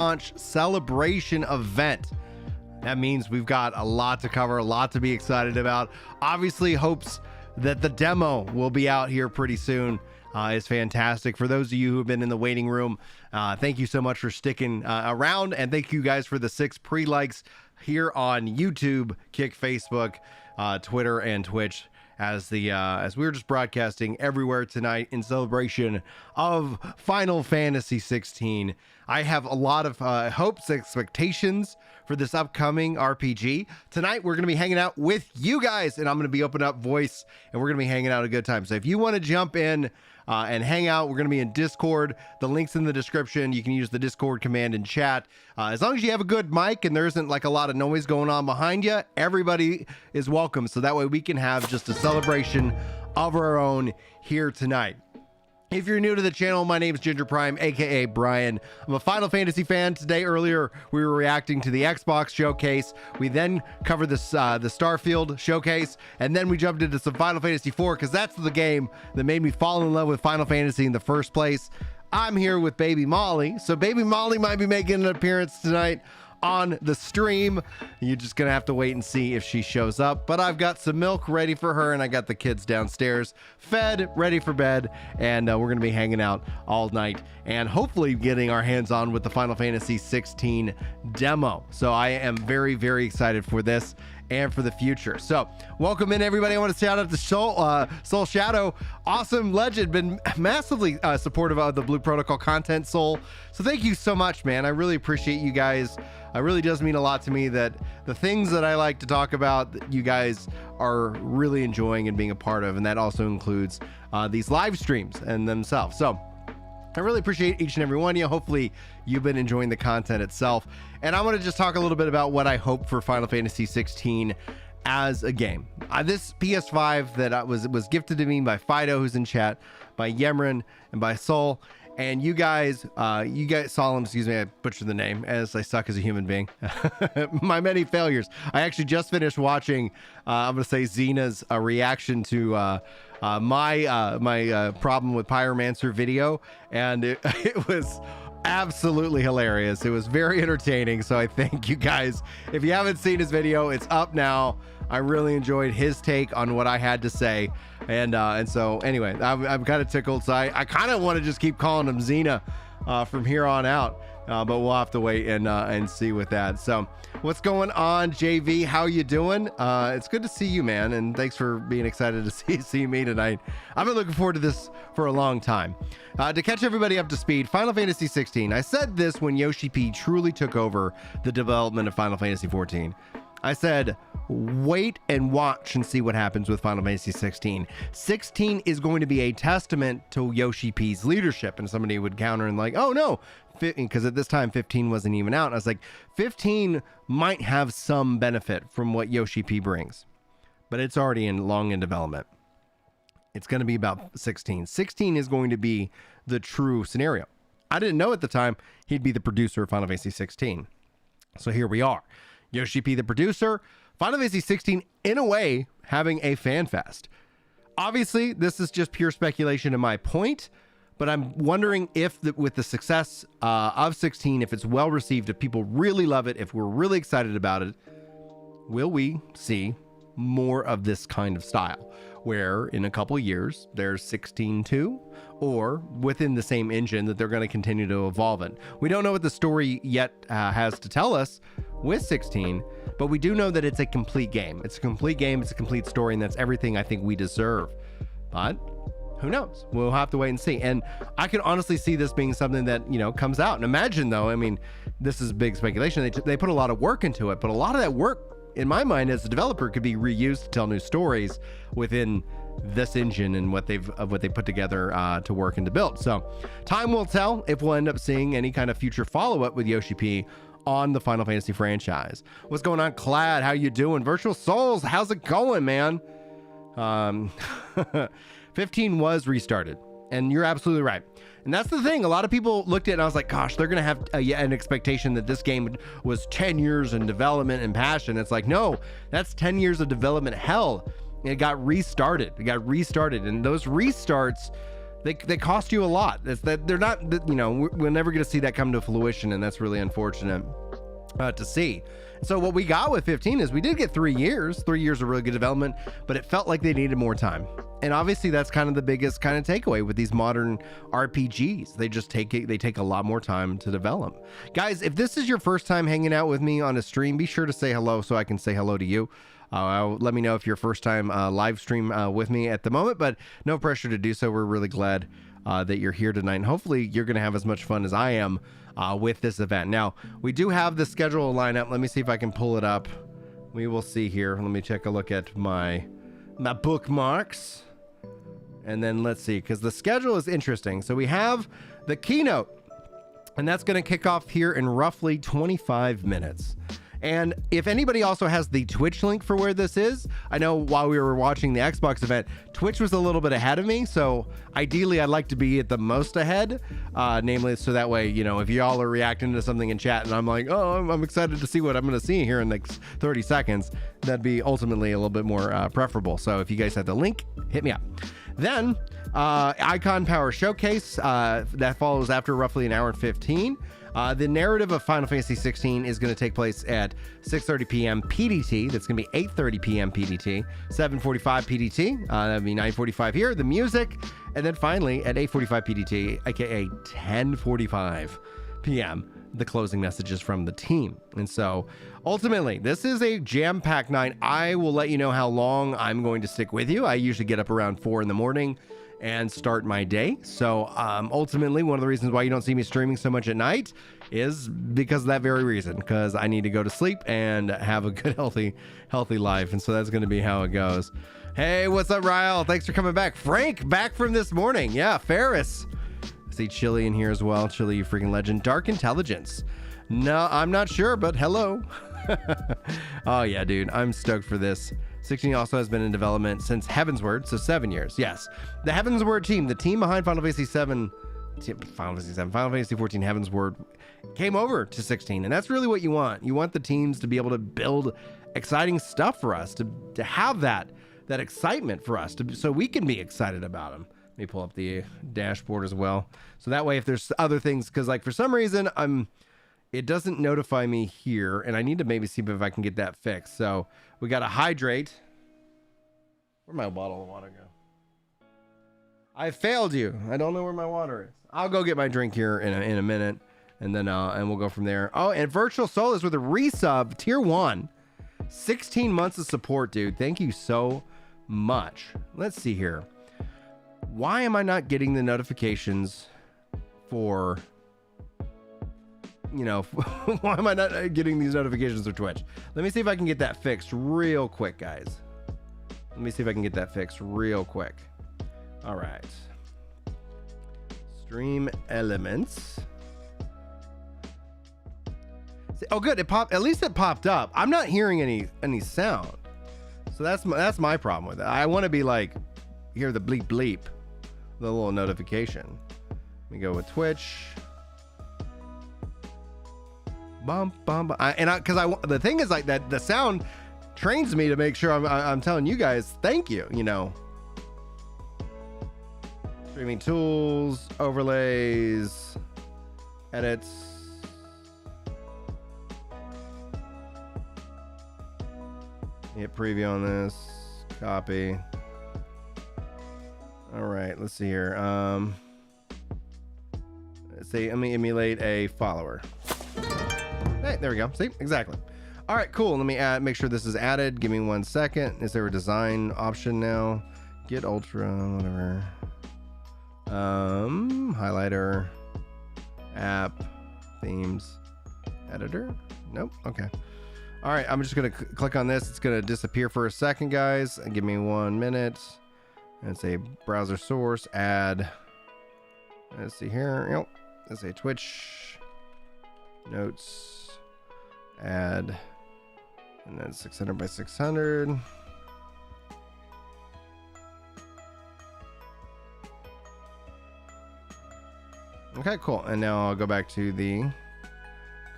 launch celebration event. That means we've got a lot to cover, a lot to be excited about. Obviously, hopes that the demo will be out here pretty soon is fantastic. For those of you who have been in the waiting room, thank you so much for sticking around, and thank you guys for the 6 pre-likes here on YouTube, Kick, Facebook, Twitter, and Twitch, as we were just broadcasting everywhere tonight in celebration of Final Fantasy 16. I have a lot of hopes, expectations for this upcoming RPG. Tonight, we're going to be hanging out with you guys, and I'm going to be opening up voice, and we're going to be hanging out a good time. So if you want to jump in and hang out, we're going to be in Discord. The link's in the description. You can use the Discord command in chat. As long as you have a good mic and there isn't like a lot of noise going on behind you, everybody is welcome. So that way we can have just a celebration of our own here tonight. If you're new to the channel, my name is Ginger Prime, aka Brian. I'm a Final Fantasy fan. Today, earlier, we were reacting to the Xbox showcase. We then covered the Starfield showcase, and then we jumped into some Final Fantasy IV, because that's the game that made me fall in love with Final Fantasy in the first place. I'm here with Baby Molly, so Baby Molly might be making an appearance tonight on the stream. You're just gonna have to wait and see if she shows up, but I've got some milk ready for her, and I got the kids downstairs fed, ready for bed, and we're gonna be hanging out all night and hopefully getting our hands on with the Final Fantasy 16 demo. So I am very, very excited for this and for the future. So welcome in, everybody. I want to shout out to Soul Shadow, awesome legend, been massively supportive of the Blue Protocol content, Soul. So thank you so much, man. I really appreciate you guys. It really does mean a lot to me that the things that I like to talk about, that you guys are really enjoying and being a part of, and that also includes these live streams and themselves. So I really appreciate each and every one of you. Hopefully you've been enjoying the content itself. And I want to just talk a little bit about what I hope for Final Fantasy 16 as a game. This PS5 that was gifted to me by Fido, who's in chat, by Yemrin, and by Soul. And you guys, Solemn, excuse me, I butchered the name, as I suck as a human being. My many failures. I actually just finished watching, I'm going to say, Xena's reaction to my problem with Pyromancer video, and it was absolutely hilarious. It was very entertaining, so I thank you guys. If you haven't seen his video, it's up now. I really enjoyed his take on what I had to say, and so anyway, I'm kind of tickled. So I kind of want to just keep calling him Xena from here on out, but we'll have to wait and see with that. So what's going on, JV? How you doing? It's good to see you, man, and thanks for being excited to see me tonight. I've been looking forward to this for a long time. To catch everybody up to speed, Final Fantasy 16. I said this when Yoshi P truly took over the development of Final Fantasy 14. I said, wait and watch and see what happens with Final Fantasy 16. 16 is going to be a testament to Yoshi P's leadership. And somebody would counter and like, oh no, because at this time 15 wasn't even out. And I was like, 15 might have some benefit from what Yoshi P brings, but it's already long in development. It's going to be about 16. 16 is going to be the true scenario. I didn't know at the time he'd be the producer of Final Fantasy 16. So here we are. Yoshi P, the producer, Final Fantasy 16, in a way, having a fan fest. Obviously, this is just pure speculation in my point, but I'm wondering if with the success of 16, if it's well received, if people really love it, if we're really excited about it, will we see more of this kind of style, where in a couple years there's 16.2, or within the same engine that they're going to continue to evolve in. We don't know what the story yet has to tell us with 16, but we do know that it's a complete game. It's a complete game, it's a complete story, and that's everything I think we deserve. But who knows? We'll have to wait and see. And I can honestly see this being something that, comes out. And imagine, though, I mean, this is big speculation. They put a lot of work into it, but a lot of that work, in my mind, as a developer, could be reused to tell new stories within this engine and what they put together to work and to build. So time will tell if we'll end up seeing any kind of future follow-up with Yoshi P on the Final Fantasy franchise. What's going on, Clad? How you doing? Virtual Souls, how's it going, man? 15 was restarted, and you're absolutely right. And that's the thing. A lot of people looked at it and I was like, gosh, they're going to have an expectation that this game was 10 years in development and passion. It's like, no, that's 10 years of development hell. It got restarted. And those restarts they cost you a lot. It's that they're not, you know, we're never going to see that come to fruition, and that's really unfortunate to see. So what we got with 15 is we did get 3 years. 3 years of really good development, but it felt like they needed more time. And obviously that's kind of the biggest kind of takeaway with these modern RPGs. They just take a lot more time to develop. Guys, if this is your first time hanging out with me on a stream, be sure to say hello so I can say hello to you. Let me know if you're first time live stream with me at the moment, but no pressure to do so. We're really glad that you're here tonight, and hopefully you're going to have as much fun as I am with this event. Now, we do have the schedule lineup. Let me see if I can pull it up. We will see here. Let me take a look at my bookmarks. And then let's see, because the schedule is interesting. So we have the keynote, and that's going to kick off here in roughly 25 minutes. And if anybody also has the Twitch link for where this is, I know while we were watching the Xbox event, Twitch was a little bit ahead of me. So ideally, I'd like to be at the most ahead, namely, so that way, you know, if y'all are reacting to something in chat and I'm like, oh, I'm excited to see what I'm going to see here in the next 30 seconds, that'd be ultimately a little bit more preferable. So if you guys have the link, hit me up. Then Icon Power Showcase, that follows after roughly an hour and 15. The narrative of Final Fantasy 16 is going to take place at 6:30 p.m. PDT. That's going to be 8:30 p.m. PDT, 7:45 PDT. That'd be 9:45 here. The music, and then finally at 8:45 PDT, aka 10:45 p.m. the closing messages from the team. And so ultimately, this is a jam-packed night. I will let you know how long I'm going to stick with you. I usually get up around 4 in the morning and start my day. So ultimately, one of the reasons why you don't see me streaming so much at night is because of that very reason, because I need to go to sleep and have a good, healthy life. And so that's going to be how it goes. Hey, what's up, Ryle? Thanks for coming back. Frank, back from this morning. Yeah, Ferris. I see Chili in here as well. Chili, you freaking legend. Dark Intelligence. No, I'm not sure, but hello. Oh, yeah, dude. I'm stoked for this. 16 also has been in development since Heavensward, so 7 years. Yes. The Heavensward team, the team behind Final Fantasy 7, Final Fantasy 14 Heavensward, came over to 16, and that's really what you want. You want the teams to be able to build exciting stuff for us, to have that excitement for us, so we can be excited about them. Let me pull up the dashboard as well. So that way, if there's other things, because like for some reason, it doesn't notify me here, and I need to maybe see if I can get that fixed. So we got to hydrate. Where'd my bottle of water go? I failed you. I don't know where my water is. I'll go get my drink here in a minute, and then and we'll go from there. Oh, and Virtual Soul is with a resub, tier 1. 16 months of support, dude. Thank you so much. Let's see here. Why am I not getting the notifications for... You know, why am I not getting these notifications for Twitch? Let me see if I can get that fixed real quick, guys. Let me see if I can get that fixed real quick. All right. Stream elements. Oh, good. It popped. At least it popped up. I'm not hearing any sound. So that's my problem with it. I want to be like, hear the bleep bleep, the little notification. Let me go with Twitch. Bum, bum, bum. The thing is like that the sound trains me to make sure I'm telling you guys thank you, you know. Streaming tools, overlays, edits. Hit preview on this, copy. All right, let's see here. Let's say let me emulate a follower. Hey, there we go. See, exactly. All right, cool. Let me make sure this is added. Give me 1 second. Is there a design option now? Get ultra, whatever. Highlighter, app, themes, editor. Nope. Okay. All right, I'm just gonna click on this. It's gonna disappear for a second, guys. Give me 1 minute. And say browser source, add. Let's see here. Yep. Let's say Twitch. Notes. Add, and then 600 by 600. Okay, cool. And now I'll go back to the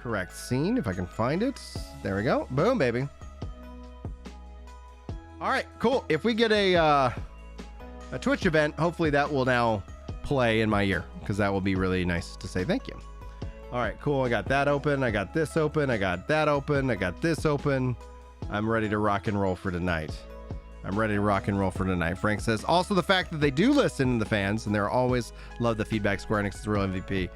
correct scene if I can find it. There we go. Boom, baby. All right, cool. If we get a Twitch event, hopefully that will now play in my ear, because that will be really nice to say thank you. All right, cool. I got that open. I got this open. I got that open. I got this open. I'm ready to rock and roll for tonight. Frank says, also the fact that they do listen to the fans and they're always love the feedback. Square Enix is the real MVP.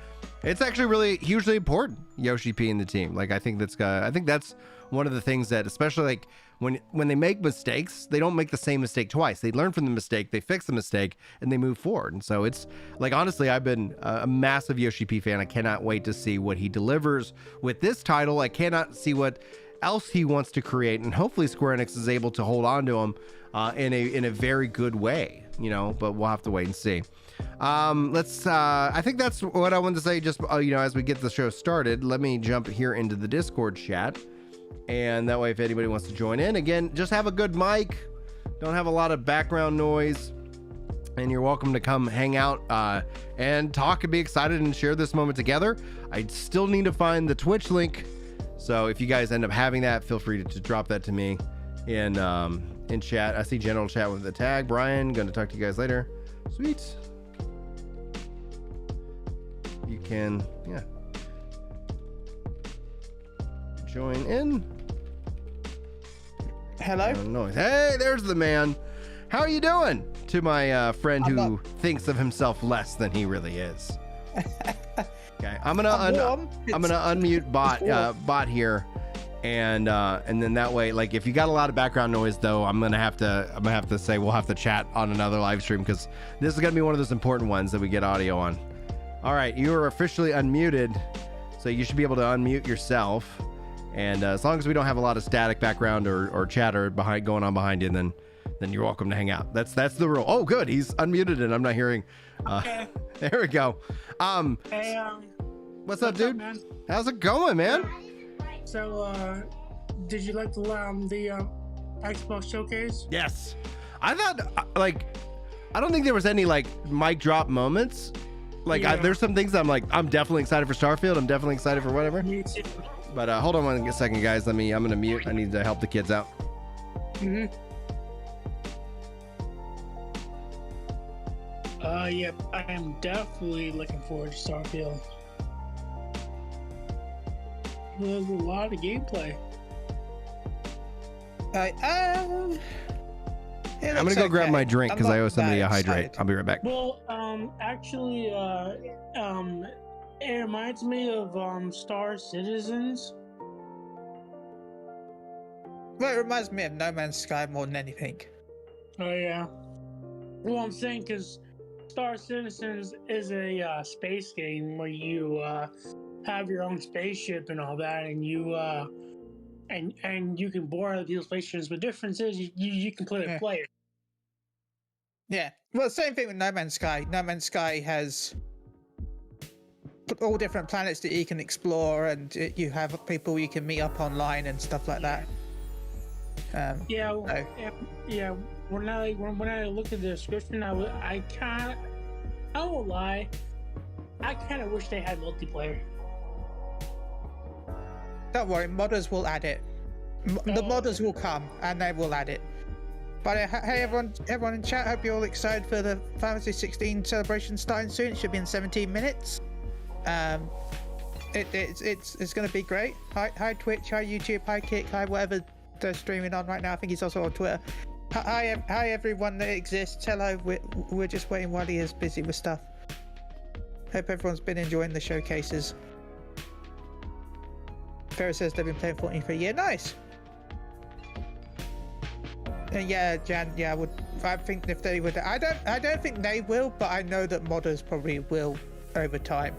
It's actually really hugely important, Yoshi P and the team. Like, I think that's one of the things that, especially like when they make mistakes, they don't make the same mistake twice. They learn from the mistake, they fix the mistake, and they move forward. And so it's like, honestly, I've been a massive Yoshi P fan. I cannot wait to see what he delivers with this title. I cannot see what else he wants to create, and hopefully Square Enix is able to hold on to him in a very good way, you know, but we'll have to wait and see. I think that's what I wanted to say. Just as we get the show started, let me jump here into the Discord chat, and that way if anybody wants to join in, again, just have a good mic, don't have a lot of background noise, and you're welcome to come hang out and talk and be excited and share this moment together. I still need to find the Twitch link, so if you guys end up having that, feel free to drop that to me in chat. I see general chat with the tag. Brian, gonna talk to you guys later. Sweet. You can, join in. Hello. Noise. Hey, there's the man. How are you doing? To my friend who thinks of himself less than he really is. Okay, I'm gonna unmute bot here, and then that way, like, if you got a lot of background noise, though, I'm gonna have to say we'll have to chat on another live stream, because this is gonna be one of those important ones that we get audio on. All right, you are officially unmuted, so you should be able to unmute yourself, and as long as we don't have a lot of static background or chatter going on behind you, then you're welcome to hang out. That's the rule. Oh, good, he's unmuted and I'm not hearing. Okay. There we go. Hey, what's up, dude? Man? How's it going, man? So, did you like the Xbox showcase? Yes. I thought, I don't think there was any mic drop moments. There's some things that I'm definitely excited for Starfield. I'm definitely excited for whatever. Me too. But hold on one second, guys. I'm gonna mute. I need to help the kids out. Mm-hmm. Yep. I am definitely looking forward to Starfield. There's a lot of gameplay. I'm gonna go grab my drink because I owe somebody a hydrate. I'll be right back. Well, actually, it reminds me of Star Citizens. Well, it reminds me of No Man's Sky more than anything. Oh yeah. Well, I'm saying because Star Citizens is a space game where you have your own spaceship and all that, and you and you can board other people's spaceships. But the difference is you can play with players. Yeah. Well, same thing with No Man's Sky. No Man's Sky has all different planets that you can explore, and you have people you can meet up online and stuff like that. Yeah. When I looked at the description, I won't lie, I kind of wish they had multiplayer. Don't worry, modders will add it. The modders will come and they will add it. But hey, everyone in chat, hope you're all excited for the Fantasy 16 celebration starting soon. It should be in 17 minutes. It's going to be great. Hi Twitch, hi YouTube, hi Kick, hi whatever they're streaming on right now. I think he's also on Twitter. Hi everyone that exists. Hello, we're just waiting while he is busy with stuff. Hope everyone's been enjoying the showcases. Farrah says they've been playing Fortnite for a year. Nice. Yeah, Jan. Yeah, I think if they would, I don't think they will, but I know that modders probably will over time.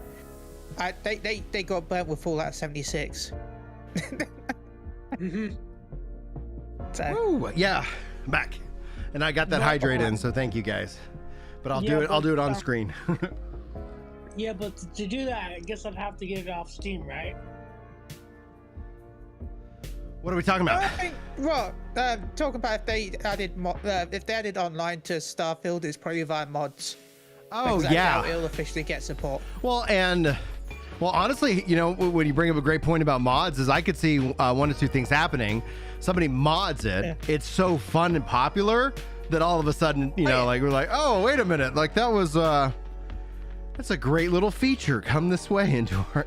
They got burnt with Fallout 76. Mm-hmm. So. Woo, yeah, I'm back, and I got that hydrate in, so thank you guys. But I'll do it on screen. Yeah, but to do that, I guess I'd have to get it off Steam, right? What are we talking about? Talking about if they added online to Starfield, it's probably via mods. Oh yeah, it'll officially get support. Well, honestly, when you bring up a great point about mods, is I could see one or two things happening. Somebody mods it, it's so fun and popular that all of a sudden, we're like, oh, wait a minute, like that was That's a great little feature. Come this way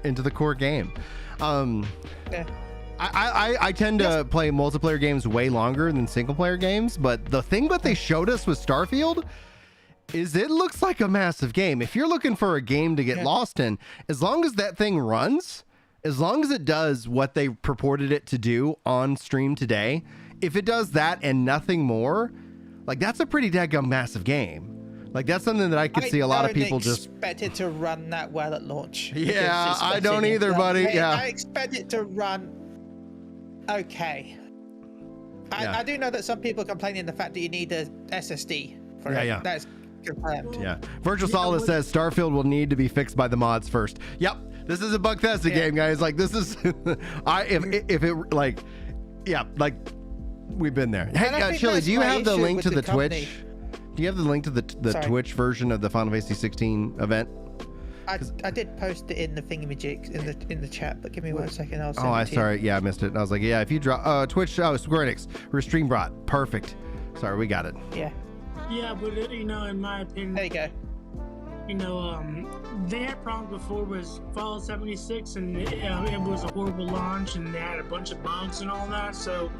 into the core game. Yeah. I tend to play multiplayer games way longer than single player games, but the thing that they showed us with Starfield is it looks like a massive game. If you're looking for a game to get lost in, as long as that thing runs, as long as it does what they purported it to do on stream today, if it does that and nothing more, like that's a pretty daggum massive game. Like that's something that I could see a lot of people just expect it to run that well at launch. Yeah, I don't either, buddy. Yeah, I expect it to run okay. I do know that some people complaining the fact that you need a SSD for it. Yeah. That's confirmed. Yeah. Virtual Solid says Starfield will need to be fixed by the mods first. Yep. This is a Bethesda game, guys. Like this is if it like we've been there. Hey, Chili, do you have the link to the Twitch? Do you have the link to the Twitch version of the Final Fantasy 16 event? I did post it in the thingamajig in the chat, but give me 1 second. I'll send I missed it. I was like, yeah, if you drop Twitch, Square Enix, Restream brought, perfect. Sorry, we got it. Yeah. Yeah, but in my opinion, there you go. They had problems before with Fallout 76, and it was a horrible launch, and they had a bunch of bugs and all that. So,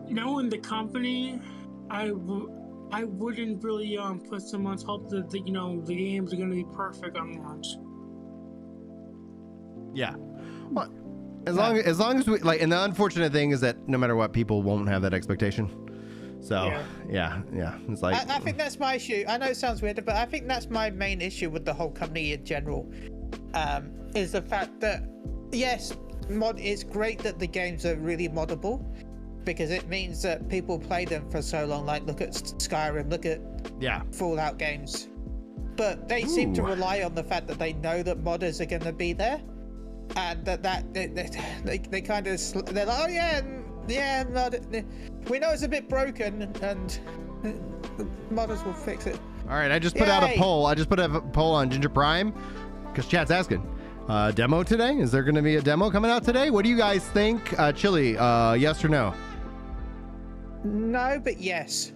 knowing the company, I wouldn't really put so much hope that the games are going to be perfect on launch. Yeah. Well, as long as we like, and the unfortunate thing is that no matter what, people won't have that expectation. So yeah. It's like I think that's my issue. I know it sounds weird, but I think that's my main issue with the whole company in general. Is the fact that yes, it's great that the games are really moddable, because it means that people play them for so long. Like look at Skyrim, look at Fallout games, but they seem to rely on the fact that they know that modders are going to be there, and they kind of they're like, oh yeah, we know it's a bit broken, and modders will fix it. All right, I just put out a poll. I just put a poll on Ginger Prime because chat's asking. Demo today? Is there going to be a demo coming out today? What do you guys think? Chili, yes or no? No, but yes.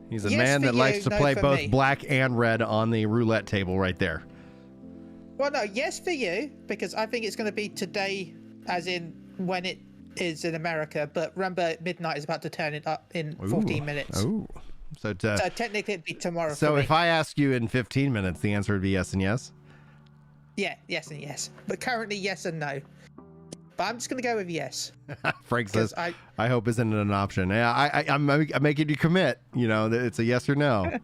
He's a man that likes to play both black and red on the roulette table right there. Well, no, yes for you, because I think it's going to be today, as in when it is in America, but remember midnight is about to turn it up in 14 minutes. Oh, so technically it'd be tomorrow. So if I ask you in 15 minutes, the answer would be yes and yes? Yeah, yes and yes. But currently yes and no. But I'm just going to go with yes. Frank says, I hope isn't an option. Yeah, I'm making you commit. It's a yes or no.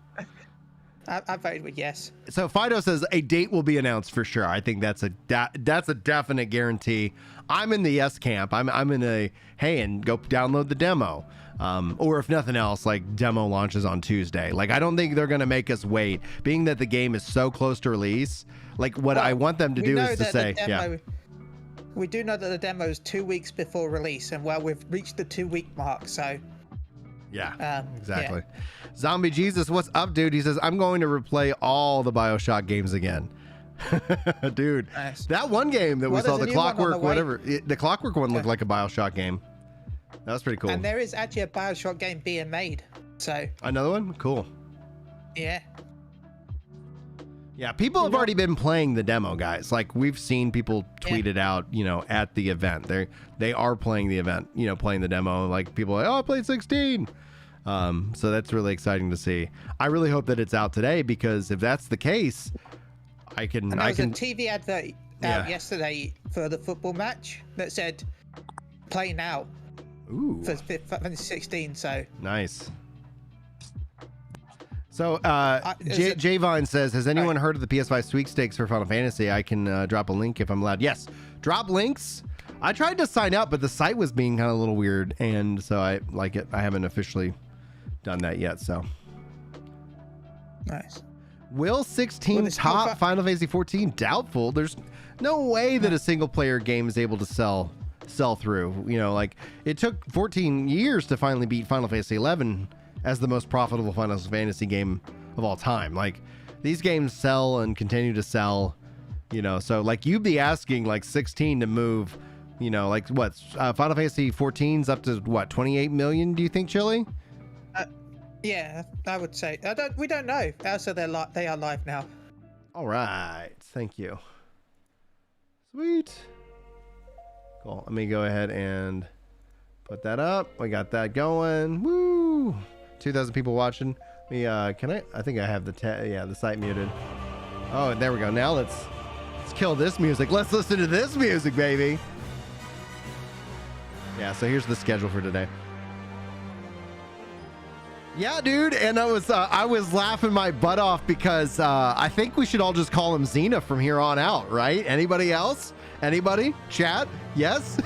I voted with yes. So Fido says a date will be announced for sure. I think that's a definite guarantee. I'm in the yes camp. I'm in a hey, and go download the demo. Or if nothing else, like demo launches on Tuesday. Like I don't think they're gonna make us wait, being that the game is so close to release. Like what I want them to do is to say, we do know that the demo is 2 weeks before release, and we've reached the 2 week mark, so. Yeah, exactly. Yeah. Zombie Jesus, what's up, dude? He says, I'm going to replay all the BioShock games again. Dude, nice. That one game that we saw, the Clockwork, the Clockwork one looked like a BioShock game. That was pretty cool. And there is actually a BioShock game being made. So another one? Cool. Yeah. Yeah, people have already been playing the demo, guys. Like we've seen people tweet it out, at the event. They are playing the event, playing the demo. Like people are like, oh, I played 16. So that's really exciting to see. I really hope that it's out today, because if that's the case, I can. And there was a TV advert out yesterday for the football match that said, "Play now." Ooh. For 16. So nice. So Javon says, has anyone heard of the PS5 sweepstakes for Final Fantasy? I can drop a link if I'm allowed. Yes, drop links. I tried to sign up, but the site was being kind of a little weird, and so I haven't officially done that yet. So nice. Will 16 top Final Fantasy 14? Doubtful. There's no way that a single player game is able to sell through. Like it took 14 years to finally beat Final Fantasy 11 as the most profitable Final Fantasy game of all time. Like these games sell and continue to sell, so like you'd be asking like 16 to move, like what, Final Fantasy 14's up to what, 28 million, do you think, Chili? Yeah, I would say. We don't know. Also, they are live now. All right. Thank you. Sweet. Cool. Let me go ahead and put that up. We got that going. Woo! 2,000 people watching. Can I think I have the site muted. Oh, there we go. Now let's kill this music. Let's listen to this music, baby. Yeah, so here's the schedule for today. Yeah, dude, and I was laughing my butt off because I think we should all just call him Xena from here on out, right? Anybody else? Anybody? Chat? Yes?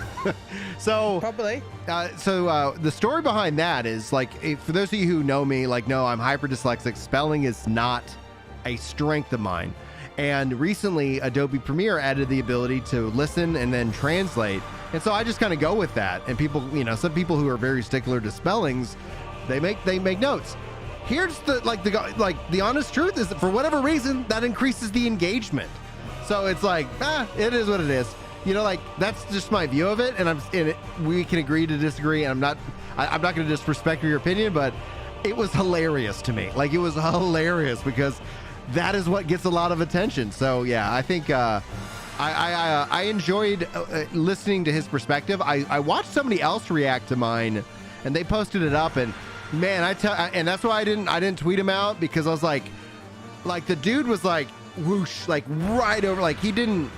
So Probably. The story behind that is, like, for those of you who know me, like, no, I'm hyper dyslexic. Spelling is not a strength of mine. And recently, Adobe Premiere added the ability to listen and then translate. And so I just kind of go with that. And people, some people who are very stickler to spellings, they make notes. Here's the honest truth is that for whatever reason that increases the engagement. So it's like, it is what it is. That's just my view of it, and we can agree to disagree. And I'm not going to disrespect your opinion, but it was hilarious to me. Like, it was hilarious because that is what gets a lot of attention. So yeah, I think I enjoyed listening to his perspective. I watched somebody else react to mine, and they posted it up, and man, and that's why I didn't tweet him out, because I was like the dude was like whoosh, like right over, like he didn't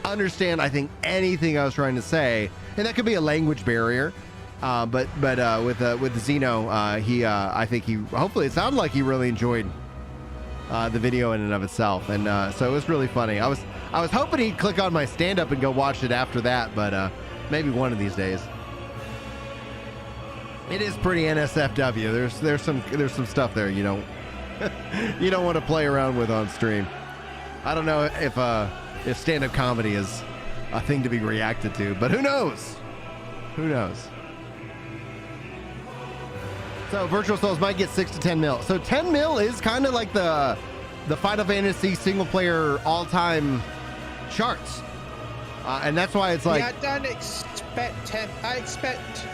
understand, I think, anything I was trying to say, and that could be a language barrier. But with Zeno, I think hopefully it sounded like he really enjoyed the video in and of itself, and so it was really funny. I was hoping he'd click on my stand-up and go watch it after that, but maybe one of these days. It is pretty NSFW. There's some stuff there you don't want to play around with on stream. I don't know if stand-up comedy is a thing to be reacted to, but who knows? Who knows? So Virtual Souls might get 6 to 10 mil. So 10 mil is kind of like the Final Fantasy single player all-time charts, and that's why it's like, I don't expect 10. I expect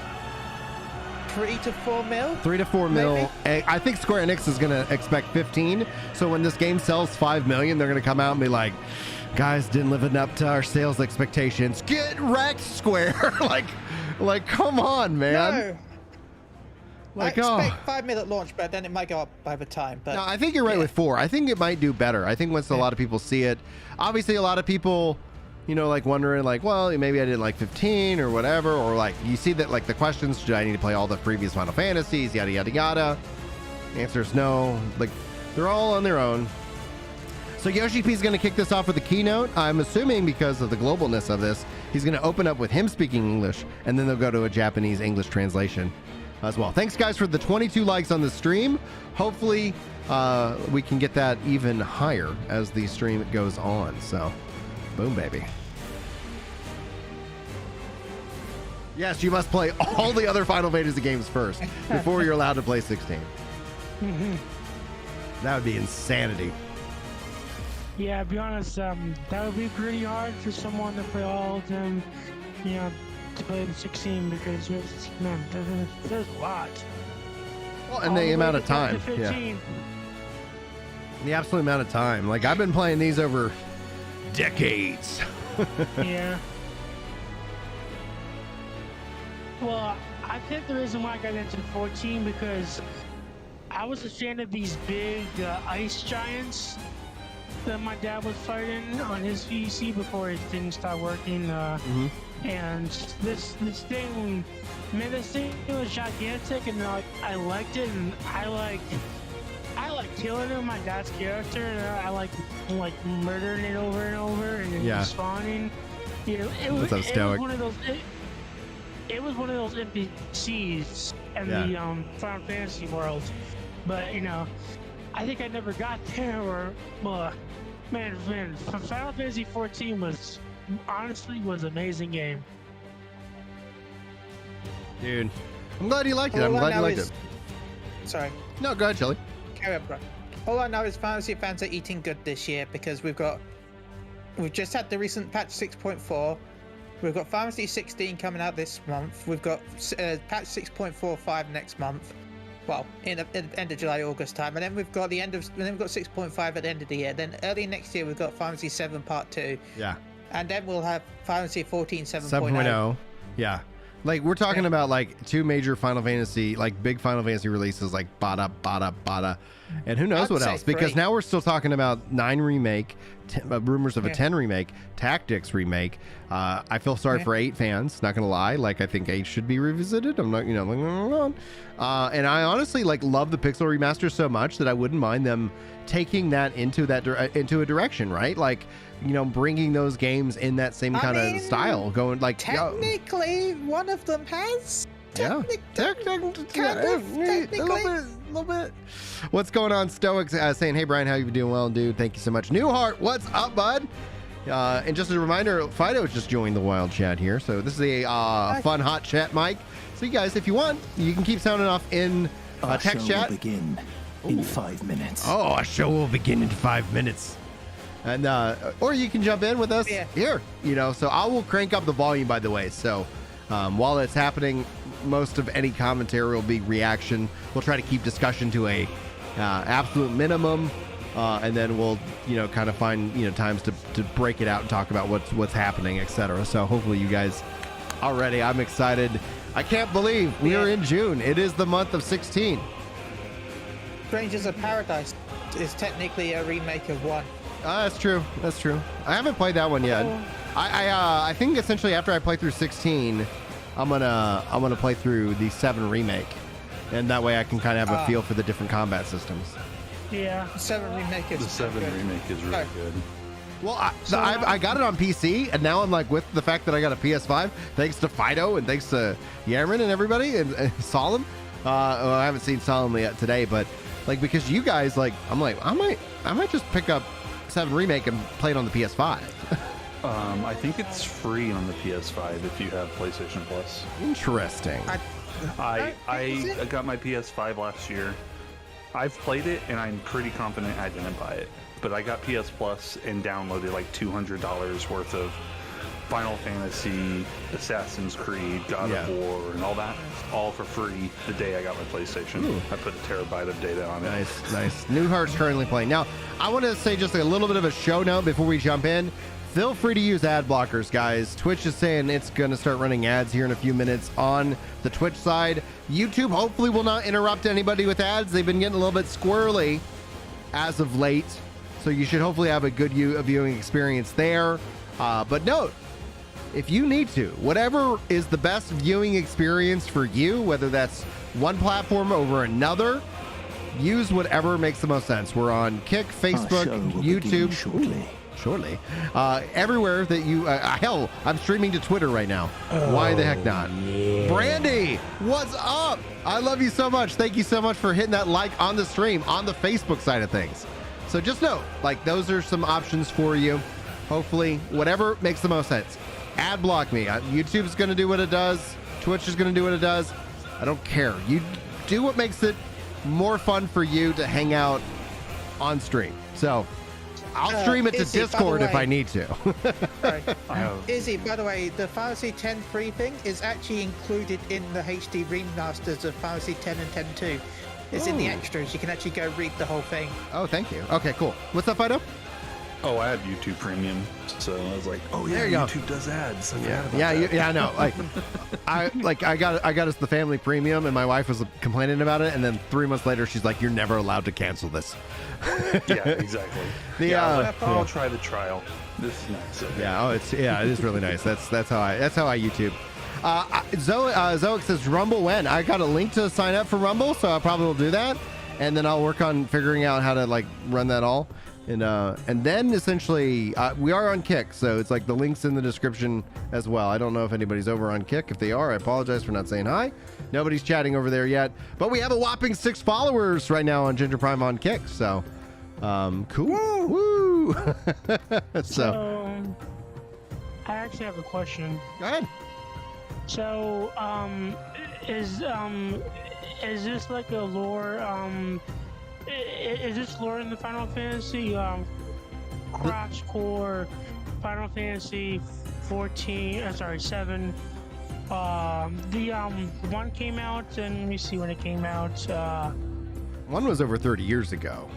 3 to 4 mil. 3 to 4 mil. I think Square Enix is going to expect 15. So when this game sells 5 million, they're going to come out and be like, guys, didn't live up to our sales expectations. Get wrecked, Square. like, come on, man. No. Like, I expect 5 mil at launch, but then it might go up over time. But no, I think you're right with 4. I think it might do better. I think once a lot of people see it, obviously a lot of people, like wondering, like, well, maybe I didn't like 15 or whatever, or like you see that, like, the questions, should I need to play all the previous Final Fantasies, yada yada yada. The answer is no. Like, they're all on their own. So Yoshi P is going to kick this off with a keynote. I'm assuming because of the globalness of this, he's going to open up with him speaking English, and then they'll go to a Japanese English translation as well. Thanks, guys, for the 22 likes on the stream. Hopefully we can get that even higher as the stream goes on. So boom, baby. Yes, you must play all the other Final Fantasy games first before you're allowed to play 16. That would be insanity. Yeah, to be honest, that would be pretty hard for someone to play all of them, to play the 16, because there's a lot. Well, and the amount of time. Yeah. The absolute amount of time. Like, I've been playing these over decades. Yeah. Well, I think the reason why I got into 14 because I was a fan of these big ice giants that my dad was fighting on his PC before his thing stopped working. And this thing, man, this thing was gigantic, and I liked it, and I like killing him, my dad's character, and I like murdering it over and over, and then spawning. It was one of those. It was one of those NPCs in the Final Fantasy world, but I think I never got there. Or man, Final Fantasy 14 was an amazing game. Dude, I'm glad you liked it. I'm glad you liked it. Sorry. No, go ahead, Shelly. Carry on, bro. All I know is Fantasy fans are eating good this year because we've just had the recent patch 6.4. We've got Final Fantasy 16 coming out this month. We've got patch 6.45 next month. well, in the end of July, August time, and then we've got 6.5 at the end of the year. Then early next year we've got Final Fantasy 7 Part 2. Yeah. And then we'll have Final Fantasy 14 7.0. 7.0. Yeah. Like we're talking about like two major Final Fantasy, like big Final Fantasy releases, like Bada, and who knows what else? Because now we're still talking about 9 remake, rumors of a 10 remake, Tactics remake. I feel sorry for 8 fans. Not gonna lie, like I think 8 should be revisited. I'm not, and I honestly like love the pixel remaster so much that I wouldn't mind them taking that into a direction, right? Like, bringing those games in that same kind of style, going like technically one of them has. Technically. A little bit. What's going on, Stoics? Saying, hey Brian, how you doing? Well, dude, thank you so much. Newhart, what's up, bud? And just as a reminder, Fido just joined the wild chat here, so this is a fun hot chat mic. So you guys, if you want, you can keep sounding off in text chat. Will begin in 5 minutes. Oh, our show will begin in 5 minutes. And or you can jump in with us here, so I will crank up the volume, by the way. So while it's happening, most of any commentary will be reaction. We'll try to keep discussion to a absolute minimum, and then we'll kind of find times to break it out and talk about what's happening, etc. So hopefully you guys are ready. I'm excited. I can't believe we are in June. It is the month of 16. Strangers of Paradise is technically a remake of 1. That's true. I haven't played that one yet. I think essentially after I play through 16, I'm gonna play through the 7 remake, and that way I can kind of have a feel for the different combat systems. Yeah, 7 remake is the 7 remake is really good. Well, I got it on PC, and now I'm like, with the fact that I got a PS5, thanks to Fido and thanks to Yaron and everybody and Solemn. I haven't seen Solemn yet today, but like because you guys like, I'm like I might just pick up 7 remake and play it on the PS5. I think it's free on the PS5 if you have PlayStation Plus. Interesting. I got my PS5 last year. I've played it, and I'm pretty confident I didn't buy it. But I got PS Plus and downloaded like $200 worth of Final Fantasy, Assassin's Creed, God of War, and all that, all for free the day I got my PlayStation. Ooh. I put a terabyte of data on it. Nice. Newhart's currently playing. Now, I want to say just a little bit of a show note before we jump in. Feel free to use ad blockers, guys. Twitch is saying it's going to start running ads here in a few minutes on the Twitch side. YouTube hopefully will not interrupt anybody with ads. They've been getting a little bit squirrely as of late, so you should hopefully have a good viewing experience there. But note, if you need to, whatever is the best viewing experience for you, whether that's one platform over another, use whatever makes the most sense. We're on Kick, Facebook, YouTube. Shortly. Everywhere that you... hell, I'm streaming to Twitter right now. Why the heck not? Yeah. Brandy, what's up? I love you so much. Thank you so much for hitting that like on the stream, on the Facebook side of things. So just know, like, those are some options for you. Hopefully, whatever makes the most sense. Ad block me. YouTube's going to do what it does. Twitch is going to do what it does. I don't care. You do what makes it more fun for you to hang out on stream. So... I'll stream it to Discord if I need to. Sorry. Izzy, by the way, the Final Fantasy X free thing is actually included in the HD remasters of Final Fantasy X and X-2. It's in the extras. You can actually go read the whole thing. Oh, thank you. Okay, cool. What's up, Fido? Oh, I have YouTube Premium, so I was like, "Oh yeah, YouTube does ads." I know. I got us the family premium, and my wife was complaining about it, and then 3 months later, she's like, "You're never allowed to cancel this." Yeah, exactly. I'll try the trial. This is nice. Okay. It is really nice. That's how I YouTube. Zoic says Rumble when? I got a link to sign up for Rumble, so I probably will do that, and then I'll work on figuring out how to like run that all. And then essentially we are on Kick, so it's like the links in the description as well. I don't know if anybody's over on Kick. If they are, I apologize for not saying hi. Nobody's chatting over there yet, but we have a whopping 6 followers right now on Ginger Prime on Kick. So cool. Woo! So I actually have a question. Go ahead. So is this like a lore is this lore in the Final Fantasy Cross Core Final Fantasy 7 The one came out, and let me see when it came out. One was over 30 years ago.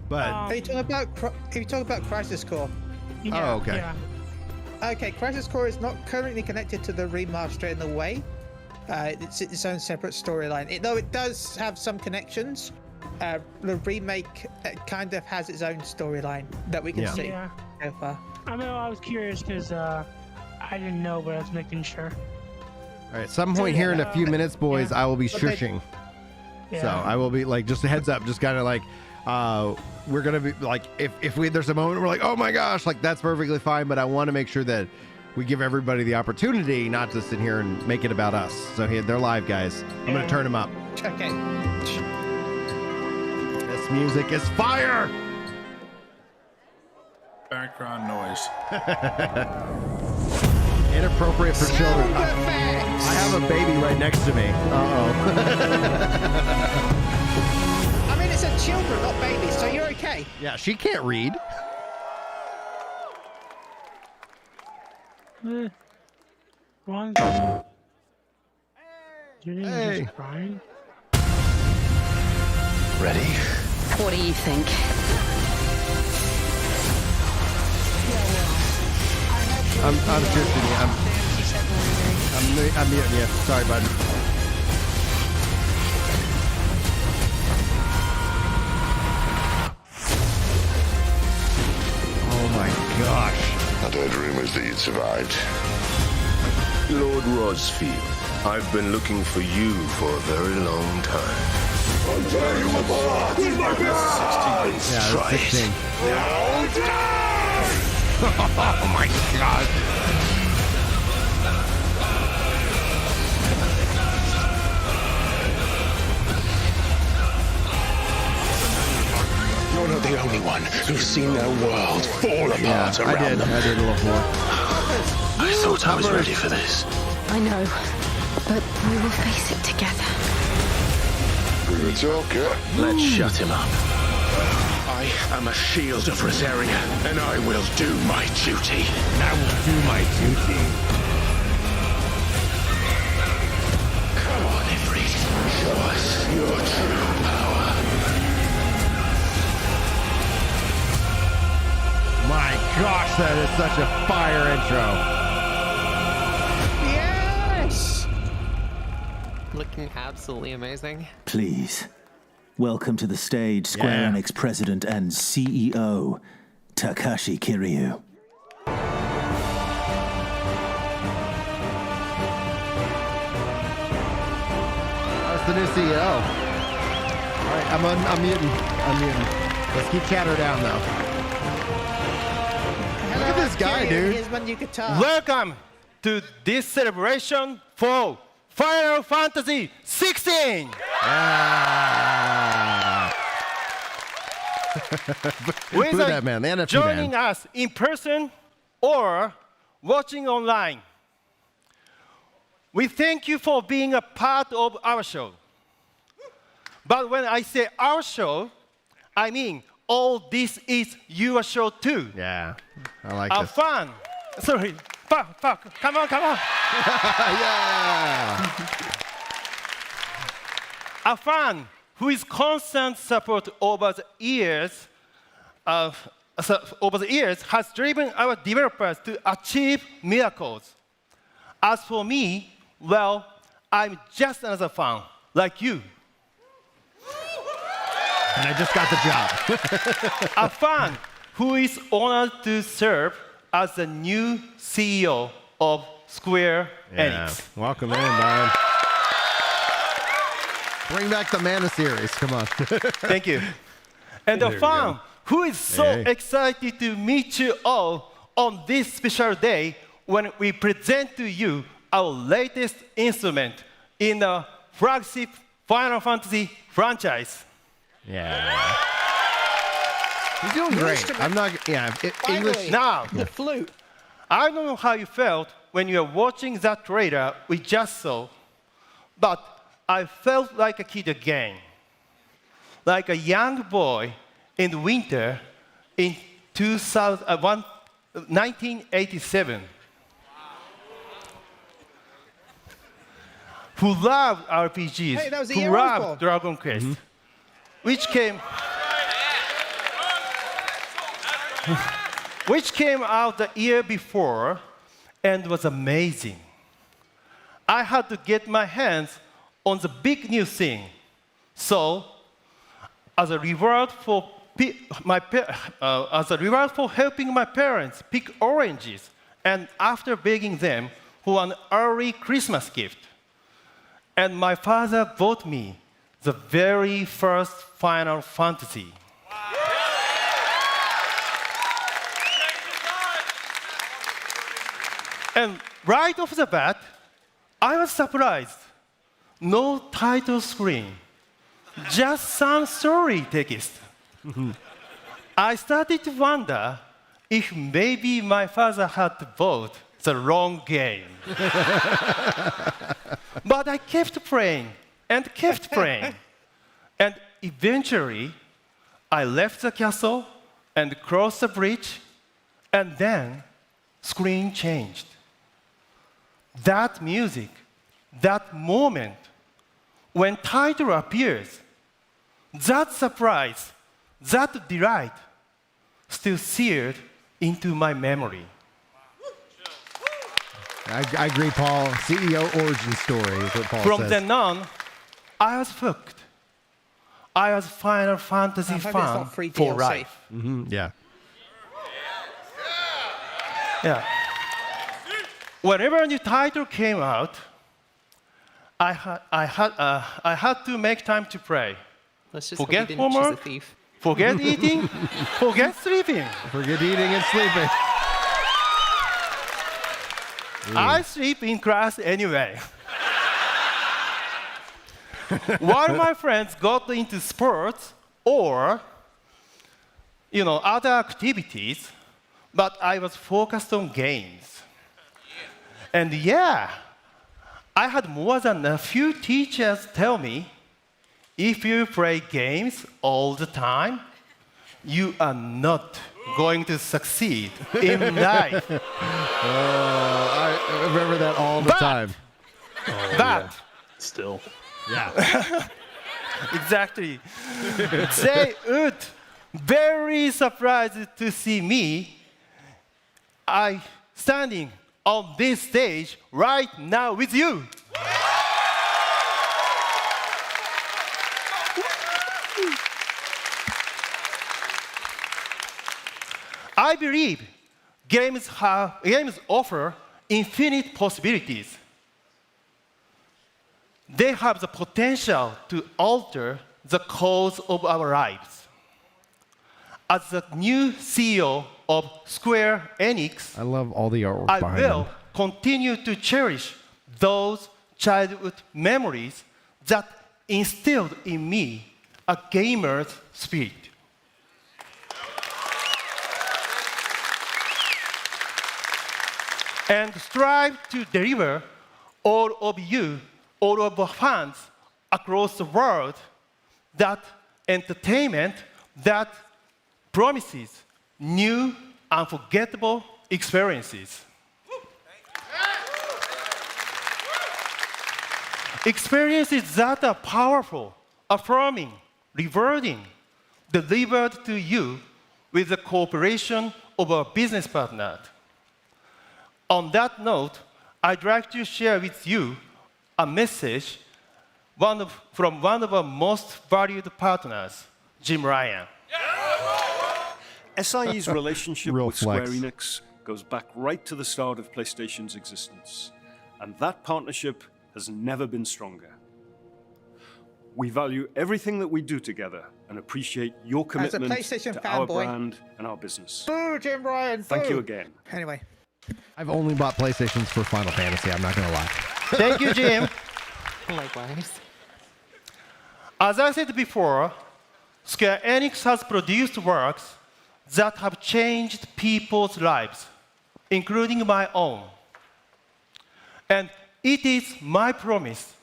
But Are you talking about Crisis Core? Yeah, okay. Yeah. Okay, Crisis Core is not currently connected to the remaster in the way. It's its own separate storyline. Though it does have some connections. The remake kind of has its own storyline that we can see Yeah. so far. I mean, I was curious because I didn't know, but I was making sure. all right, some point here in a few minutes, boys, I will be shushing. Yeah. So I will be like, just a heads up, just kind of like, we're gonna be like, if there's a moment we're like, oh my gosh, like that's perfectly fine, but I want to make sure that we give everybody the opportunity not to sit here and make it about us. So here, they're live, guys. I'm gonna turn them up. Okay. This music is fire. Background noise. Inappropriate for children. Sound effects! I have a baby right next to me. I mean, it's a children, not babies, so you're okay. Yeah, she can't read. One. Hey. Just crying. Ready? What do you think? I'm just I'm muting you. Sorry, bud. Oh my gosh. I'd heard rumors that you'd survived. Lord Rosfield, I've been looking for you for a very long time. I'll tear you apart with my hands! Yeah, Try that's 16. it. Now die! Oh my god. You're not the only one who's seen their world fall apart I around did. them. I did a little more. I thought I was ready for this. I know, but we will face it together. We were talking. Let's shut him up. I am a shield of Rosaria, and I will do my duty. I will do my duty. Come on, Ifrit. Show us your true power. My gosh, that is such a fire intro. Yes! Looking absolutely amazing. Please, welcome to the stage Square Yeah. Enix President and CEO, Takashi Kiryu. That's the new CEO. All right, I'm muting. Let's keep chatter down though. Look at this guy, dude. Here's my new guitar. Welcome to this celebration for Final Fantasy 16. Ah. Boo that man, the NFT joining man. us in person or watching online. We thank you for being a part of our show. But when I say our show, I mean all this is your show too. Yeah, I like Our this. fun. Sorry. Fuck. Come on. Yeah. A fan who is constant support over the years has driven our developers to achieve miracles. As for me, well, I'm just another fan like you. And I just got the job. A fan who is honored to serve as the new CEO of Square Enix. Welcome in, Brian. Bring back the Mana series. Come on. Thank you. And a fan who is so excited to meet you all on this special day when we present to you our latest instrument in the flagship Final Fantasy franchise. Yeah. You're doing great. I'm not. Yeah. English. Now, The flute. I don't know how you felt when you were watching that trailer we just saw, but I felt like a kid again. Like a young boy in the winter in 1987. who loved RPGs, Hey, that was the who year I was loved born. Dragon Quest, which came out the year before and was amazing. I had to get my hands on the big new thing. So, as a reward for helping my parents pick oranges, and after begging them for an early Christmas gift, and my father bought me the very first Final Fantasy. And right off the bat, I was surprised. No title screen, just some story text. I started to wonder if maybe my father had bought the wrong game. But I kept playing and kept playing. And eventually, I left the castle and crossed the bridge, and then screen changed. That music, that moment, when title appears, that surprise, that delight, still seared into my memory. I agree, Paul. CEO origin story is what Paul From says. then on, I was hooked. I was Final Fantasy I hope it's fan not free for DLC. life. Yeah. Yeah. Whenever a new title came out, I had to make time to play. Let's just hope Forget he didn't choose a homework, thief. forget eating, forget sleeping. Forget eating and sleeping. I sleep in class anyway. While my friends got into sports or, other activities, but I was focused on games. And yeah, I had more than a few teachers tell me, if you play games all the time, you are not going to succeed in life. I remember that all the time. But Still. Yeah. exactly, they would very surprised to see me standing on this stage right now with you. I believe games offer infinite possibilities. They have the potential to alter the course of our lives. As the new CEO of Square Enix, I love all the artwork I behind will them. continue to cherish those childhood memories that instilled in me a gamer's spirit. And strive to deliver all of our fans across the world, that entertainment that promises new, unforgettable experiences. Experiences that are powerful, affirming, rewarding, delivered to you with the cooperation of our business partners. On that note, I'd like to share with you a message from one of our most valued partners, Jim Ryan. SIE's relationship Real with Square flex. Enix goes back right to the start of PlayStation's existence, and that partnership has never been stronger. We value everything that we do together and appreciate your commitment PlayStation to our fanboy. brand and our business. Boo, Jim Ryan. Thank boo. you again. Anyway. I've only bought PlayStations for Final Fantasy. I'm not going to lie. Thank you, Jim. Likewise. As I said before, Square Enix has produced works that have changed people's lives, including my own. And it is my promise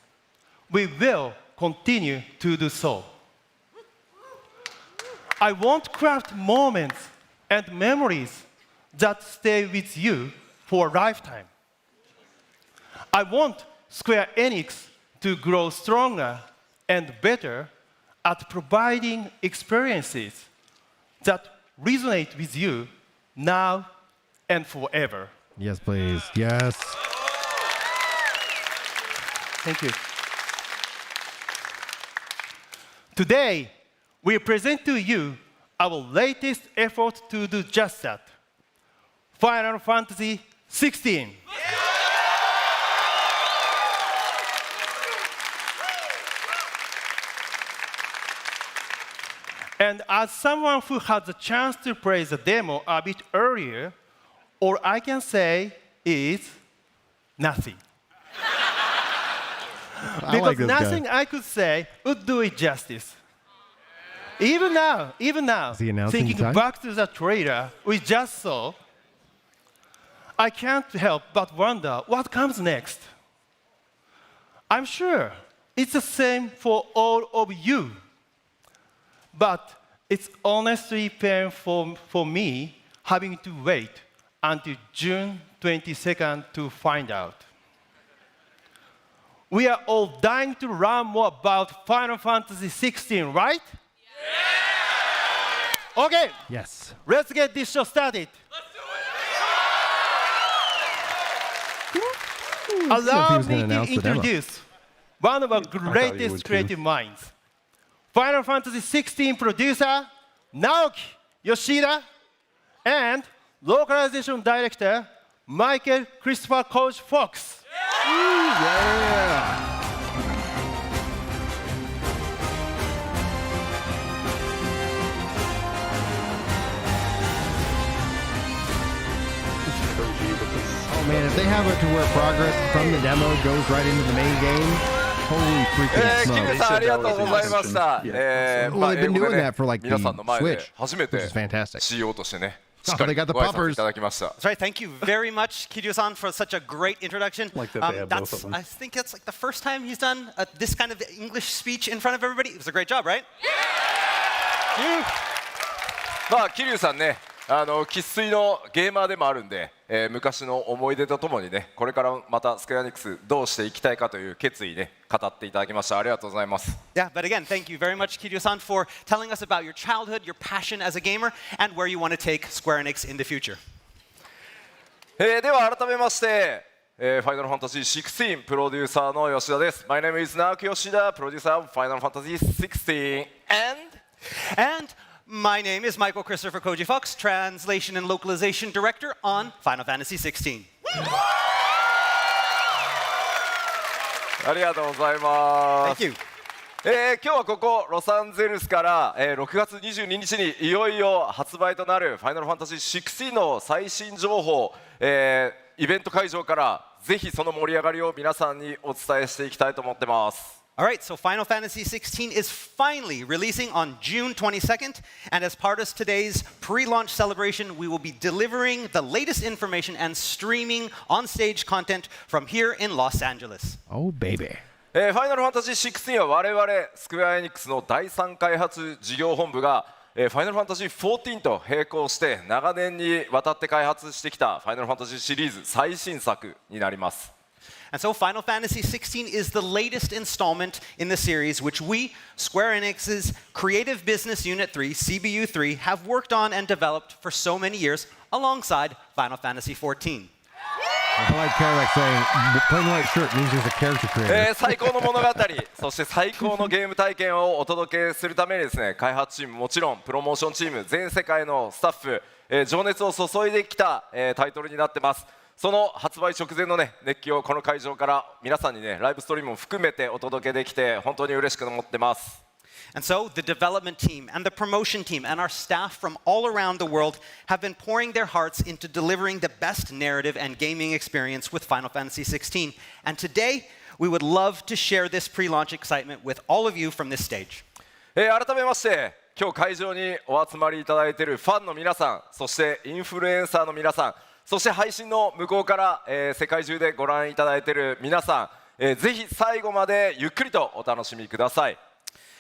we will continue to do so. I want to craft moments and memories that stay with you for a lifetime. I want Square Enix to grow stronger and better at providing experiences that resonate with you now and forever. Yes, please. Yes. Thank you. Today, we present to you our latest effort to do just that. Final Fantasy XVI. And as someone who had the chance to play the demo a bit earlier, all I can say is nothing. I like Because this nothing guy. I could say would do it justice. Even now, Is he announcing thinking the time? back to the trailer we just saw, I can't help but wonder what comes next. I'm sure it's the same for all of you. But it's honestly painful for me having to wait until June 22nd to find out. We are all dying to learn more about Final Fantasy XVI, right? Yeah! Okay, Yes. let's get this show started. Allow was gonna me to announce the demo. introduce one of our you would greatest too. creative minds. Final Fantasy XVI producer Naoki Yoshida and localization director Michael Christopher Coach Fox. Yeah. Oh man, if they have it to where progress from the demo goes right into the main game, holy freaking キム smokes. さんありがとうございました。 Well, they've been 英語 doing でね that for like 皆さんの the 前で Switch, 初め which て is fantastic. CEO としてね、し Oh, っかり they got the ご挨拶 puppers. いただきました。 That's right. Thank you very much, Kiryu-san, for such a great introduction. Like that they have both that's, of them. I think that's like the first time he's done this kind of English speech in front of everybody. It was a great job, right? まあ桐生さんね、生粋のゲーマーでもあるんで、昔の思い出とともにね、これからまたスクエアニックスどうしていきたいかという決意ね、語っていただきました。ありがとうございます。 Yeah, but again, thank you very much, Kiryu-san, for telling us about your childhood, your passion as a gamer, and where you want to take Square Enix in the future. では改めまして、ファイナルファンタジー16プロデューサーの吉田です。My name is Naoki Yoshida, producer of Final Fantasy 16 And my name is Michael Christopher Koji Fox, translation and localization director on Final Fantasy 16. ありがとうございます。 Thank you. 今日はここロサンゼルスから、6月22日にいよいよ発売となるファイナルファンタジー16の最新情報、イベント会場からぜひその盛り上がりを皆さんにお伝えしていきたいと思ってます。 All right, so Final Fantasy 16 is finally releasing on June 22nd, and as part of today's pre-launch celebration, we will be delivering the latest information and streaming on-stage content from here in Los Angeles. Oh baby. ファイナルファンタジー16は我々スクエアエニックスの第3開発事業本部がファイナルファンタジー14と並行して長年にわたって開発してきたファイナルファンタジーシリーズ最新作になります。 And so Final Fantasy 16 is the latest installment in the series, which we, Square Enix's Creative Business Unit 3, CBU3, have worked on and developed for so many years alongside Final Fantasy 14. I like Kerouac saying, plain white shirt means there's a character creator. 最高の物語、そして最高のゲーム体験をお届けするためにですね、開発チームもちろんプロモーションチーム、全世界のスタッフ、情熱を注いできた、タイトルになってます。その発売直前のね、熱気をこの会場から皆さんにね、ライブストリームも含めてお届けできて本当に嬉しく思ってます。 And so the development team and the promotion team and our staff from all around the world have been pouring their hearts into delivering the best narrative and gaming experience with Final Fantasy 16. And today, we would love to share this pre-launch excitement with all of you from this stage. 改めまして、今日会場にお集まりいただいているファンの皆さん、そしてインフルエンサーの皆さん、そして配信の向こうから、世界中でご覧いただいている皆さん、ぜひ最後までゆっくりとお楽しみください。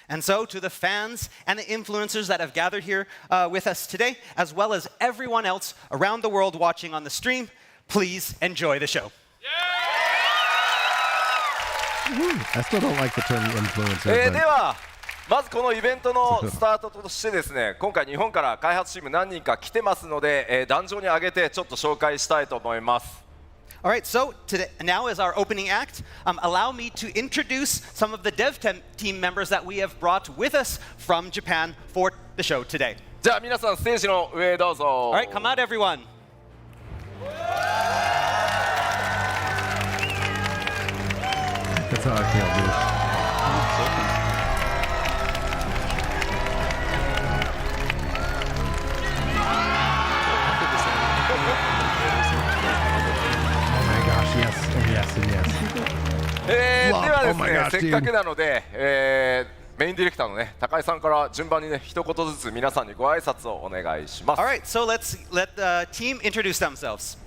And so, to the fans and the influencers that have gathered here with us today, as well as everyone else around the world watching on the stream, please enjoy the show. I still don't like the term influencer. ではまずこのイベントのスタートとしてですね、今回日本から開発チーム何人か来てますので、壇上に上げてちょっと紹介したいと思います。All right, so today, now as our opening act, allow me to introduce some of the dev team members that we have brought with us from Japan for the show today. じゃあ皆さんステージの上へどうぞ。All right, come out everyone. That's how I feel, dude. Yes, and yes. ではですね、 Oh my gosh, せっかくなので、メインディレクターのね、高井さんから順番にね、一言ずつ皆さんにご挨拶をお願いします。All right, so let the team introduce themselves.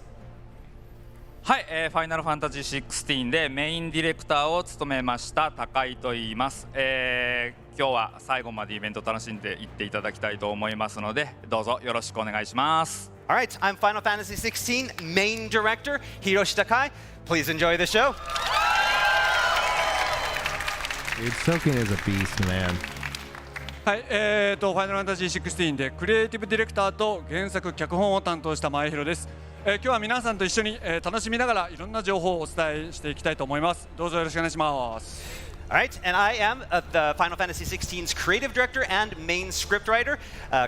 はい、ファイナルファンタジー16でメインディレクターを務めました高井と言います。今日は最後までイベント楽しんでいっていただきたいと思いますので、どうぞよろしくお願いします。All right, I'm Final Fantasy XVI main director Hiroshi Takai. Please enjoy the show. Dude, Soken is a beast, man. はい、ファイナルファンタジー16でクリエイティブディレクターと原作脚本を担当した前広です。今日は皆さんと一緒に、楽しみながらいろんな情報をお伝えしていきたいと思います。どうぞよろしくお願いします。All right, and I am the Final Fantasy XVI's creative director and main scriptwriter,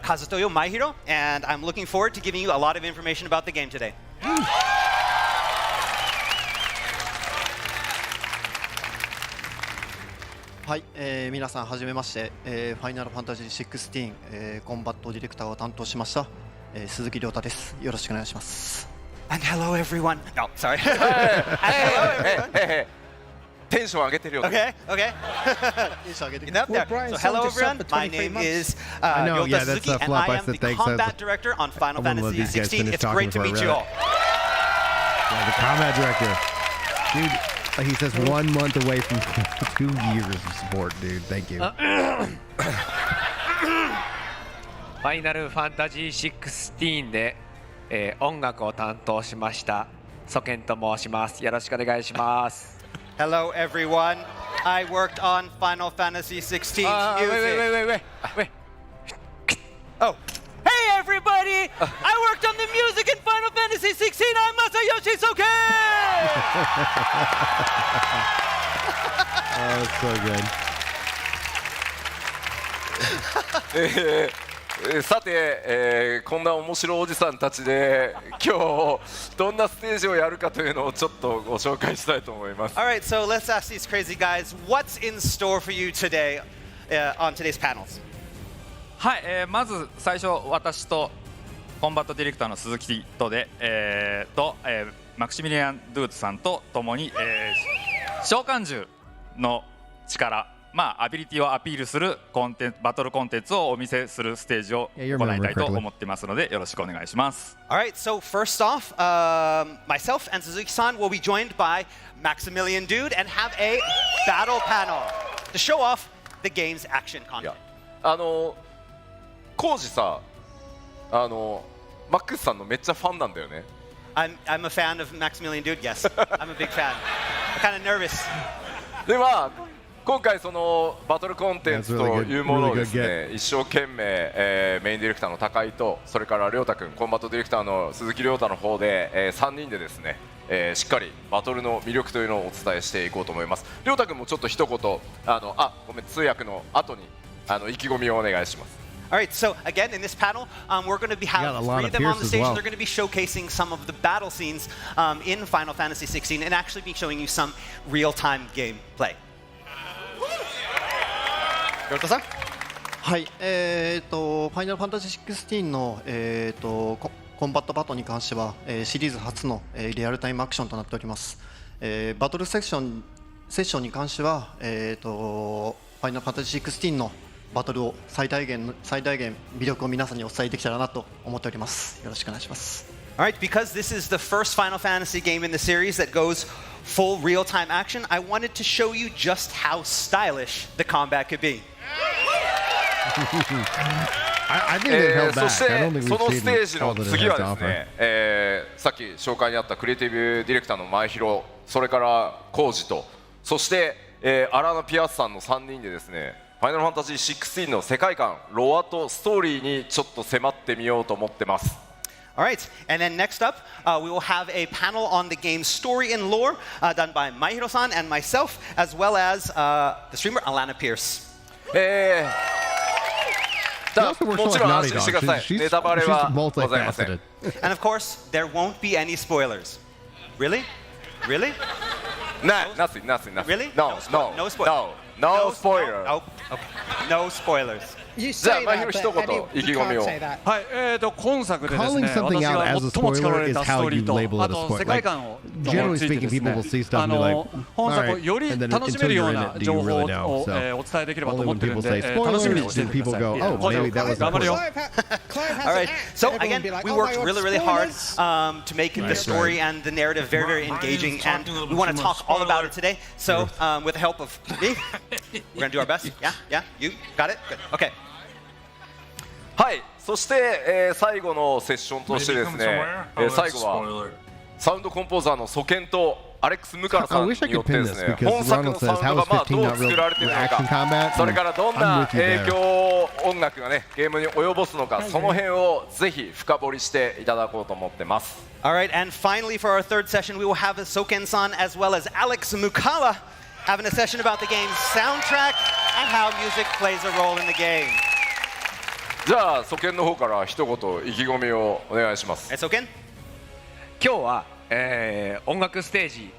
Kazutoyo Maehiro, and I'm looking forward to giving you a lot of information about the game today. はい、皆さんはじめまして、ファイナルファンタジー16、コンバットディレクターを担当しました、鈴木亮太です。よろしくお願いします。And hello everyone. No, sorry. Tenched上げてるよ。Okay, okay. Enough there. So hello everyone. My name is Ryota Suzuki, and I am the combat director on Final Fantasy XVI. It's great to meet you all. Yeah, the combat director, dude. He says 1 month away from 2 years of support, dude. Thank you. ファイナルファンタジー16で、音楽を担当しましたソケンと申します。よろしくお願いします。Hello everyone. I worked on Final Fantasy XVI's music. Wait. Oh. Hey everybody! I worked on the music in Final Fantasy XVI. I'm Masayoshi Soken! Oh, it's so good. さて、こんな面白いおじさんたちで今日どんなステージをやるかというのをちょっとご紹介したいと思います。 Alright, so let's ask these crazy guys what's in store for you today on today's panels. はい、まず最初私とコンバットディレクターの鈴木とで、マクシミリアン・ドゥーツさんと共に、召喚獣の力、アビリティをアピールするバトルコンテンツをお見せするステージを行いたいと思ってますのでよろしくお願いします。Alright, so first off, myself and Suzuki-san will be joined by Maximilian Dude and have a battle panel to show off the game's action content. コウジさ、マックスさんのめっちゃファンなんだよね。I'm a fan of Maximilian Dude. Yes, I'm a big fan. I'm kind of nervous. では今回そのバトルコンテンツというものをですね、一生懸命、メインディレクターの高井とそれから亮太君、コンバットディレクターの鈴木亮太の方で、3人でですね、しっかりバトルの魅力というのをお伝えしていこうと思います。亮太君もちょっと一言ごめん、通訳の後に意気込みをお願いします。All right, so again, in this panel, we're going to have 3 of them on the stage. They're going to be showcasing some of the battle scenes in Final Fantasy XVI and actually be showing you some real-time gameplay. 亮太さん。はい、ファイナルファンタジー16の、コンバットバトルに関しては、シリーズ初の、リアルタイムアクションとなっております。バトルセッションに関しては、ファイナルファンタジー16のバトルを最大限魅力を皆さんにお伝えできたらなと思っております。よろしくお願いします。All right, because this is the first Final Fantasy game in the series that goes full real-time action, I wanted to show you just how stylish the combat could be. I think they held back. そしてそのステージの次はですね、さっき紹介にあったクリエイティブディレクターの前広、それからコウジとそして、アラーナ・ピアスさんの3人でですね、ファイナルファンタジー16の世界観、ロアとストーリーにちょっと迫ってみようと思ってます。All right, and then next up, we will have a panel on the game's story and lore done by Maihiro-san and myself, as well as the streamer Alana Pierce. もちろん安心してください。ネタバレはございません。And of course, there won't be any spoilers. Really? Really? Nothing. Really? No spoiler. Oh, okay. No spoilers. じゃあ、まひろ一言意気込みを。はい、今作でですね、 Calling something 私 out が as a 最も力を spoiler 入れ is たス how トーリ you ーと、 label あ it a と世 spoiler. 界 Like, 観を generally ついて speaking, です people ね will see stuff and be like, 本 all 作を right, より and then 楽しめ until るよ you're う in な it, do 情 you 報 really know? を So お伝えできればと only 思 when ってるん people で、 say 楽しみ spoilers にしてい do てくだ people さい。 go, oh, maybe that was Clive, the Clive point. All right. So again, we worked really, really hard to make the story and the narrative very, very engaging, and we want to talk all about it today. So, with the help of me, we're going to do our best. Yeah, you got it. Good. Okay. はい、そして、最後のセッションとしてですね、最後はサウンドコンポーザーのソケンとアレックス・ムカラさんによってですね、本作のサウンドがまあどう作られているのか、それからどんな影響を音楽がねゲームに及ぼすのか、その辺をぜひ深掘りしていただこうと思ってます。All right, and finally for our third session, we will have Soken-san as well as Alex Mukala having a session about the game's soundtrack and how music plays a role in the game. じゃあ、ソケンの方から一言意気込みをお願いします。ソケン？今日は、音楽ステージ、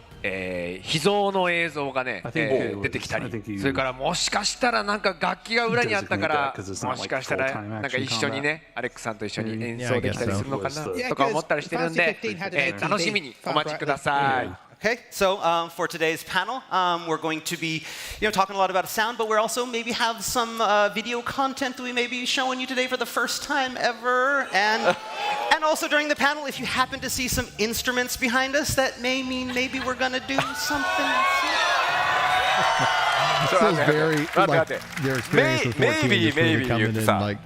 秘蔵の映像がね、出てきたり、それからもしかしたらなんか楽器が裏にあったから、もしかしたらなんか一緒にね、アレックさんと一緒に演奏できたりするのかなとか思ったりしてるんで、楽しみにお待ちください。Okay, so for today's panel, we're going to be, talking a lot about sound, but we're also maybe have some video content that we may be showing you today for the first time ever, and also during the panel, if you happen to see some instruments behind us, that may mean maybe we're gonna do something. This is very like your experience with 14 maybe coming in like.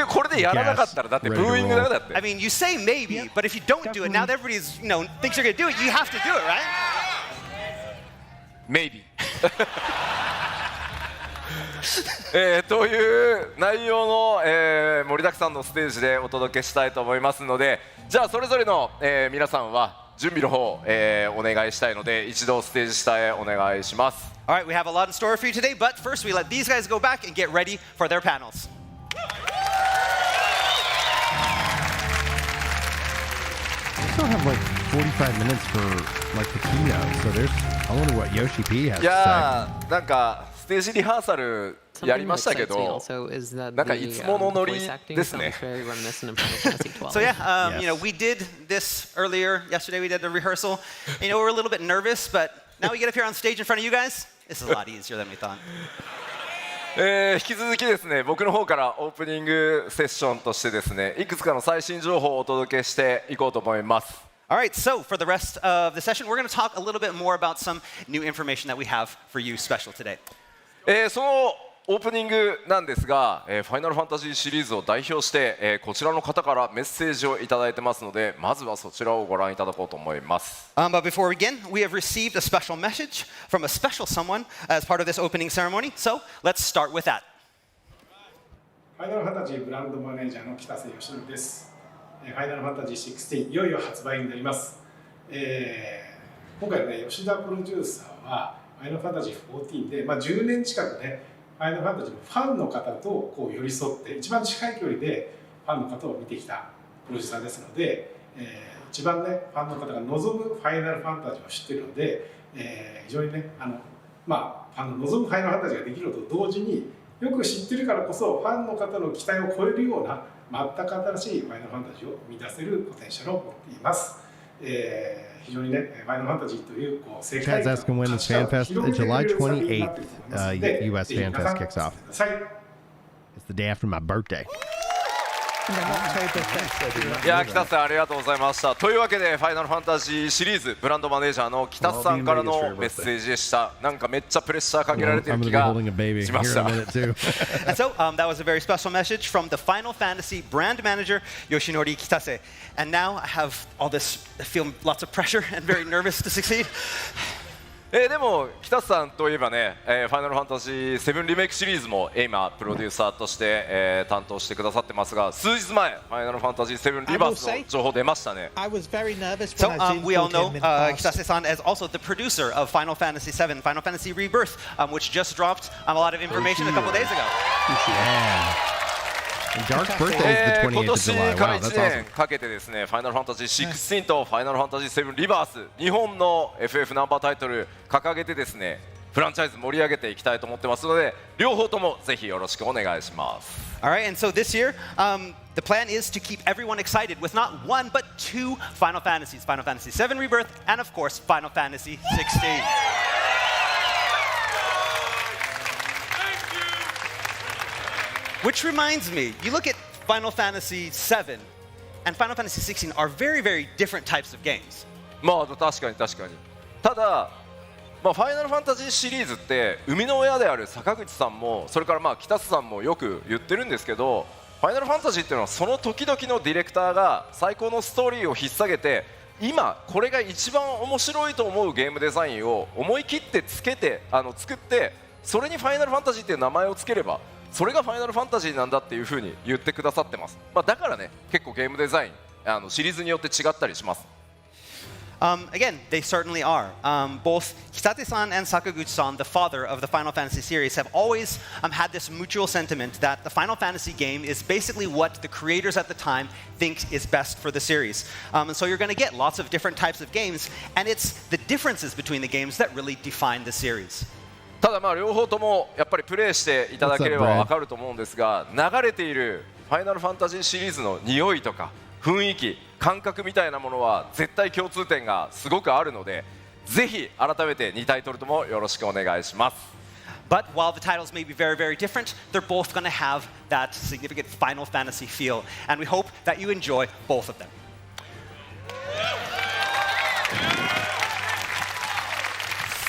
これでやらなかったらだってブーイングだって。 I mean, you say maybe, but if you don't do it, now that everybody's, thinks you're going to do it, you have to do it, right? Maybe. という内容の、盛りだくさんのステージでお届けしたいと思いますので、じゃあそれぞれの、皆さんは準備の方、お願いしたいので一度ステージ下へお願いします。All right, we have a lot in store for you today, but first we let these guys go back and get ready for their panels. We still have like 45 minutes for like the keynote, so there's. I wonder what Yoshi P has to say. いやー、なんかステージリハーサルやりましたけど、なんかいつものノリですね。So yeah, we did this earlier yesterday. We did the rehearsal. We're a little bit nervous, but now we get up here on stage in front of you guys. It's a lot easier than we thought. 引き続きですね、僕の方からオープニングセッションとしてですね、いくつかの最新情報をお届けしていこうと思います。All right, so for the rest of the session, we're going to talk a little bit more about some new information that we have for you special today. そのオープニングなんですが、ファイナルファンタジーシリーズを代表して、こちらの方からメッセージをいただいてますので、まずはそちらをご覧いただこうと思います。But before we begin, we have received a special message from a special someone as part of this opening ceremony. So let's start with that. ファイナルファンタジーブランドマネージャーの北瀬義則です。ファイナルファンタジー16いよいよ発売になります。今回ね、吉田プロデューサーはファイナルファンタジー14で、10年近くね、ファイナルファンタジーのファンの方とこう寄り添って一番近い距離でファンの方を見てきたプロデューサーですので、一番ねファンの方が望むファイナルファンタジーを知っているので、非常にねファンの望むファイナルファンタジーができるのと同時によく知ってるからこそファンの方の期待を超えるような全く新しいファイナルファンタジーを生み出せるポテンシャルを持っています。非常にねファイナルファンタジーという世界観 Chad's asking when this fan fest, July 28th, U.S. fan fest kicks off. It's the day after my birthday. いや、北瀬ありがとうございました。というわけでファイナルファンタジーシリーズブランドマネージャーの北瀬さんからのメッセージでした。なんかめっちゃプレッシャーかけられてる気がしました。So that was a very special message from the Final Fantasy brand manager Yoshinori Kitase. And now I have all this, I feel lots of pressure and very nervous to succeed. でも北さんといえばね、ファイナルファンタジー7リメイクシリーズも今プロデューサーとして、担当してくださってますが、数日前ファイナルファンタジー7リバースの情報出ましたね。So we all know Kitase-san as also the producer of Final Fantasy VII, Final Fantasy Rebirth, which just dropped a lot of information a couple days ago. And Dark's birthday is the 28th of 今年 July. から Wow, 1 that's 年 awesome. かけてですね、ファイナルファンタジー16とファイナルファンタジー7リバース、日本の FF ナンバータイトル掲げてですね、フランチャイズ盛り上げていきたいと思ってますので、両方ともぜひよろしくお願いします。All right, and so this year, the plan is to keep everyone excited with not one but two Final Fantasies, Final Fantasy VII Rebirth, and of course, Final Fantasy 16. Which reminds me, you look at Final Fantasy VII and Final Fantasy 16 are very, very different types of games. まあ確かに確かに。ただ、ファイナルファンタジーシリーズって生みの親である坂口さんもそれから北須さんもよく言ってるんですけど、ファイナルファンタジーっていうのはその時々のディレクターが最高のストーリーを引っ提げて、今これが一番面白いと思うゲームデザインを思い切って作って、それにファイナルファンタジーっていう名前をつければそれがファイナルファンタジーなんだっていう風に言ってくださってます。だからね、結構ゲームデザインシリーズによって違ったりします。Again, they certainly are. Both Hisate-san and Sakaguchi-san, the father of the Final Fantasy series, have always had this mutual sentiment that the Final Fantasy game is basically what the creators at the time think is best for the series. And so you're going to get lots of different types of games, and it's the differences between the games that really define the series. ただ両方ともやっぱりプレイしていただければ分かると思うんですが、流れているファイナルファンタジーシリーズの匂いとか雰囲気、感覚みたいなものは絶対共通点がすごくあるので、ぜひ改めて2タイトルともよろしくお願いします。But while the titles may be very, very different, they're both going to have that significant Final Fantasy feel, and we hope that you enjoy both of them.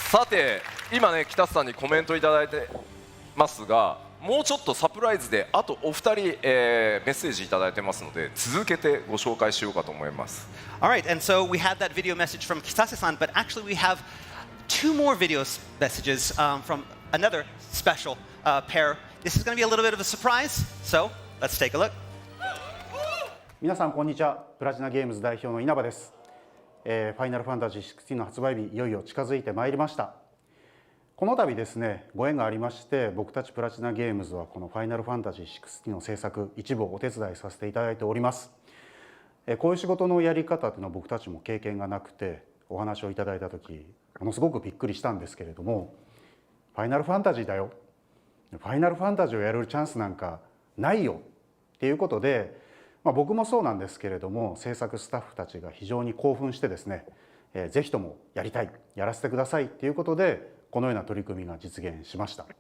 さて、今ね、北さんにコメントいただいてますが、もうちょっとサプライズであとお二人、メッセージいただいてますので、続けてご紹介しようかと思います。All right, and so we had that video message from Kitase-san, but actually we have two more video messages from another special pair. This is going to be a little bit of a surprise, so let's take a look. 皆さんこんにちは。プラチナゲームズ代表の稲葉です。ファイナルファンタジー16の発売日いよいよ近づいてまいりました。この度ですね、ご縁がありまして、僕たちプラチナゲームズはこのファイナルファンタジー16の制作一部をお手伝いさせていただいております。こういう仕事のやり方というのは僕たちも経験がなくて、お話をいただいた時ものすごくびっくりしたんですけれども、ファイナルファンタジーだよ、ファイナルファンタジーをやれるチャンスなんかないよっていうことで、僕もそうなんですけれども、制作スタッフたちが非常に興奮してですね、ぜひともやりたい、やらせてくださいっていうことで、このような取り組みが実現しました。プ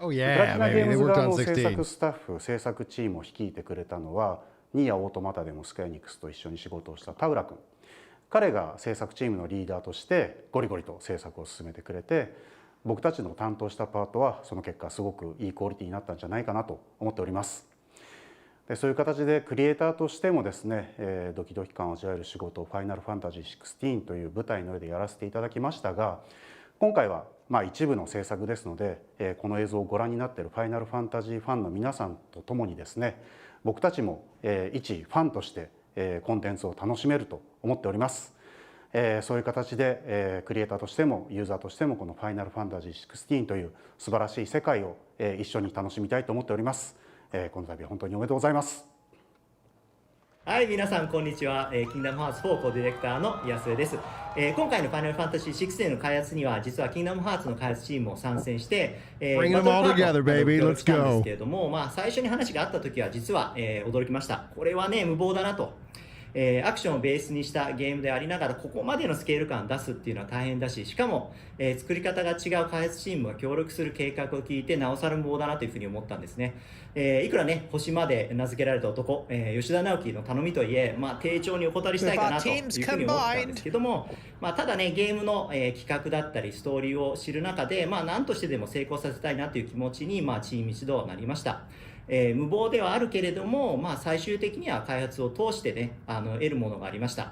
ラチナゲームズ側の制作スタッフ、制作チームを率いてくれたのは、ニーヤオートマタでもスクエアニックスと一緒に仕事をした田浦君。彼が制作チームのリーダーとしてゴリゴリと制作を進めてくれて、僕たちの担当したパートはその結果すごくいいクオリティになったんじゃないかなと思っております。でそういう形でクリエイターとしてもですね、ドキドキ感を味わえる仕事をファイナルファンタジー16という舞台の上でやらせていただきましたが、今回は一部の制作ですので、この映像をご覧になっているファイナルファンタジーファンの皆さんと共にですね、僕たちも一ファンとしてコンテンツを楽しめると思っております。そういう形でクリエイターとしてもユーザーとしてもこのファイナルファンタジー16という素晴らしい世界を一緒に楽しみたいと思っております。この度は本当におめでとうございます。はい、皆さんこんにちは。キングダムハーツ4コーディレクターの安江です。今回のファイナルファンタジー16の開発には実はキングダムハーツの開発チームも参戦して、バトルパートを協力したんですけれども、最初に話があった時は実は、驚きました。これはね、無謀だなと。アクションをベースにしたゲームでありながらここまでのスケール感を出すっていうのは大変だし、しかも、作り方が違う開発チームが協力する計画を聞いてなおさら無謀だなというふうに思ったんですね。いくらね星まで名付けられた男、吉田直樹の頼みといえ、丁重にお断りしたいかなというふうに思ったんですけども、ただねゲームの、企画だったりストーリーを知る中で、何としてでも成功させたいなという気持ちに、チーム一同なりました。無謀ではあるけれども、最終的には開発を通してね得るものがありました。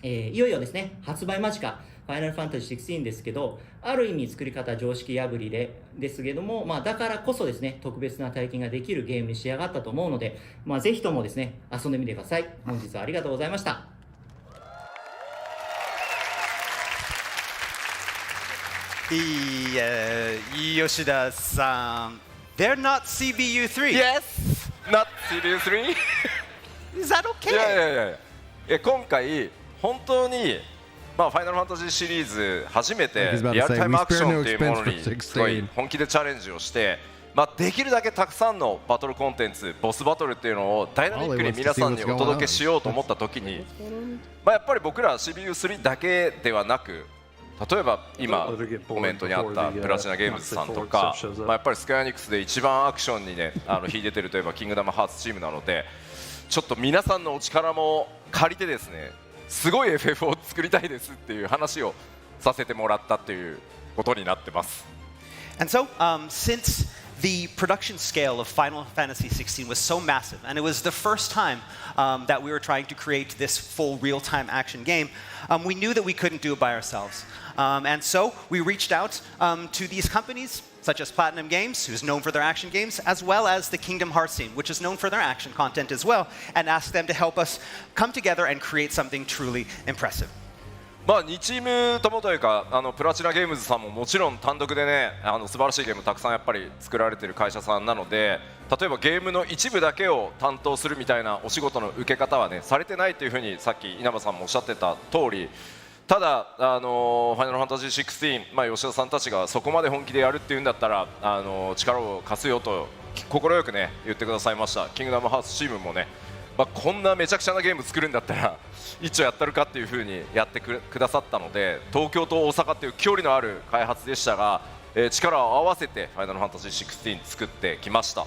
いよいよですね発売間近ファイナルファンタジー16ですけど、ある意味作り方常識破りですけども、だからこそですね、特別な体験ができるゲームに仕上がったと思うので、ぜひともですね、遊んでみてください。本日はありがとうございました。Yoshida-san, they're not CBU3. Yes, not CBU3. Is that okay? いや今回本当にファイナルファンタジーシリーズ初めてリアルタイムアクションっていうものにすごい本気でチャレンジをして、できるだけたくさんのバトルコンテンツ、ボスバトルっていうのをダイナミックに皆さんにお届けしようと思った時に、やっぱり僕ら CBU3 だけではなく、例えば今コメントにあったプラチナゲームズさんとか、やっぱりスクエアエニックスで一番アクションにね秀でてるといえばキングダムハーツチームなので、ちょっと皆さんのお力も借りてですね、すごい FF を作りたいですっていう話をさせてもらったっていうことになってます。 And so, since the production scale of Final Fantasy XVI was so massive, and it was the first time that we were trying to create this full real-time action game, we knew that we couldn't do it by ourselves. And so we reached out to these companies, such as Platinum Games, who's known for their action games, as well as the Kingdom Hearts team, which is known for their action content as well, and asked them to help us come together and create something truly impressive. 2チームともというかプラチナゲームズさんももちろん単独でね素晴らしいゲームたくさんやっぱり作られている会社さんなので、例えばゲームの一部だけを担当するみたいなお仕事の受け方はねされてないというふうにさっき稲葉さんもおっしゃってた通り、ただファイナルファンタジー16、吉田さんたちがそこまで本気でやるっていうんだったら力を貸すよと快くね言ってくださいました。キングダムハーツチームもね、こんなめちゃくちゃなゲーム作るんだったら一応やったるかっていう風にやってくださったので、東京と大阪っていう距離のある開発でしたが、力を合わせてファイナルファンタジー16作ってきました。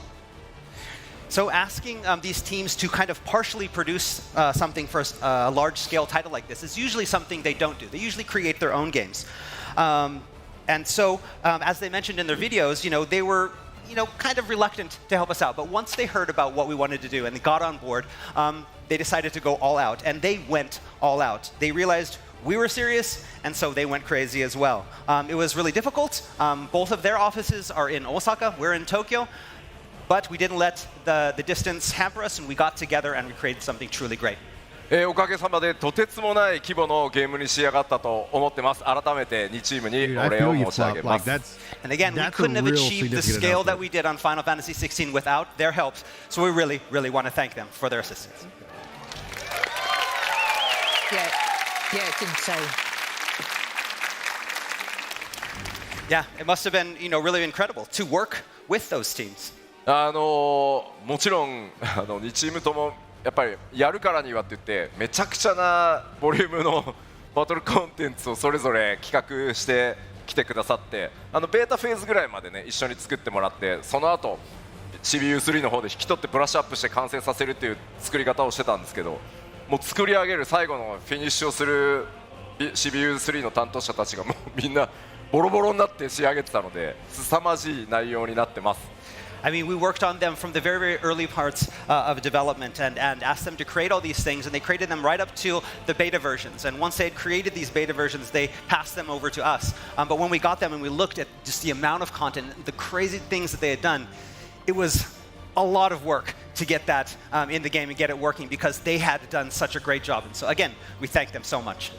So asking these teams to kind of partially produce something for a large-scale title like this is usually something they don't do. They usually create their own games. And so, as they mentioned in their videos, they were kind of reluctant to help us out. But once they heard about what we wanted to do and they got on board, they decided to go all out. And they went all out. They realized we were serious, and so they went crazy as well. It was really difficult. Both of their offices are in Osaka. We're in Tokyo. But we didn't let the distance hamper us, and we got together and we created something truly great. おかげさまでとてつもない規模のゲームに仕上がったと思ってます。改めて2チームにお礼を申し上げます。 And again, we couldn't have achieved the scale that we did on Final Fantasy XVI without their help. So we really, really want to thank them for their assistance. Yeah, it's insane. Yeah, it must have been, really incredible to work with those teams. もちろん2チームともやっぱりやるからにはって言ってめちゃくちゃなボリュームのバトルコンテンツをそれぞれ企画してきてくださって、ベータフェーズぐらいまでね一緒に作ってもらって、その後 CBU3 の方で引き取ってブラッシュアップして完成させるっていう作り方をしてたんですけど、もう作り上げる最後のフィニッシュをする CBU3 の担当者たちがもうみんなボロボロになって仕上げてたので、凄まじい内容になってます。I mean, we worked on them from the very, very early parts of development and asked them to create all these things, and they created them right up to the beta versions. And once they had created these beta versions, they passed them over to us. But when we got them and we looked at just the amount of content, the crazy things that they had done, it was a lot of work to get that in the game and get it working because they had done such a great job. And so, again, we thank them so much.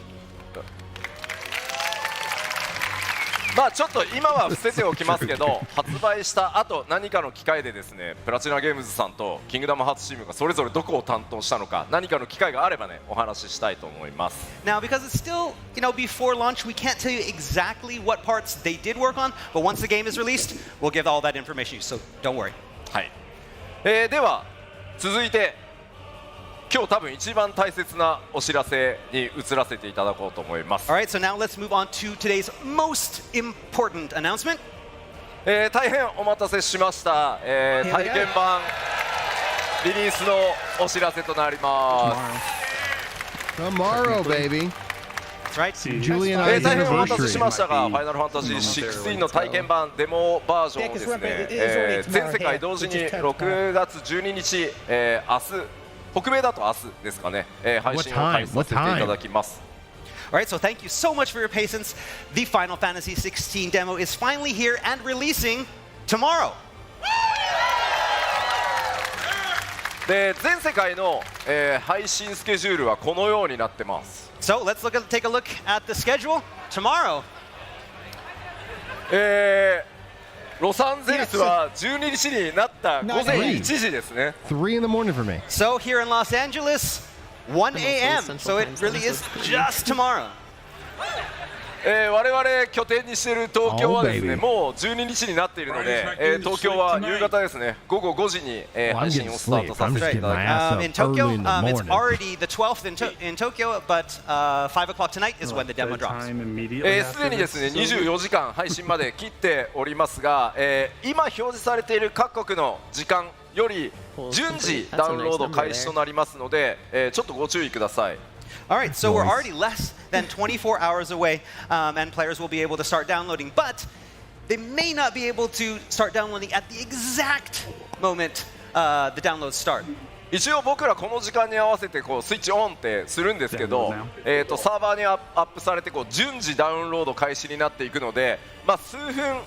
ちょっと今は伏せておきますけど発売した後何かの機会でですね、プラチナゲームズさんとキングダムハーツチームがそれぞれどこを担当したのか、何かの機会があればねお話ししたいと思います。 Now, because it's still, before launch, we can't tell you exactly what parts they did work on, but once the game is released, we'll give all that information, so don't worry. はい。では続いて今日多分一番大切なお知らせに移らせていただこうと思います。 All right, so now let's move on to today's most important announcement. 大変お待たせしました、体験版リリースのお知らせとなります。 Tomorrow, baby. That's right. Julian 大変お待たせしましたが、ファイナルファンタジー16の体験版デモバージョンをですね、全世界同時に6月12日、明日北米だと明日ですかね、配信を開始させていただきます。All right, so thank you so much for your patience. The Final Fantasy XVI demo is finally here and releasing tomorrow. で全世界の、配信スケジュールはこのようになってます。So let's take a look at the schedule tomorrow. ロサンゼルスは12日になった午前1時ですね。3 in the morning for me. So here in Los Angeles, 1 a.m. So it really is just tomorrow. 我々拠点にしている東京はですね、もう12日になっているので、東京は夕方ですね、午後5時に、配信をスタートさせていただきます。In Tokyo, it's already the 12th in Tokyo, but 5 o'clock tonight is when the demo drops. すでにですね、24時間配信まで切っておりますが、今表示されている各国の時間より順次ダウンロード開始となりますので、ちょっとご注意ください。All right, so we're already less than 24 hours away, and players will be able to start downloading, but they may not be able to start downloading at the exact moment the downloads start. 一応僕らこの時間に合わせてこうスイッチオンってするんですけど、サーバーにアップされてこう順次ダウンロード開始になっていくので、数分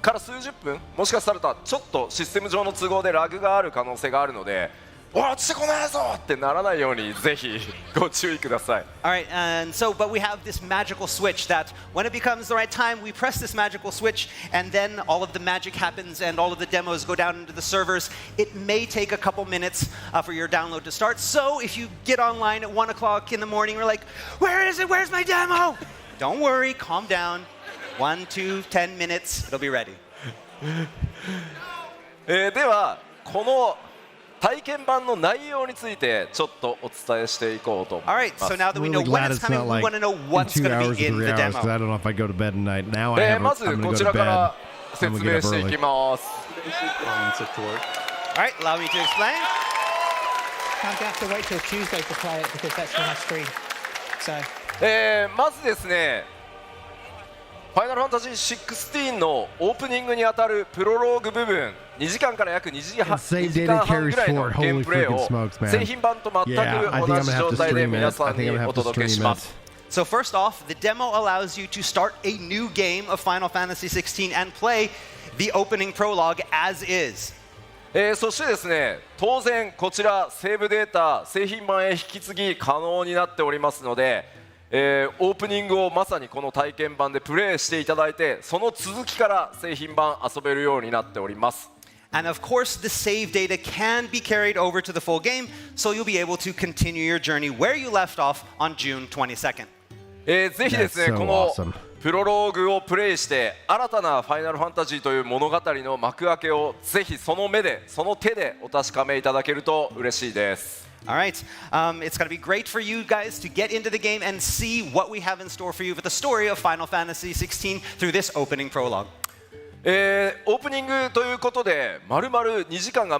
から数十分、もしかしたらちょっとシステム上の都合でラグがある可能性があるので、落ちてこないぞってならないようにぜひご注意ください。All right, and so, but we have this magical switch that when it becomes the right time, we press this magical switch, and then all of the magic happens, and all of the demos go down into the servers. It may take a couple minutes for your download to start. So if you get online at 1 o'clock in the morning, you're like, "Where is it? Where's my demo?" Don't worry, calm down. 1, 2, 10 minutes, it'll be ready. ではこの体験版の内容についてちょっとお伝えしていこうと思います。Alright, so now that we know when it's coming, we want to know what's going to be in the demo. I don't know if I go to bed tonight. Now I have. まずこちらから説明していきます。Alright, allow me to explain. I'm going to have to wait till Tuesday to play it because that's when I stream. So. まずですね、ファイナルファンタジー16のオープニングにあたるプロローグ部分、2時間から約2時間半ぐらいのゲームプレイを製品版と全く同じ状態で皆さんにお届けします。So first off, the demo allows you to start a new game of Final Fantasy XVI and play the opening prologue as is. そしてですね、当然こちらセーブデータ製品版へ引き継ぎ可能になっておりますので、オープニングをまさにこの体験版でプレイしていただいて、その続きから製品版遊べるようになっております。And of course, the save data can be carried over to the full game, so you'll be able to continue your journey where you left off on June 22nd. ぜひですね、このプロローグをプレイして新たなファイナルファンタジーという物語の幕開けをぜひその目で、その手でお確かめいただけると嬉しいです。All right, it's going to be great for you guys to get into the game and see what we have in store for you with the story of Final Fantasy XVI through this opening prologue. オープニングということで丸々2時間が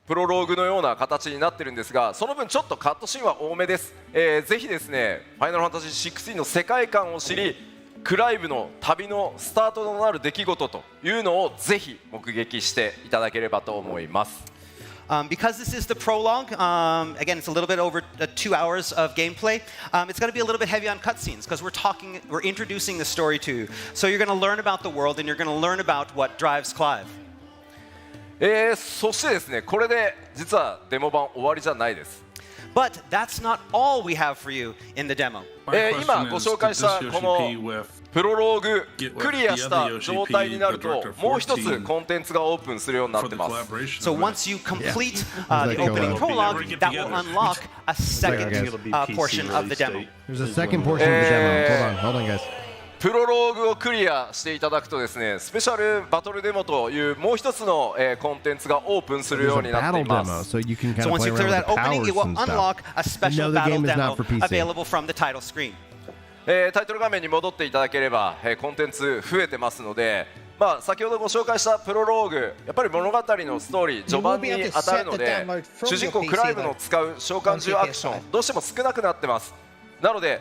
プロローグのような形になってるんですが、その分ちょっとカットシーンは多めです。ぜひですね、ファイナルファンタジー16の世界観を知り、クライブの旅のスタートとなる出来事というのをぜひ目撃していただければと思います。Because this is the prologue, again, it's a little bit over 2 hours of gameplay. It's going to be a little bit heavy on cutscenes because we're introducing the story to you. So you're going to learn about the world and you're going to learn about what drives Clive. そしてですね、これで実はデモ版終わりじゃないです。But that's not all we have for you in the demo. 今ご紹介したこのプロローグクリアした状態になるともう一つコンテンツがオープンするようになってます。So once you complete the opening prologue, that will unlock a second portion of the demo. There's a second portion of the demo. Hold on, guys. プロローグをクリアしていただくとですね、スペシャルバトルデモというもう一つのコンテンツがオープンするようになっています。So once you clear that opening, it will unlock a special battle demo available from the title screen. タイトル画面に戻っていただければコンテンツ増えてますので、先ほどご紹介したプロローグ、やっぱり物語のストーリー序盤に当たるので、主人公クライブの使う召喚獣アクションどうしても少なくなってます。なので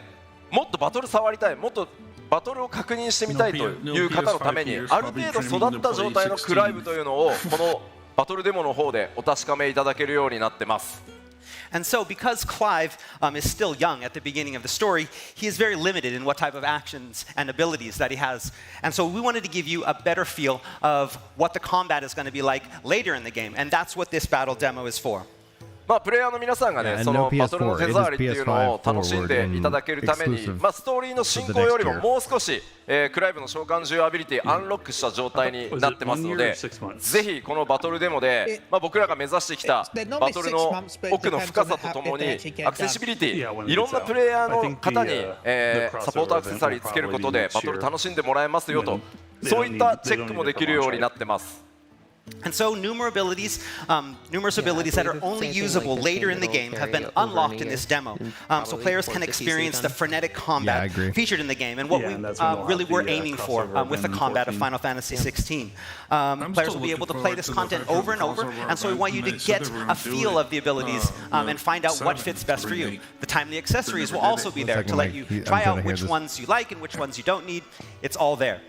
もっとバトル触りたい、もっとバトルを確認してみたいという方のためにある程度育った状態のクライブというのをこのバトルデモの方でお確かめいただけるようになってます。And so, because Clive is still young at the beginning of the story, he is very limited in what type of actions and abilities that he has. And so, we wanted to give you a better feel of what the combat is going to be like later in the game. And that's what this battle demo is for. プレイヤーの皆さんがね、そのバトルの手触りっていうのを楽しんでいただけるために、ストーリーの進行よりももう少し、クライブの召喚獣アビリティアンロックした状態になってますので、ぜひこのバトルデモで、僕らが目指してきたバトルの奥の深さとともに、アクセシビリティ、いろんなプレイヤーの方に、サポートアクセサリーつけることでバトル楽しんでもらえますよと、そういったチェックもできるようになってます。And so numerous abilities that are only usable later in the game have been unlocked in this demo. So players can experience the frenetic combat featured in the game and what we really were aiming for with the combat of Final Fantasy XVI. Players will be able to play this content over and over, and so we want you to get a feel of the abilities and find out what fits best for you. The timely accessories will also be there to let you try out which ones you like and which ones you don't need. It's all there.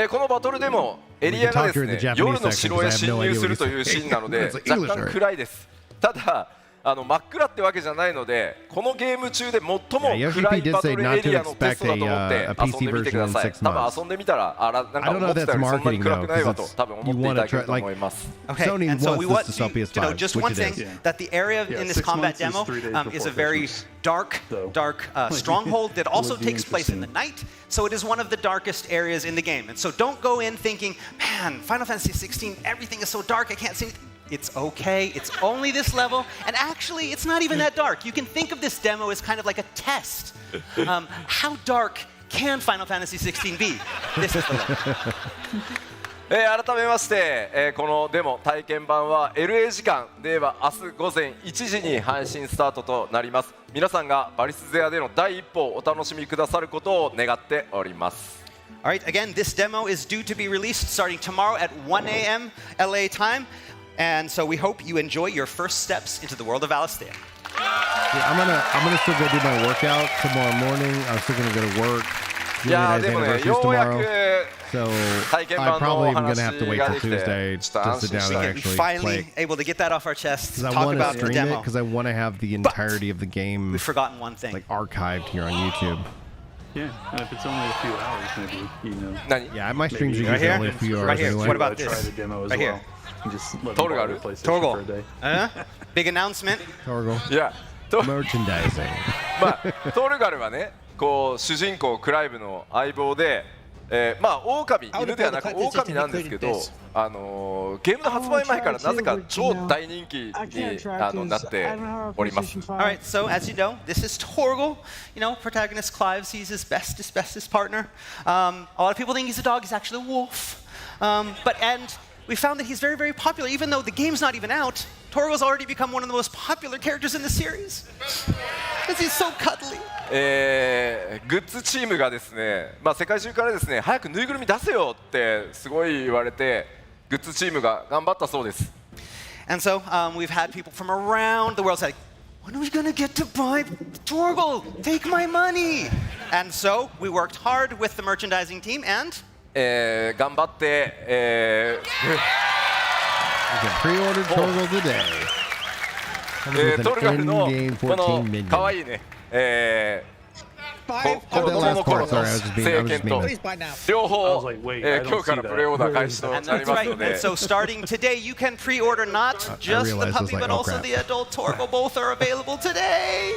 このバトルでもエリアがですね、夜の城へ侵入するというシーンなので若干暗いです。ただ真っ暗ってわけじゃないので、このゲーム中で最も暗いバトルエリアのテストだと思って遊んでみてください。多分遊んでみたらなんか思ってたよりそんなに暗くないわと多分思っていただけると思います。Okay, and so we want you to know just one thing, that the area in this combat demo is a very dark stronghold that also takes place in the night, so it is one of the darkest areas in the game. And so don't go in thinking, man, Final Fantasy XVI, everything is so dark, I can't see anything. It's okay, it's only this level, and actually it's not even that dark. You can think of this demo as kind of like a test. How dark can Final Fantasy XVI be? This is the level. 改めまして、このデモ体験版は LA 時間で言えば明日午前1時に配信スタートとなります。皆さんがバリスゼアでの第一歩をお楽しみくださることを願っております。Alright, again, this demo is due to be released starting tomorrow at 1 a.m. LA time. And so we hope you enjoy your first steps into the world of Alistea. Yeah, I'm gonna still go do my workout tomorrow morning. I'm still gonna go to work. So I'm probably even gonna have to wait till Tuesday to sit down and actually finally play. able to get that off our chest. Because I want to stream it because I want to have the entirety of the game. We've forgotten one thing. Like archived here on YouTube. Yeah, and if it's only a few hours, maybe you know. Yeah, my streams are usually only a few hours anyway. What about this? Try the demo as right well. Here. Just let them borrow the PlayStation for a day. Big announcement. Torgal. Yeah. Merchandising. トルガルはね、こう主人公クライブの相棒で、狼、犬ではなく狼なんですけど、ゲームの発売前からなぜか超大人気になっております。Alright, so as you know, this is Torgal. You know, protagonist Clive sees his bestest partner. A lot of people think he's a dog. He's actually a wolf. We found that he's very, very popular, even though the game's not even out. Torgal's already become one of the most popular characters in the series. Because he's so cuddly. グッズチームがですね、世界中からですね、早くぬいぐるみ出せよってすごい言われて、グッズチームが頑張ったそうです。And so we've had people from around the world say, when are we going to get to buy Torgal? Take my money. And so we worked hard with the merchandising team and 頑張って、pre-ordered Torgal today. トルガルのこの可愛いね、子供の頃の聖剣と両方、今日からプレオーダー開始となりますので。And so starting today, you can pre-order not just the puppy, but also the adult Torgal. Both are available today.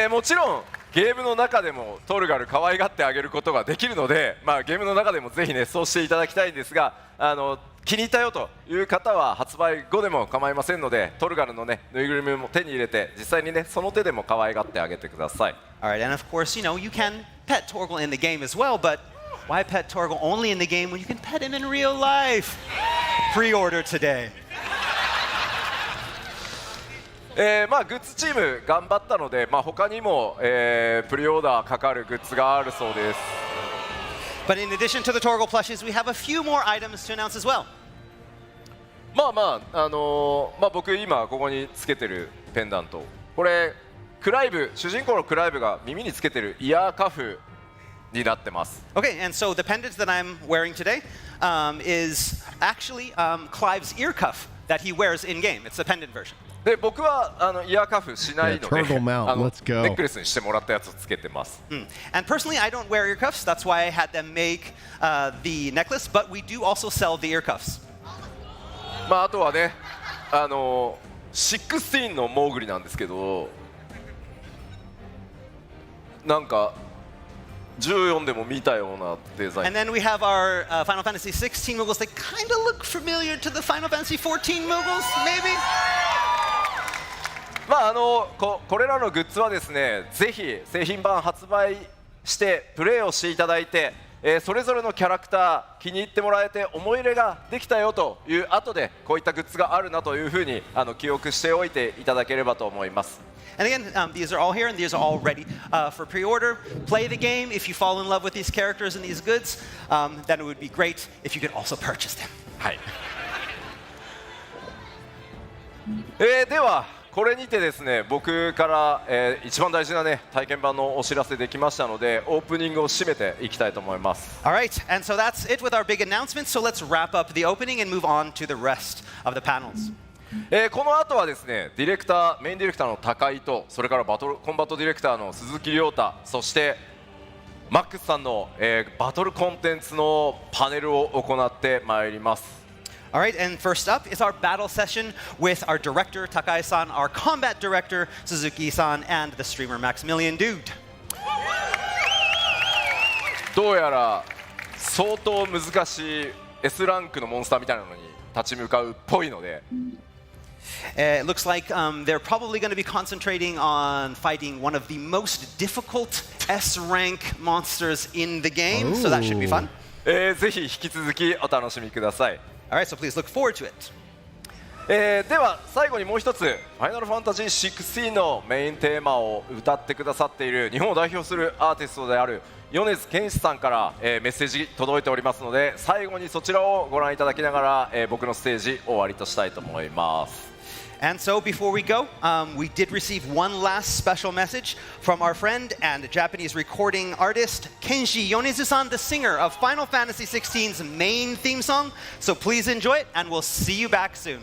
もちろんゲームの中でもトルガル可愛がってあげることができるので、ゲームの中でもぜひねそうしていただきたいんですが、気に入ったよという方は発売後でも構いませんので、トルガルのねぬいぐるみも手に入れて実際にねその手でも可愛がってあげてください。Alright, and of course, you know, you can pet Torgal in the game as well, but why pet Torgal only in the game when you can pet him in real life? Pre-order today. グッズチーム頑張ったので、他にも、プリオーダーかかるグッズがあるそうです。But in addition to the Torgal plushes, we have a few more items to announce as well. 僕今ここにつけてるペンダント、これクライブ、主人公のクライブが耳につけてるイヤーカフになってます。Okay, and so the pendant that I'm wearing today is actually Clive's ear cuff. that he wears in game. It's the pendant version. で僕はイヤーカフしないので、 turtle mount. Let's go. ネックレスにしてもらったやつをつけてます。And personally, I don't wear ear cuffs. That's why I had them make the necklace. But we do also sell the ear cuffs. まああとはね、16のモーグリなんですけど、なんか14でも見たようなデザイン。 And then we have our Final Fantasy 16 Moogles. They kind of look familiar to the Final Fantasy 14 Moogles, maybe. まあこれらのグッズはですね、ぜひ製品版発売してプレイをしていただいて、それぞれのキャラクター気に入ってもらえて思い入れができたよという後でこういったグッズがあるなというふうに記憶しておいていただければと思います。 And again, these are all here and these are all ready for pre-order. Play the game. If you fall in love with these characters and these goods, then it would be great if you could also purchase them. はい。ではこれにてですね、僕から、一番大事なね体験版のお知らせできましたので、オープニングを締めていきたいと思います。 All right, and so that's it with our big announcements. So let's wrap up the opening and move on to the rest of the panels. この後はですね、メインディレクターの高井と、それからコンバットディレクターの鈴木亮太、そしてマックスさんの、バトルコンテンツのパネルを行ってまいります。 All right, and first up is our battle session with our director Takai-san, our combat director Suzuki-san, and the streamer Maximilian Dude. どうやら相当難しい S ランクのモンスターみたいなのに立ち向かうっぽいので。 It looks like they're probably going to be concentrating on fighting one of the most difficult S rank monsters in the game, so that should be fun. ぜひ引き続きお楽しみください。 All right, so please look forward to it. では最後にもう一つ、ファイナルファンタジー16のメインテーマを歌ってくださっている日本を代表するアーティストである米津玄師さんから、メッセージ届いておりますので、最後にそちらをご覧いただきながら、僕のステージ終わりとしたいと思います。 And so before we go, we did receive one last special message from our friend and Japanese recording artist Kenshi Yonezu-san, the singer of Final Fantasy XVI's main theme song. So please enjoy it, and we'll see you back soon.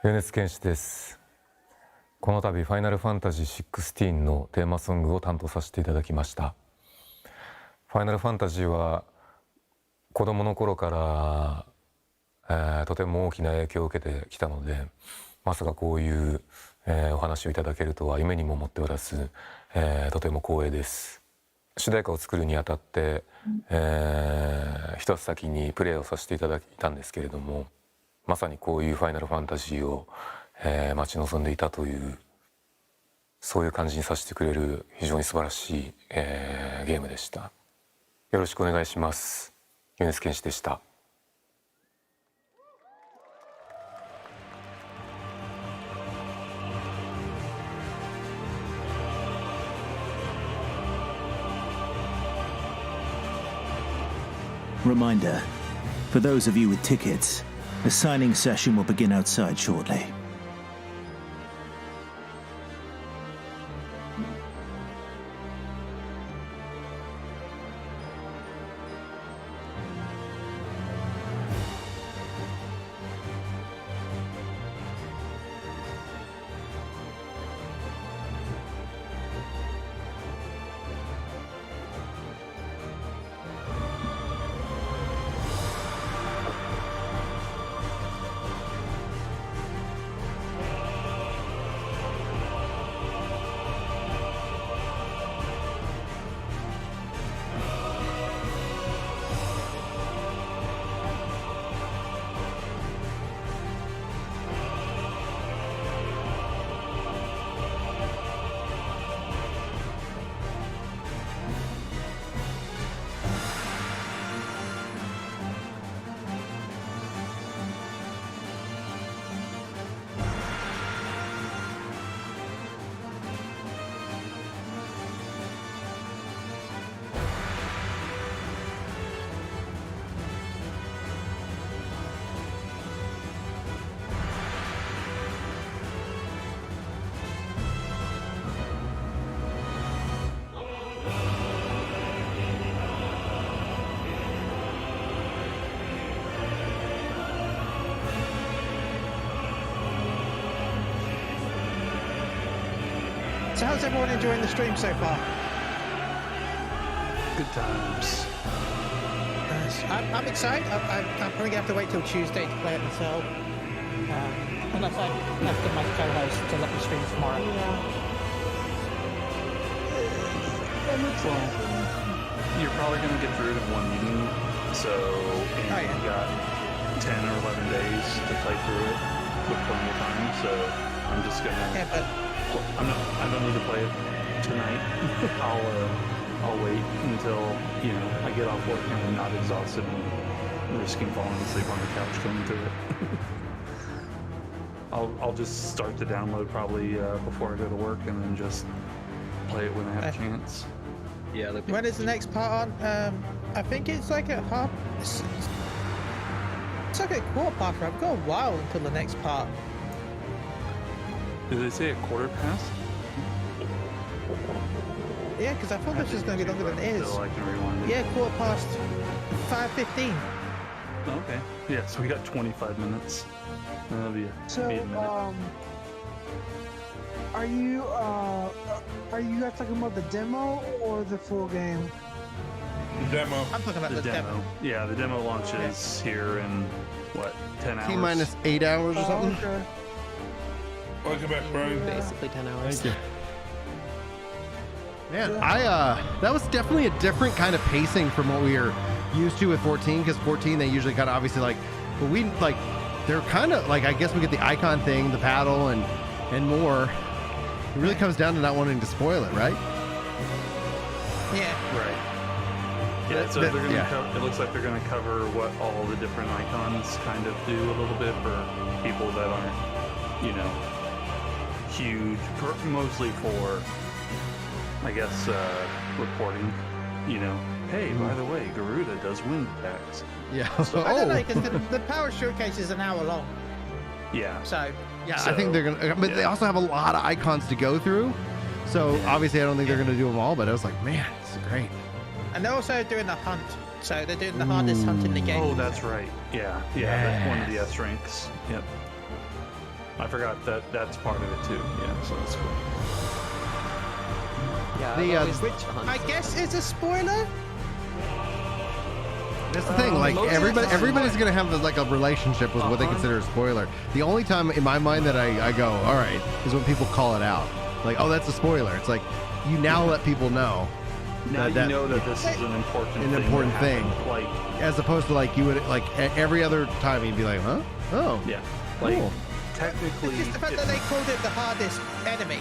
米津玄師です。この度ファイナルファンタジー16のテーマソングを担当させていただきました。ファイナルファンタジーは子供の頃から、とても大きな影響を受けてきたので、まさかこういう、お話をいただけるとは夢にも思っておらず、とても光栄です。主題歌を作るにあたって、一つ先にプレイをさせていただいたんですけれども、まさにこういうファイナルファンタジーを、待ち望んでいたという、そういう感じにさせてくれる非常に素晴らしい、ゲームでした。よろしくお願いします。米津玄師でした。Reminder, for those of you with tickets, the signing session will begin outside shortly. So how's everyone enjoying the stream so far? Good times. I'm excited. I'm probably gonna have to wait till Tuesday to play it myself. Unless I have to my co-host to let me stream tomorrow. Well, you're probably going to get through it in one meeting, so you got 10 or 11 days to play through it with plenty of time. So I'm just gonna. Yeah, but I don't need to play it tonight. I'll wait until I get off work and I'm not exhausted and risking falling asleep on the couch going through it. I'll just start the download probably before I go to work and then just play it when I have a chance. Yeah. When is the next part on? I think it's like at half. It's like a quarter past. I've got a while until the next part. Did they say a quarter past? Yeah, because I thought this was going to be longer than it is. So I can rewind it. Yeah, quarter past 5:15. Okay. Yeah, so we got 25 minutes. That'll be So, be a minute. are you guys talking about the demo or the full game? The demo. I'm talking about the demo. Yeah, the demo launches here in, 10 hours? T-minus 8 hours or something? Okay. Welcome back, Brian. Basically 10 hours. Thank you. Man, that was definitely a different kind of pacing from what we are used to with 14, because 14 they usually kind of obviously but we they're kind of I guess we get the icon thing, the paddle and more. It really comes down to not wanting to spoil it, right? Yeah. Right. Yeah, so they're gonna it looks like they're gonna cover what all the different icons kind of do a little bit for people that aren't, huge, mostly for, I guess, reporting, hey, by the way, Garuda does wind attacks. Yeah. So, I don't know, because the power showcase is an hour long. Yeah. So. Yeah, I think they're gonna. But they also have a lot of icons to go through. So obviously, I don't think they're gonna do them all. But I was like, man, this is great. And they're also doing the hunt. So they're doing the hardest hunt in the game. Oh, that's right. Yeah. That's one of the S ranks. Yep. I forgot that's part of it too. Yeah, so that's cool. Yeah, which I guess is a spoiler. That's the thing. Everybody's gonna have a relationship with what they consider a spoiler. The only time in my mind that I go, all right, is when people call it out. Like, oh, that's a spoiler. It's like you now let people know. Now you know that this is an important thing. Like, as opposed to you would every other time you'd be like, huh? Oh. Yeah. Cool. Technically, It's just the fact that they called it the hardest enemy.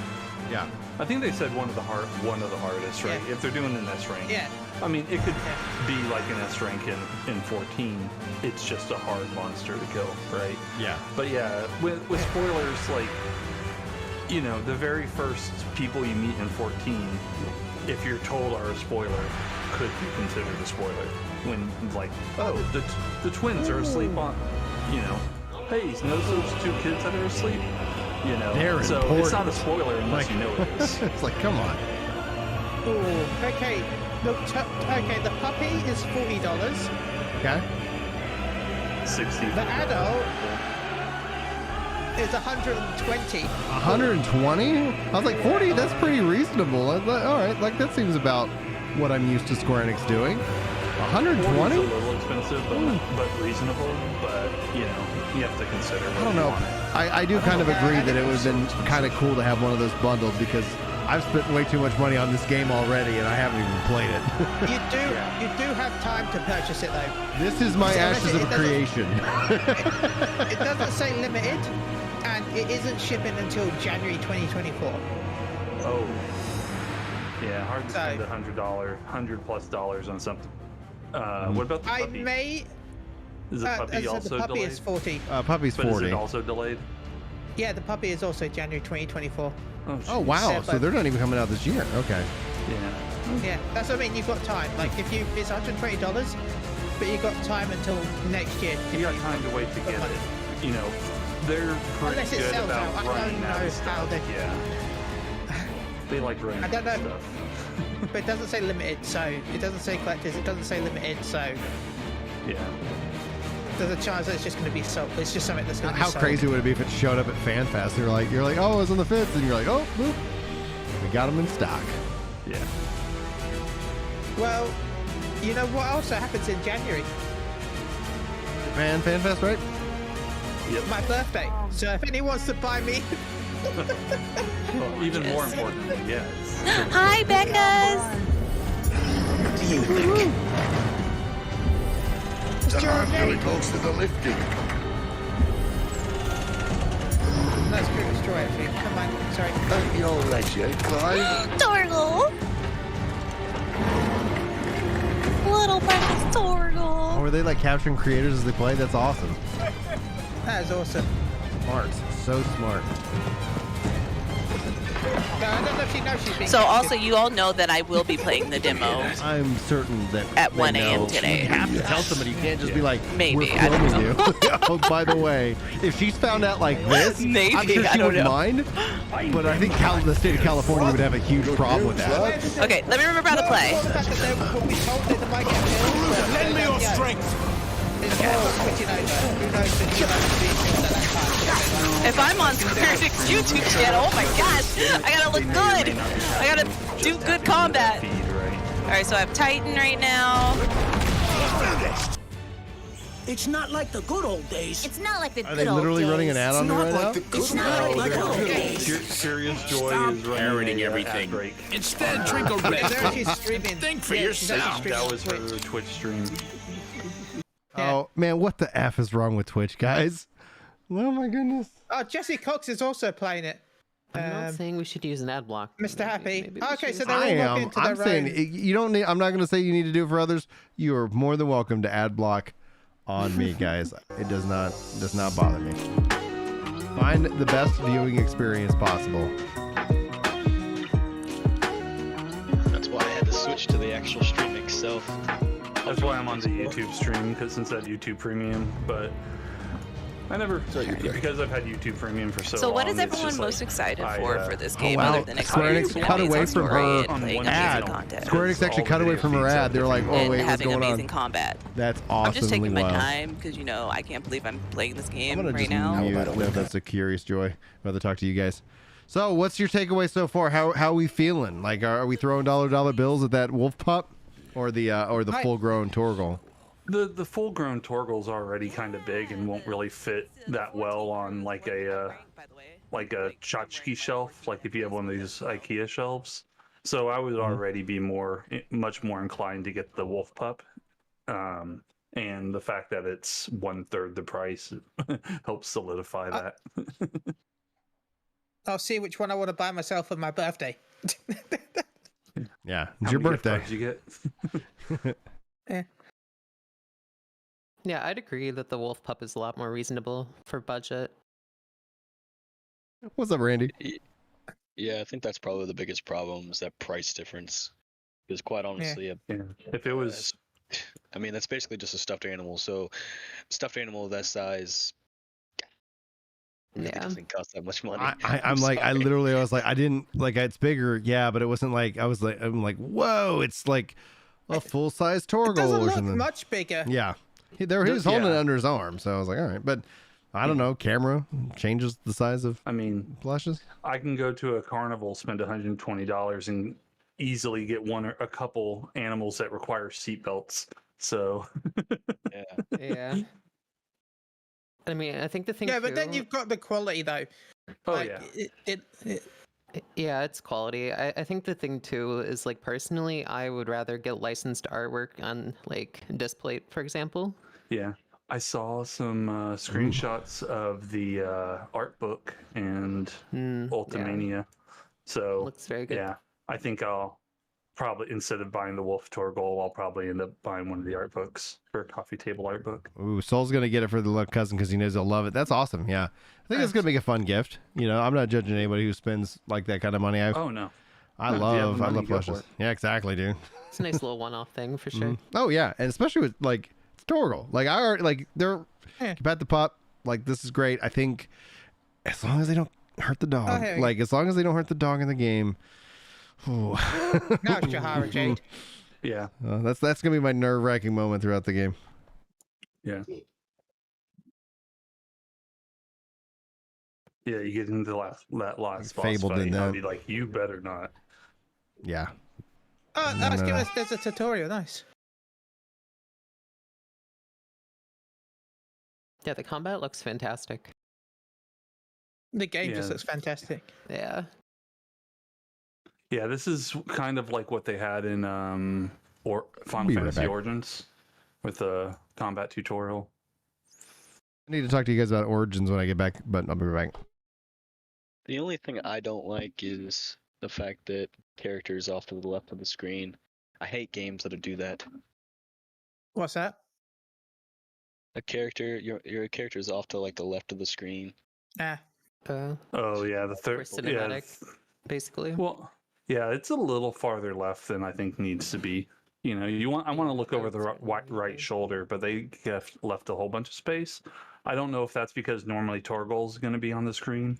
Yeah. I think they said one of the hardest, right? Yeah. If they're doing an S rank. Yeah. I mean, it could be like an S rank in 14. It's just a hard monster to kill, right? Yeah. But yeah, with spoilers, the very first people you meet in 14, if you're told are a spoiler, could be considered a spoiler. When the twins are asleep on, hey, he knows those two kids that are asleep. They're so important. It's not a spoiler unless you know it is. It's like, come on. Ooh, okay. Look, okay, the puppy is $40. Okay. 60. The adult is $120. 120? I was like, 40? That's pretty reasonable. I was like, all right, that seems about what I'm used to Square Enix doing. 120? It's a little expensive, but reasonable. But you have to consider. I don't know. I do kind of agree that it would have been kind of cool to have one of those bundled, because I've spent way too much money on this game already and I haven't even played it. You do have time to purchase it though. This is my ashes of creation. It doesn't say limited, and it isn't shipping until January 2024. Oh. Yeah, hard to spend $100+ on something. What about the puppy? Is the puppy also the puppy delayed? is 40. Puppy's 40. Is it also delayed? Yeah, the puppy is also January 2024. Oh, wow. So they're not even coming out this year. Okay. Yeah. Yeah, that's what I mean. You've got time. It's $120, but you've got time until next year. You got time to wait to get it. They're pretty Unless it good sells about out. I running don't know out of stuff. how they. Yeah. They like running I don't know. stuff. But it doesn't say limited, so it doesn't say collectors. It doesn't say limited, so yeah. There's a chance that it's just going to be sold. It's just something that's going to be How sold. crazy would it be if it showed up at FanFest? You're like, oh, it's on the 5th, and you're like, oh, boop. We got them in stock. Yeah. Well, you know what also happens in January? Japan Fan Fest, right? Yep. My birthday. So if anyone wants to buy me... Well, even more importantly, yes. Hi, Becca's. What do you think? I'm really close to the lifting. That's true, destroy actually. Come on, sorry. Don't your legs yet, Clive. Torgal. Little precious Torgal. Oh, were they like capturing creators as they play? That's awesome. That is awesome. Smart. So smart. No, I don't know if she knows she's being So captured. also, you all know that I will be playing the demo. I'm certain that At they 1 a.m. know. today. You have to tell somebody. You can't just be like, Maybe, we're I don't filming you. Oh, by the way, if she's found out like this, Maybe, I'm sure I she don't wouldn't know. mind. But I think the state of California would have a huge problem with that. Okay, let me remember how to play. Lend me your strength. If I'm on Square Enix YouTube channel, oh my gosh, I gotta look good. I gotta do good combat. All right, so I have Titan right now. It's not like the good old days. It's not like the Are they literally running an ad on me right now? It's not like the old days. Curious Joy Stop is running parroting everything. Instead, drink a red Bull. Think for yourself. That was her Twitch stream. Oh man, what the F is wrong with Twitch, guys? Oh my goodness. Oh, Jesse Cox is also playing it. I'm not saying we should use an ad block. Mr. Happy. Okay, so I they're all am. into I'm their saying own. you don't need. I'm not going to say you need to do it for others. You are more than welcome to ad block on me, guys. It does not bother me. Find the best viewing experience possible. That's why I had to switch to the actual stream itself. That's why I'm on the YouTube stream, because since I have YouTube Premium, but I never, because I've had YouTube Premium for so long. So what is it's everyone just most like, excited I, for this game wow. other than Square Enix cut away from her ad. Square Enix actually cut away from her ad. They were like, "Oh and wait, what's having going amazing on?" combat. That's awesome. I'm just taking my time because I can't believe I'm playing this game I'm gonna right just now. mute. No, that's a Curious Joy. I'd rather talk to you guys. So, what's your takeaway so far? How are we feeling? Like, are we throwing dollar bills at that wolf pup, or the full grown Torgal? The full grown Torgal's already kind of big and won't really fit that well on like a tchotchke shelf, like if you have one of these IKEA shelves. So I would already be much more inclined to get the wolf pup. And the fact that it's 1/3 the price helps solidify that. I'll see which one I want to buy myself for my birthday. Yeah, it's your birthday. You get? Yeah, I'd agree that the wolf pup is a lot more reasonable for budget. What's up, Randy? Yeah, I think that's probably the biggest problem is that price difference. Because quite honestly, if it was, I mean, that's basically just a stuffed animal. So, stuffed animal of that size, really doesn't cost that much money. I'm like, I was like, I didn't like, it's bigger, yeah, but it wasn't like, I'm like, whoa, it's like a full size Torgal Doesn't or look something. much bigger. Yeah, he was holding it under his arm, so I was like, all right, but I don't know, camera changes the size of plushes. I can go to a carnival, spend $120, and easily get one or a couple animals that require seatbelts. So Yeah. I mean, I think the thing. Yeah, but then you've got the quality though. Oh like, yeah. Yeah, it's quality. I think the thing too is like personally, I would rather get licensed artwork on like Displate, for example. Yeah, I saw some screenshots of the art book and Ultimania. So looks very good. Yeah, I think I'll probably, instead of buying the Wolf Torgal, I'll probably end up buying one of the art books for a coffee table art book. Ooh, Soul's gonna get it for the little cousin because he knows he'll love it. That's awesome. Yeah, I think it's gonna make a fun gift. You know, I'm not judging anybody who spends like that kind of money. Oh no, I No, if you have the love money, go for plushes. it. Yeah, exactly, dude. It's a nice little one-off thing for sure. Oh yeah, and especially with like it's Torgal. Like I already like they're pet the pup. Like this is great. I think as long as they don't hurt the dog. Oh, hey. Like as long as they don't hurt the dog in the game. Ooh. Now it's Jahara Jade. Yeah. That's gonna be my nerve-wracking moment throughout the game. Yeah. Yeah, you get into that last boss Fabled fight, in I'll that. be like, you better not. Yeah. Oh, No, that's no, giving no. us. There's a tutorial. Nice. Yeah, the combat looks fantastic. The game just Yeah. looks fantastic. Yeah. Yeah, this is kind of like what they had in or Final Be right Fantasy back. Origins with the combat tutorial. I need to talk to you guys about Origins when I get back, but I'll be right back. The only thing I don't like is the fact that characters off to the left of the screen. I hate games that do that. What's that? A character, your character is off to like the left of the screen. Ah. Oh yeah, the third cinematic, basically. Well, yeah, it's a little farther left than I think needs to be. You know, I want to look over the right shoulder, but they left a whole bunch of space. I don't know if that's because normally Torgal's going to be on the screen.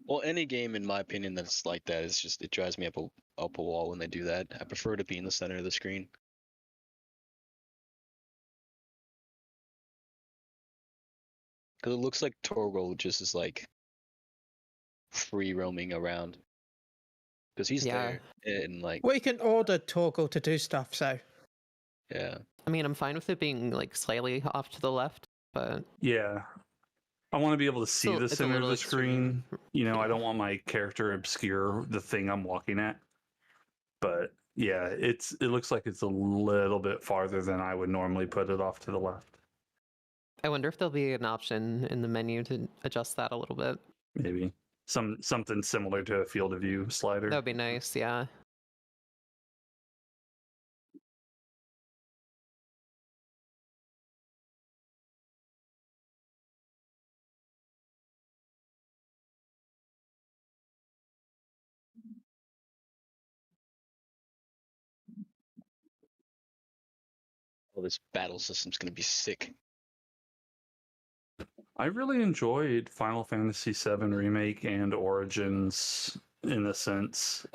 Well, any game, in my opinion, that's like that is just it drives me up a wall when they do that. I prefer to be in the center of the screen. Because it looks like Torgal just is like free roaming around. Because he's there and like We can order Torgal to do stuff. So. yeah. I mean, I'm fine with it being like slightly off to the left, but Yeah. I want to be able to see the it's a center of little the screen. You know, I don't want my character obscure the thing I'm walking at. But yeah, it looks like it's a little bit farther than I would normally put it off to the left. I wonder if there'll be an option in the menu to adjust that a little bit. Maybe something similar to a field of view slider. That would be nice, yeah. Well, this battle system's gonna be sick. I really enjoyed Final Fantasy VII Remake and Origins in a sense.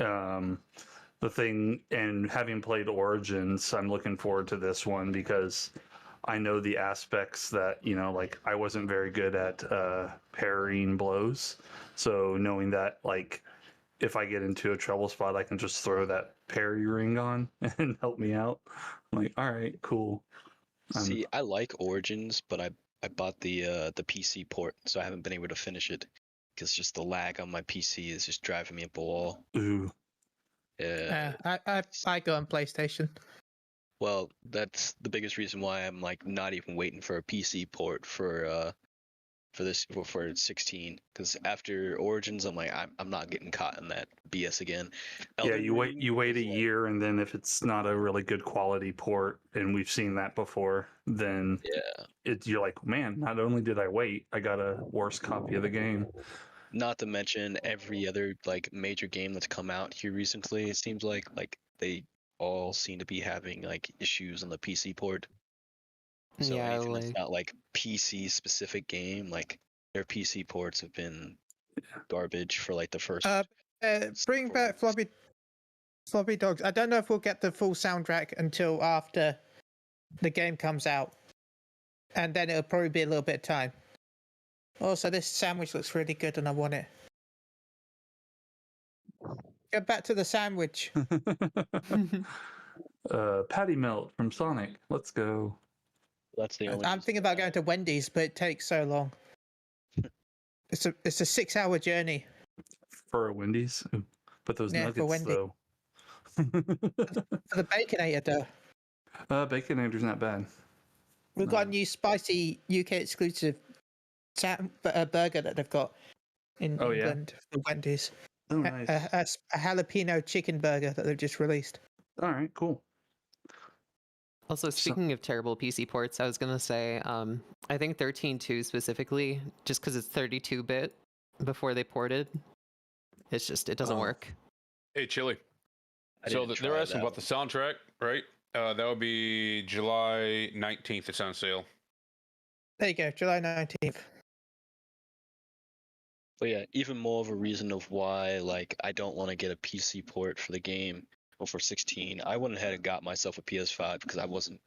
The thing, and having played Origins, I'm looking forward to this one because I know the aspects that, you know, like I wasn't very good at parrying blows. So knowing that, like, if I get into a trouble spot, I can just throw that parry ring on and help me out. I'm like, all right, cool. See, I like Origins, but I bought the PC port, so I haven't been able to finish it because just the lag on my PC is just driving me up a wall. Ooh. Yeah. I go on PlayStation. Well, that's the biggest reason why I'm like not even waiting for a PC port for 16, because after Origins I'm like I'm not getting caught in that BS again. Yeah, you wait a year, and then if it's not a really good quality port, and we've seen that before, then you're like, man, not only did I wait, I got a worse copy of the game. Not to mention every other like major game that's come out here recently, it seems like they all seem to be having like issues on the PC port. So Yeah, anything that's like- not like PC specific game, like their PC ports have been garbage for like the first. Bring back floppy dogs. I don't know if we'll get the full soundtrack until after the game comes out, and then it'll probably be a little bit of time. Also, this sandwich looks really good, and I want it. Get back to the sandwich. Patty Melt from Sonic. Let's go. That's the only. I'm thinking about going to Wendy's, but it takes so long. It's a 6-hour journey. For a Wendy's? Ooh, but those Yeah, for nuggets, Wendy. though. For the Baconator, though. Baconator's not bad. We've got a new spicy UK exclusive burger that they've got in Oh, yeah? England for Wendy's. Oh, nice. A jalapeno chicken burger that they've just released. All right, cool. Also, speaking of terrible PC ports, I was going to say, I think 13.2 specifically, just because it's 32-bit before they ported, it doesn't work. Hey, Chili. I So didn't they're try asking that about the soundtrack, right? That would be July 19th. It's on sale. There you go, July 19th. But yeah, even more of a reason of why like I don't want to get a PC port for the game or for 16. I went ahead and got myself a PS5 because I wasn't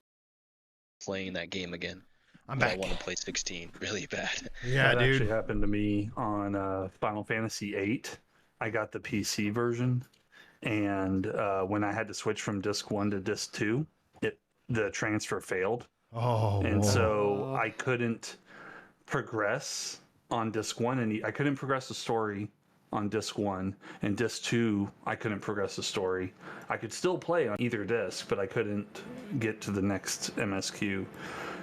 playing that game again. I'm but back. I want to play 16 really bad. Yeah, that dude. actually happened to me on Final Fantasy VIII. I got the PC version, and when I had to switch from disc 1 to disc 2, the transfer failed. Oh, and so I couldn't progress on disc 1, and I couldn't progress the story on disc 1, and disc 2 I couldn't progress the story. I could still play on either disc, but I couldn't get to the next MSQ.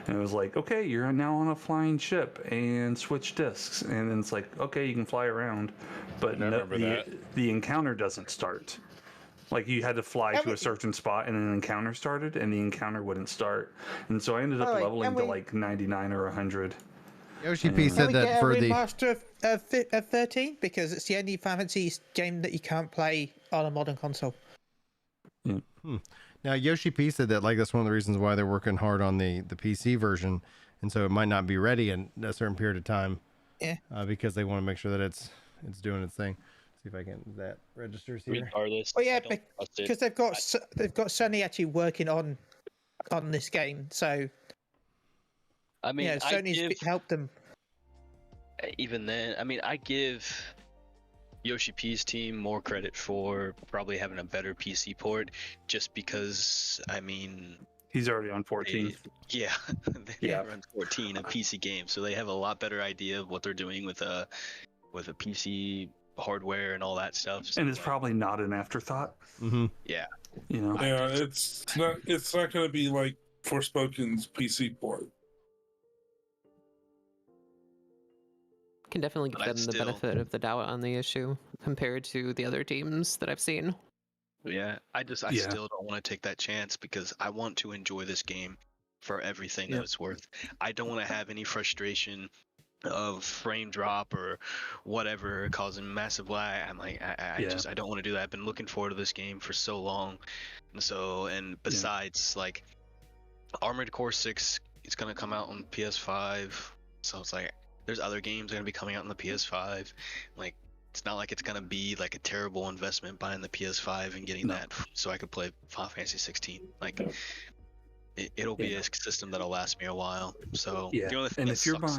And it was like, okay, you're now on a flying ship and switch discs. And then it's like, okay, you can fly around, but the encounter doesn't start. Like you had to fly to a certain spot and an encounter started, and the encounter wouldn't start. And so I ended up leveling to like 99 or 100. Yoshi P said that for the remaster of 13, because it's the only Final Fantasy game that you can't play on a modern console. Now Yoshi P said that like that's one of the reasons why they're working hard on the PC version, and so it might not be ready in a certain period of time. Yeah. Because they want to make sure that it's doing its thing. See if I can that registers here. Regardless. Oh yeah, because they've got Sony actually working on this game, so I mean, Sony's helped them. Even then, I mean, I give Yoshi P's team more credit for probably having a better PC port, just because, I mean, he's already on 14. They run 14, a PC game, so they have a lot better idea of what they're doing with a PC hardware and all that stuff. So, and it's probably not an afterthought. Yeah. You know. Yeah, it's not going to be like Forspoken's PC port. Can definitely give them the benefit of the doubt on the issue compared to the other teams that I've seen. Yeah, I still don't want to take that chance because I want to enjoy this game for everything that it's worth. I don't want to have any frustration of frame drop or whatever causing massive lag. I'm like, I don't want to do that. I've been looking forward to this game for so long. And besides, like, Armored Core 6 is going to come out on PS5. So it's like, there's other games that are going to be coming out on the PS5. Like, it's not like it's going to be like a terrible investment buying the PS5 and getting that so I could play Final Fantasy 16. Like, it'll be a system that'll last me a while. So the only thing that sucks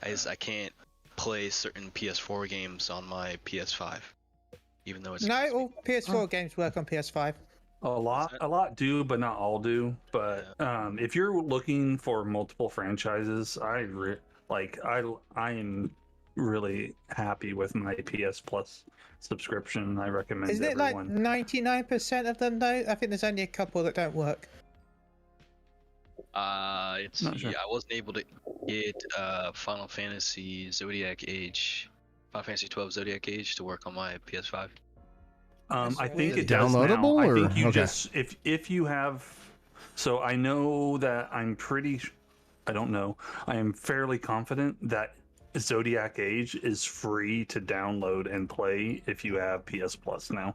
is I can't play certain PS4 games on my PS5, even though it's all PS4 games work on PS5. A lot do, but not all do. But if you're looking for multiple franchises, I am really happy with my PS Plus subscription. I recommend Isn't it everyone. like 99% of them though? I think there's only a couple that don't work. I wasn't able to get Final Fantasy Zodiac Age, Final Fantasy 12 Zodiac Age to work on my PS5. I think it does downloadable, now. or? I think you just if you have. So I know that I don't know. I am fairly confident that Zodiac Age is free to download and play if you have PS Plus now.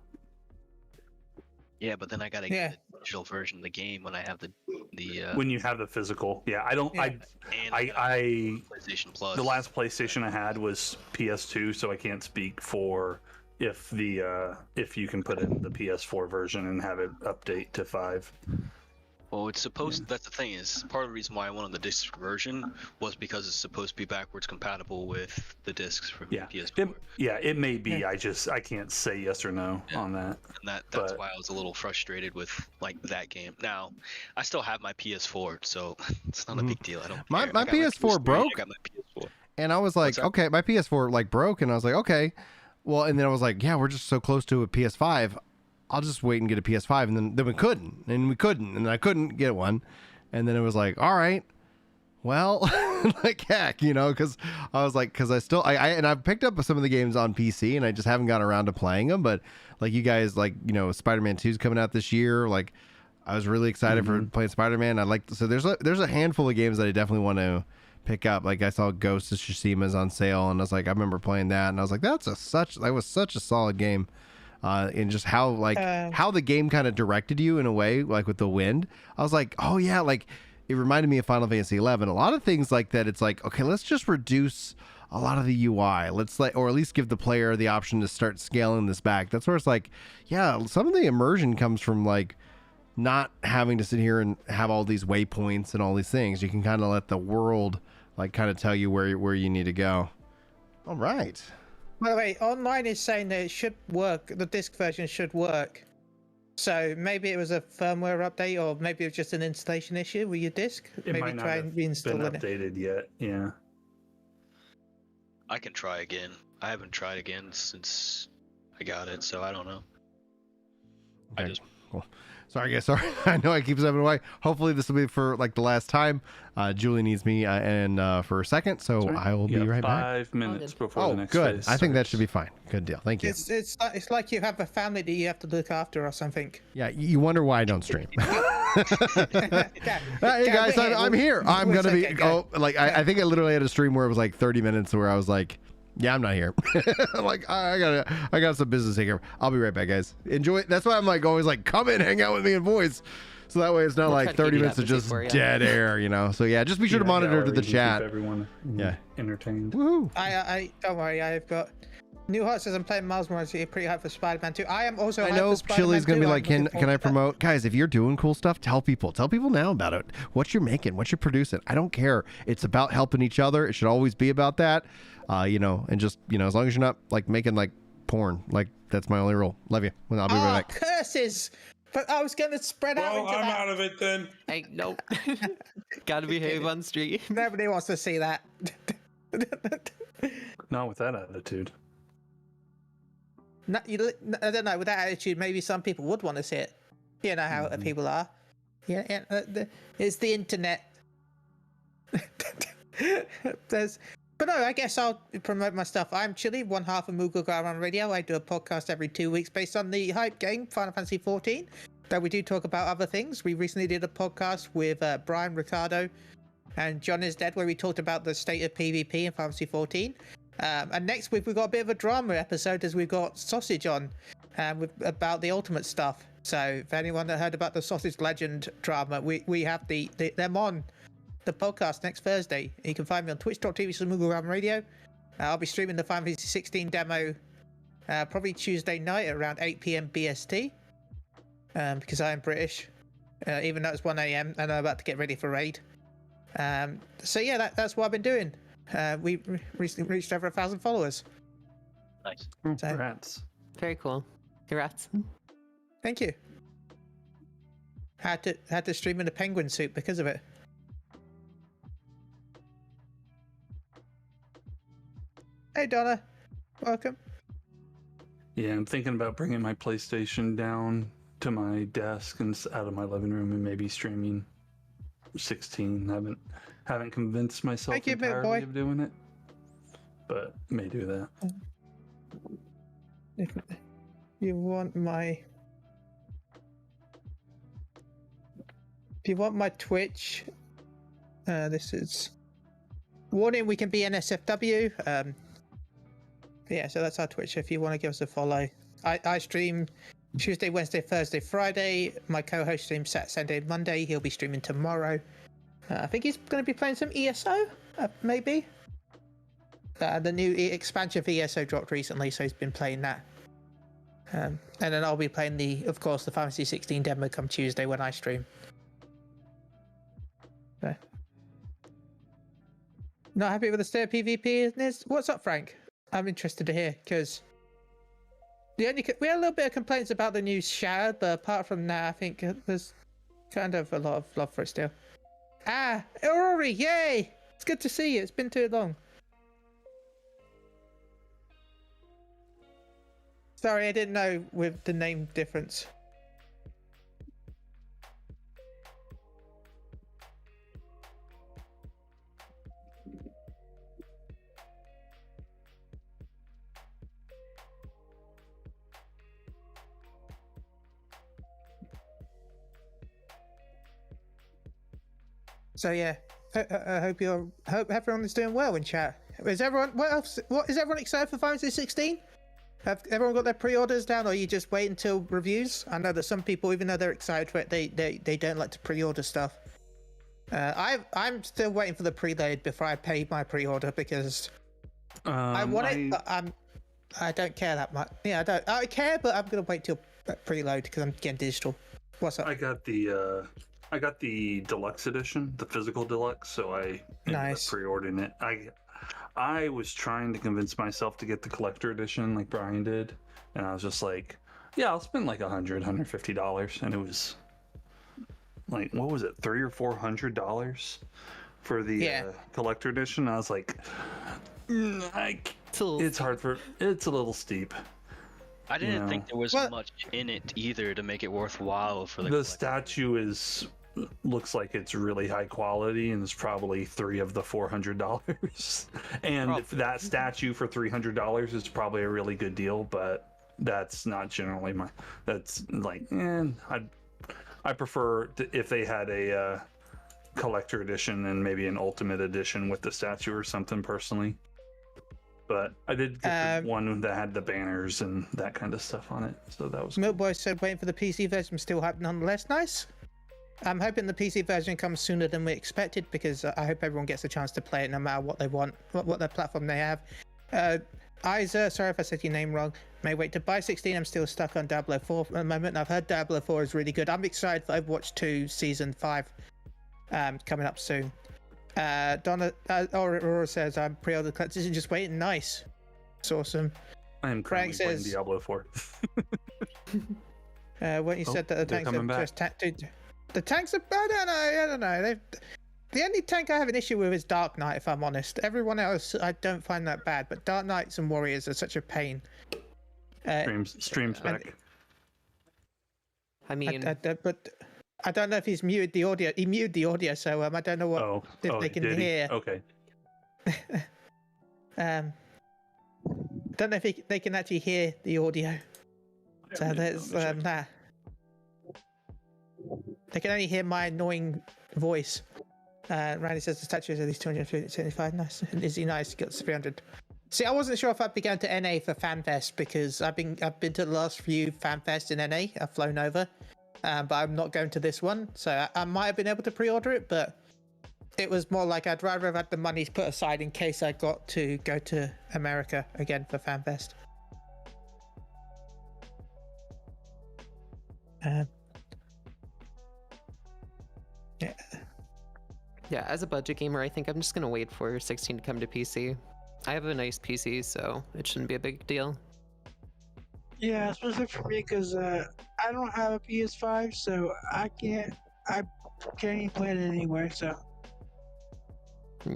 Yeah, but then I gotta get the digital version of the game when I have the when you have the physical. Yeah, I don't. I PlayStation Plus. The last PlayStation I had was PS2, so I can't speak for if you can put in the PS4 version and have it update to 5. Well, it's supposed. That's the thing is part of the reason why I wanted the disc version was because it's supposed to be backwards compatible with the discs from PS4. It may be. I can't say yes or no on that. And that's why I was a little frustrated with like that game. Now, I still have my PS4, so it's not a big deal. I don't. My care. I got PS4 broke. I got my PS4. And I was like, okay, my PS4 like broke, and I was like, okay, well, and then I was like, yeah, we're just so close to a PS5. I'll just wait and get a PS5, and then we couldn't, and I couldn't get one, and then it was like, all right, well, like heck, you know, because I was like, because I've picked up some of the games on PC, and I just haven't gotten around to playing them, but like you guys, like, you know, Spider-Man 2 is coming out this year, like I was really excited for playing Spider-Man. So there's a handful of games that I definitely want to pick up. Like I saw Ghost of Tsushima's on sale, and I was like, I remember playing that, and I was like, that was such a solid game. And just how how the game kind of directed you in a way, like with the wind. I was like, oh yeah, like it reminded me of Final Fantasy XI. A lot of things like that. It's like, okay, let's just reduce a lot of the UI. Let's or at least give the player the option to start scaling this back. That's where it's like, yeah, some of the immersion comes from like not having to sit here and have all these waypoints and all these things. You can kind of let the world like kind of tell you where you need to go. All right. By the way, online is saying that it should work. The disc version should work. So maybe it was a firmware update, or maybe it was just an installation issue with your disc. It maybe might not try have and been reinstall it. updated yet. Yeah. I can try again. I haven't tried again since I got it, so I don't know. Okay. Cool. Sorry, guys. Sorry. I know I keep stepping away. Hopefully this will be for like the last time. Julie needs me for a second, so I will be right back. 5 minutes before the next good. phase I think that starts. should be fine. Good deal. Thank you. It's like you have a family that you have to look after or something. Yeah, you wonder why I don't stream. Hey guys, I'm here. I'm gonna be. I think I literally had a stream where it was like 30 minutes where I was like, yeah, I'm not here. Like I got some business to take care of. I'll be right back, guys. Enjoy. That's why I'm like always like, come in, hang out with me in voice. So that way it's not like 30 minutes of just dead air, you know. So yeah, just be sure to monitor to the chat. Keep everyone entertained. Woohoo! I don't worry. I've got New Heart says I'm playing Miles Morales. You're pretty hyped for Spider-Man 2. I am also. I know Chili's gonna be like, can I promote? Guys, if you're doing cool stuff, tell people now about it. What you're making, what you're producing. I don't care. It's about helping each other. It should always be about that. You know, and just as long as you're not like making like porn, like that's my only rule. Love you. I'll be right back. Curses! But I was going to spread out into I'm that. out of it then. Hey, nope. Gotta behave on stream. Nobody wants to see that. Not with that attitude. No, I don't know. With that attitude, maybe some people would want to see it. You know how people are. Yeah, it's the internet. But no, I guess I'll promote my stuff. I'm Chili, one half of Moogle Guy on Radio. I do a podcast every 2 weeks based on the hype game, Final Fantasy XIV. Though we do talk about other things. We recently did a podcast with Brian Ricardo and John is Dead, where we talked about the state of PvP in Final Fantasy XIV. And next week we've got a bit of a drama episode, as we've got Sausage on about the Ultimate stuff. So if anyone that heard about the Sausage Legend drama, we have them on the podcast next Thursday. You can find me on twitch.tv/MoogleRam I'll be streaming the Final Fantasy 16 demo probably Tuesday night at around 8 p.m. BST because I am British, even though it's 1 a.m. and I'm about to get ready for raid. So yeah, that's what I've been doing. We recently reached over 1,000 followers. Nice. Congrats. Very cool. Congrats. Thank you. Had to stream in a penguin suit because of it. Hey Donna, welcome. Yeah, I'm thinking about bringing my PlayStation down to my desk and out of my living room and maybe streaming 16. Haven't convinced myself entirely of doing it, but may do that. If you want my Twitch, this is warning. We can be NSFW. Yeah, so that's our Twitch. If you want to give us a follow, I stream Tuesday, Wednesday, Thursday, Friday. My co-host streams Saturday, Sunday, Monday. He'll be streaming tomorrow. I think he's going to be playing some ESO, maybe. The new expansion for ESO dropped recently, so he's been playing that. And then I'll be playing of course, the Final Fantasy 16 demo come Tuesday when I stream. So. Not happy with the state of PvP? What's up, Frank? I'm interested to hear, because we had a little bit of complaints about the new Shadow, but apart from that, I think there's kind of a lot of love for it still. Ah, Rory, yay! It's good to see you. It's been too long. Sorry, I didn't know with the name difference. So yeah, I hope everyone is doing well in chat. Is everyone? What is everyone excited for Final Fantasy 16? Have everyone got their pre-orders down, or you just wait until reviews? I know that some people, even though they're excited for it, they don't like to pre-order stuff. I'm still waiting for the preload before I pay my pre-order because I want it, but I don't care that much. Yeah, I care, but I'm gonna wait till preload because I'm getting digital. What's up? I got the deluxe edition, the physical deluxe, so I ended up pre-ordering it. I was trying to convince myself to get the collector edition like Brian did, and I was just like, yeah, I'll spend like $150, and it was like, what was it, $300 or $400 for the collector edition? I was like, it's hard it's a little steep. I didn't think there was much in it either to make it worthwhile for the statue looks like it's really high quality, and it's probably $3 of the $400. And if that statue for $300 is probably a really good deal, but that's not generally that's like, I prefer if they had a collector edition and maybe an ultimate edition with the statue or something personally. But I did get the one that had the banners and that kind of stuff on it, so that was Milk Boy said waiting for the PC version, still hyped nonetheless. Nice. I'm hoping the PC version comes sooner than we expected, because I hope everyone gets a chance to play it no matter what they want, what their platform they have. Isa, sorry if I said your name wrong, may wait to buy 16. I'm still stuck on Diablo 4 at the moment. I've heard Diablo 4 is really good. I'm excited for Overwatch 2 Season 5 coming up soon. Donna Aurora says I'm pre-ordered collectors and just waiting. Nice. It's awesome. I am currently playing Diablo 4. When you said that the tanks are just dude, the tanks are, I don't know. The only tank I have an issue with is Dark Knight, if I'm honest. Everyone else I don't find that bad, but Dark Knights and Warriors are such a pain. Streams back. I mean, but I don't know if he's muted the audio. He muted the audio, so I don't know what if they can hear. Okay. Don't know if they can actually hear the audio. So there's that. They can only hear my annoying voice. Randy says the statue is at least 275. Nice. Is he nice? He got 300. See, I wasn't sure if I'd be going to NA for FanFest, because I've been to the last few FanFests in NA. I've flown over. But I'm not going to this one, so I might have been able to pre-order it, but it was more like I'd rather have had the money put aside in case I got to go to America again for FanFest. Yeah, as a budget gamer, I think I'm just gonna wait for 16 to come to PC. I have a nice PC, so it shouldn't be a big deal. Yeah, especially for me, because I don't have a PS5, so I can't even play it anywhere, so.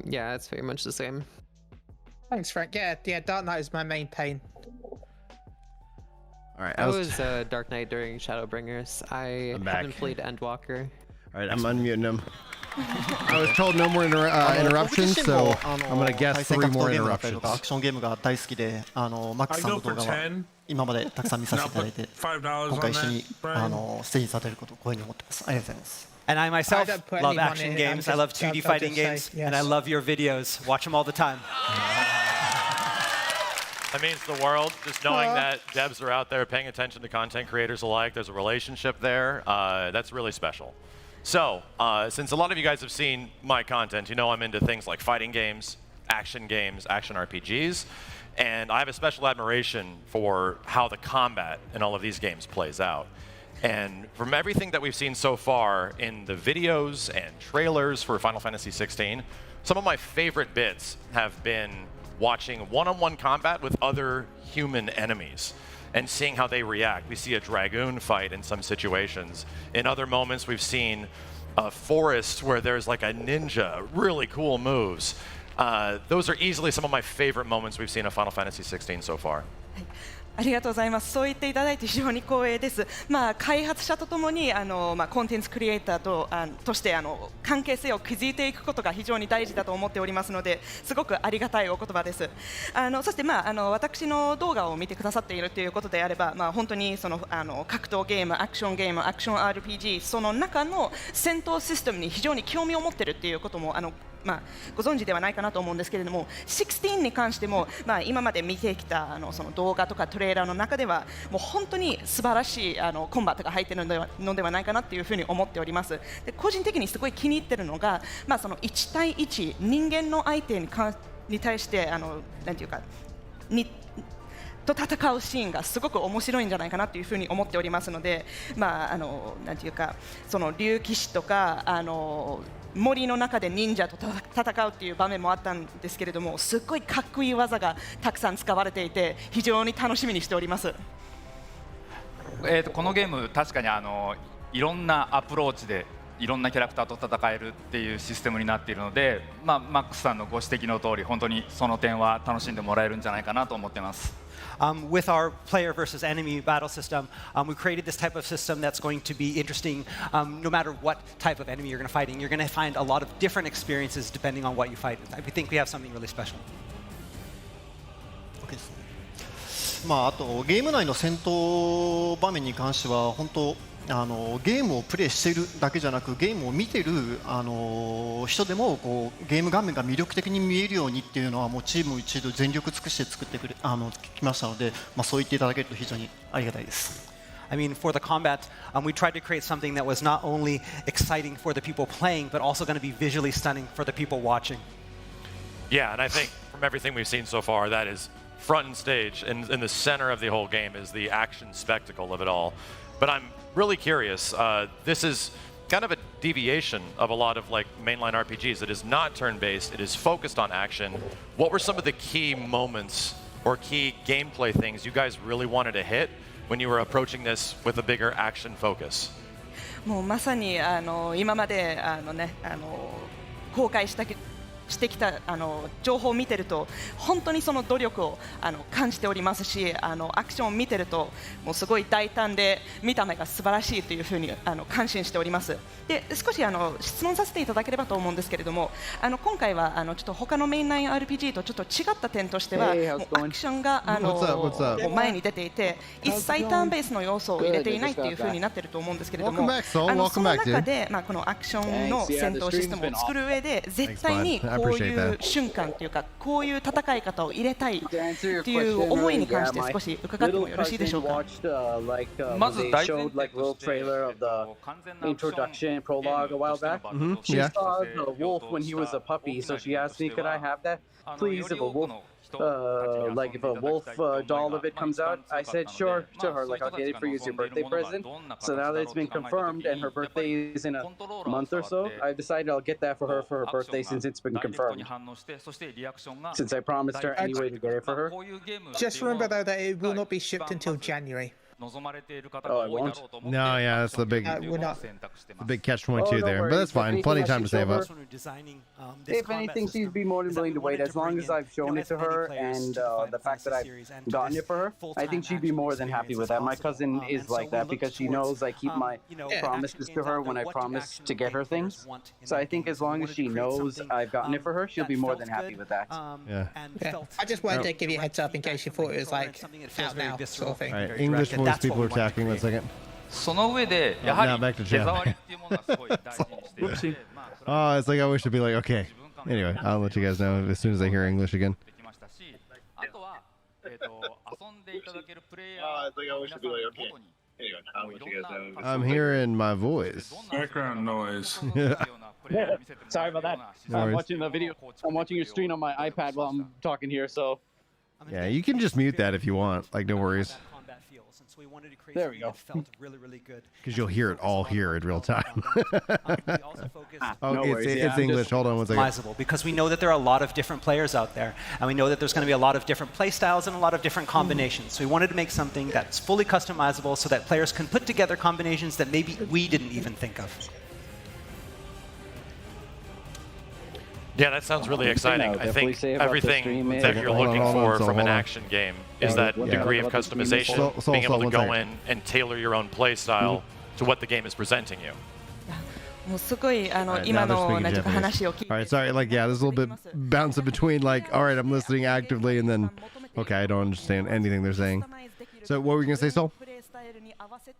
Yeah, it's very much the same. Thanks, Frank. Yeah, Dark Knight is my main pain. All right, I was Dark Knight during Shadowbringers. I haven't played Endwalker. All right, I'm unmuting him. I was told no more interruptions, so I'm gonna guess 3 more interruptions. アクションゲームが大好きで、マックさんの動画は今までたくさん見させていただいて、今回一緒にステージに立てることを光栄に思ってます。ありがとうございます。And I myself love action games. I love 2D fighting games, and I love your videos. Watch them all the time. That means the world, just knowing that devs are out there paying attention to content creators alike. There's a relationship there. That's really special. So, since a lot of you guys have seen my content, you know I'm into things like fighting games, action RPGs, and I have a special admiration for how the combat in all of these games plays out. And from everything that we've seen so far in the videos and trailers for Final Fantasy XVI, some of my favorite bits have been watching one-on-one combat with other human enemies and seeing how they react. We see a dragoon fight in some situations. In other moments, we've seen a forest where there's like a ninja, really cool moves. Those are easily some of my favorite moments we've seen of Final Fantasy XVI so far. ありがとうございます。そう言っていただいて非常に光栄です。開発者とともにコンテンツクリエイターとして関係性を築いていくことが非常に大事だと思っておりますので、すごくありがたいお言葉です。そして私の動画を見てくださっているということであれば、本当にその格闘ゲーム、アクションゲーム、アクション RPG その中の戦闘システムに非常に興味を持っているということもご存知ではないかなと思うんですけれども、16に関しても、今まで見てきたその動画とかトレーラーの中ではもう本当に素晴らしいコンバットが入っているのではないかなというふうに思っております。で個人的にすごい気に入っているのが、その1対1人間の相手に対してなんていうかと戦うシーンがすごく面白いんじゃないかなというふうに思っておりますので、なんていうかその竜騎士とか森の中で忍者と戦うっていう場面もあったんですけれども、すっごいかっこいい技がたくさん使われていて非常に楽しみにしております。このゲーム確かにいろんなアプローチでいろんなキャラクターと戦えるっていうシステムになっているので、マックスさんのご指摘の通り本当にその点は楽しんでもらえるんじゃないかなと思っています。With our player versus enemy battle system, we created this type of system that's going to be interesting no matter what type of enemy you're going to fight in. You're going to find a lot of different experiences depending on what you fight. We think we have something really special. OK ですね。あとゲーム内の戦闘場面に関しては本当ゲームをプレイしているだけじゃなくゲームを見ている人でもこうゲーム画面が魅力的に見えるようにっていうのはもうチーム一同全力尽くして作ってきましたので、そう言っていただけると非常にありがたいです。I mean, for the combat, we tried to create something that was not only exciting for the people playing, but also going to be visually stunning for the people watching. Yeah, and I think from everything we've seen so far, that is front and stage, and in the center of the whole game is the action spectacle of it all. But I'm really curious. This is kind of a deviation of a lot of like mainline RPGs. It is not turn-based. It is focused on action. What were some of the key moments or key gameplay things you guys really wanted to hit when you were approaching this with a bigger action focus? もうまさに今まで公開してきた情報を見てると本当にその努力を感じておりますし、アクションを見てるともうすごい大胆で見た目が素晴らしいというふうに感心しております。で少し質問させていただければと思うんですけれども、今回はちょっと他のメインライン RPG とちょっと違った点としては、もうアクションがもう前に出ていて一切ターンベースの要素を入れていないというふうになっていると思うんですけれども、その中でこのアクションの戦闘システムを作る上で絶対にこういう瞬間というかこういう戦い方を入れたいという思いに関して少し伺ってもよろしいでしょうか。まず大前提 introduction prologue a while back. She saw the wolf when he was a puppy, so she asked me, "Could I have that, please?" If a wolf, if a wolf doll of it comes out, I said, "Sure." To her, like, "I'll get it for you as your birthday present." So now that it's been confirmed, and her birthday is in a month or so, I've decided I'll get that for her birthday since it's been confirmed. Since I promised her anyway to get it for her. Just remember though that it will not be shipped until January. Oh, I won't? No, yeah, that's the big catch-22 there. But that's fine. Plenty of time to save up. If anything, she'd be more than willing to wait. As long as I've shown it to her and the fact that I've gotten it for her, I think she'd be more than happy with that. My cousin is like that because she knows I keep my promises to her when I promise to get her things. So I think as long as she knows I've gotten it for her, she'll be more than happy with that. Yeah. I just wanted to give you a heads up in case you thought it was like out now sort of thing. All right, English voice people are attacking. 1 second. その上でやはり手触りっていうものはすごい大事にしていて、Oh, it's like I wish to be like, okay. Anyway, I'll let you guys know as soon as I hear English again. あとは遊んでいただけるプレイヤー It's like I wish to be like, okay. Anyway, I'll let you guys know. I'm hearing my voice. Background noise. Sorry about that. I'm watching the video. I'm watching your stream on my iPad while I'm talking here, so. Yeah, you can just mute that if you want. Like, no worries. There we go. Because you'll hear it all here in real time. No worries, it's English. Hold on 1 second. Because we know that there are a lot of different players out there, and we know that there's going to be a lot of different play styles and a lot of different combinations. So we wanted to make something that's fully customizable so that players can put together combinations that maybe we didn't even think of. Yeah, that sounds really exciting. I think everything that you're looking for from an action game is that degree of customization, being able to go in and tailor your own play style to what the game is presenting you. もうすごい今のなんていうか話を聞いて。All right, sorry. Like, yeah, there's a little bit bouncing between like, all right, I'm listening actively, and then, okay, I don't understand anything they're saying. So, what were you gonna say, Sol?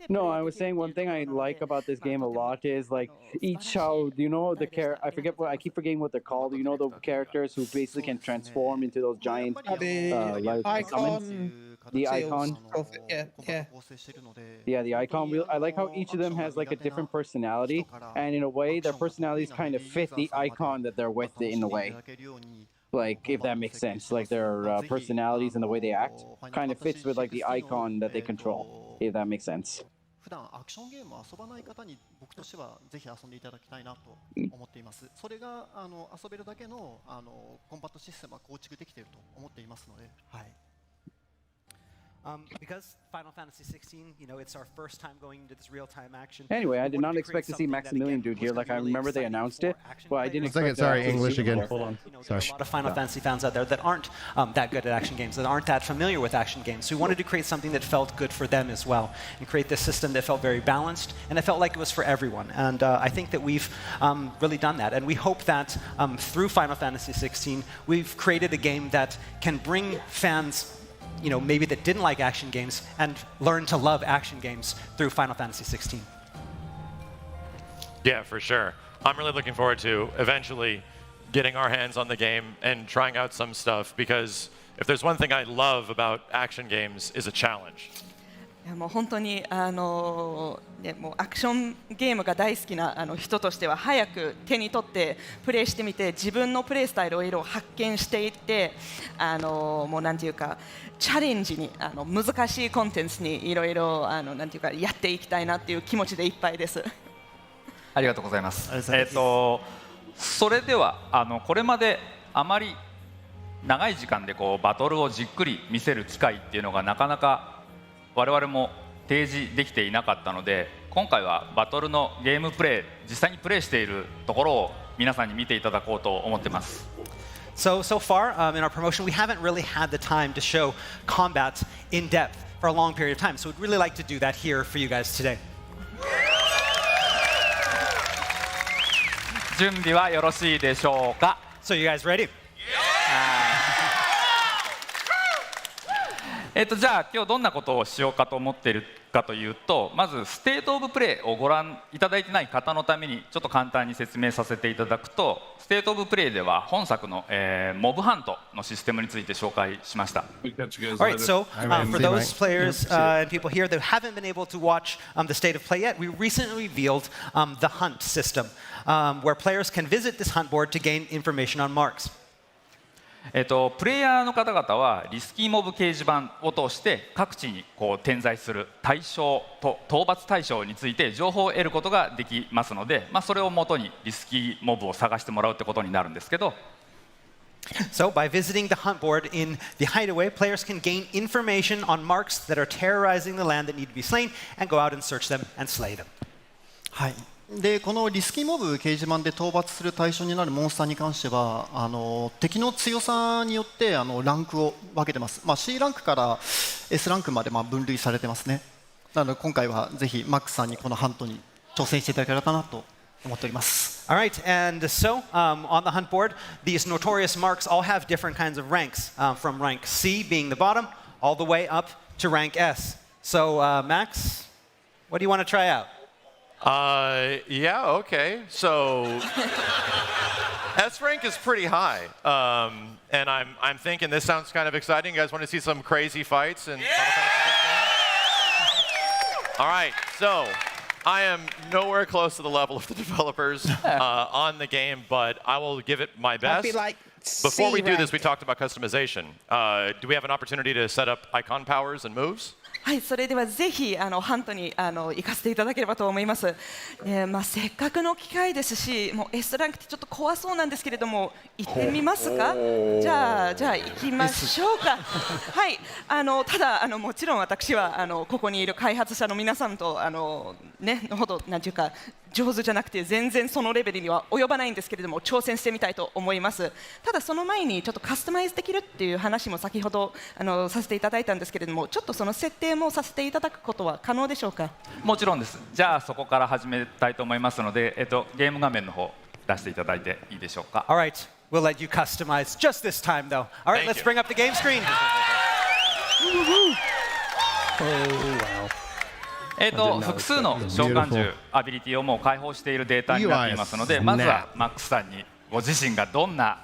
No, I was saying one thing I like about this game a lot is like each how you know the I keep forgetting what they're called. You know the characters who basically can transform into those giant icon. The icon. Yeah, the icon. I like how each of them has like a different personality, and in a way, their personalities kind of fit the icon that they're with in a way. Like, if that makes sense, like their personalities and the way they act kind of fits with like the icon that they control, if that makes sense. 普段アクションゲームを遊ばない方に僕としてはぜひ遊んでいただきたいなと思っています。それが遊べるだけのコンバットシステムは構築できていると思っていますので、はい。Because Final Fantasy 16, you know, it's our first time going into this real-time action. Anyway, I did not expect to see Maximilian Dude here. Like, I remember they announced it, but I didn't expect. Sorry, English again. Hold on. Sorry. There's a lot of Final Fantasy fans out there that aren't that good at action games, that aren't that familiar with action games. So we wanted to create something that felt good for them as well, and create this system that felt very balanced, and it felt like it was for everyone. And I think that we've really done that. And we hope that through Final Fantasy 16, we've created a game that can bring fans, you know, maybe that didn't like action games and learn to love action games through Final Fantasy 16. Yeah, for sure. I'm really looking forward to eventually getting our hands on the game and trying out some stuff, because if there's one thing I love about action games is a challenge. いやもう本当にもうアクションゲームが大好きな人としては早く手に取ってプレイしてみて自分のプレイスタイルをいろいろ発見していってもうなんていうかチャレンジに難しいコンテンツにいろいろなんていうかやっていきたいなっていう気持ちでいっぱいです。ありがとうございます。それではこれまであまり長い時間でこうバトルをじっくり見せる機会っていうのがなかなか我々も提示できていなかったので、今回はバトルのゲームプレイ、実際にプレイしているところを皆さんに見ていただこうと思っています。So far in our promotion, we haven't really had the time to show combat in depth for a long period of time. So we'd really like to do that here for you guys today. 準備はよろしいでしょうか。So you guys ready? じゃあ今日どんなことをしようかと思っているかというと、まずステートオブプレイをご覧いただいてない方のためにちょっと簡単に説明させていただくと、ステートオブプレイでは本作の、モブハントのシステムについて紹介しました。Alright, so for those players and people here that haven't been able to watch the state of play yet, we recently revealed the hunt system, where players can visit this hunt board to gain information on marks. プレイヤーの方々はリスキーモブ掲示板を通して各地にこう点在する対象と討伐対象について情報を得ることができますので、それをもとにリスキーモブを探してもらうってことになるんですけど、So by visiting the hunt board in the hideaway, players can gain information on marks that are terrorizing the land that need to be slain and go out and search them and slay them. はい。でこのリスキーモブ掲示板で討伐する対象になるモンスターに関しては敵の強さによってランクを分けてます、C ランクから S ランクまで分類されてますね。なので今回はぜひマックスさんにこのハントに挑戦していただければなと思っております。All right, and so on the hunt board, these notorious marks all have different kinds of ranks, from rank C being the bottom all the way up to rank S. So Max, what do you want to try out? Yeah, okay. So S rank is pretty high, and I'm thinking this sounds kind of exciting. You guys want to see some crazy fights? And all right, so I am nowhere close to the level of the developers on the game, but I will give it my best. Before we do this, we talked about customization. Do we have an opportunity to set up icon powers and moves? はい、それではぜひハントに行かせていただければと思います。せっかくの機会ですし、もう S ランクってちょっと怖そうなんですけれども、行ってみますか？じゃあ行きましょうか。はい、ただもちろん私はここにいる開発者の皆さんとのほどなんていうか上手じゃなくて全然そのレベルには及ばないんですけれども挑戦してみたいと思います。ただその前にちょっとカスタマイズできるっていう話も先ほどさせていただいたんですけれども、ちょっとその設定もさせていただくことは可能でしょうか？もちろんです。じゃあそこから始めたいと思いますので、ゲーム画面の方出していただいていいでしょうか？ All right, we'll let you customize just this time though. All right, let's bring up the game screen. Oh wow. 複数の召喚獣アビリティをもう開放しているデータになっていますので、まずはマックスさんにご自身がどんな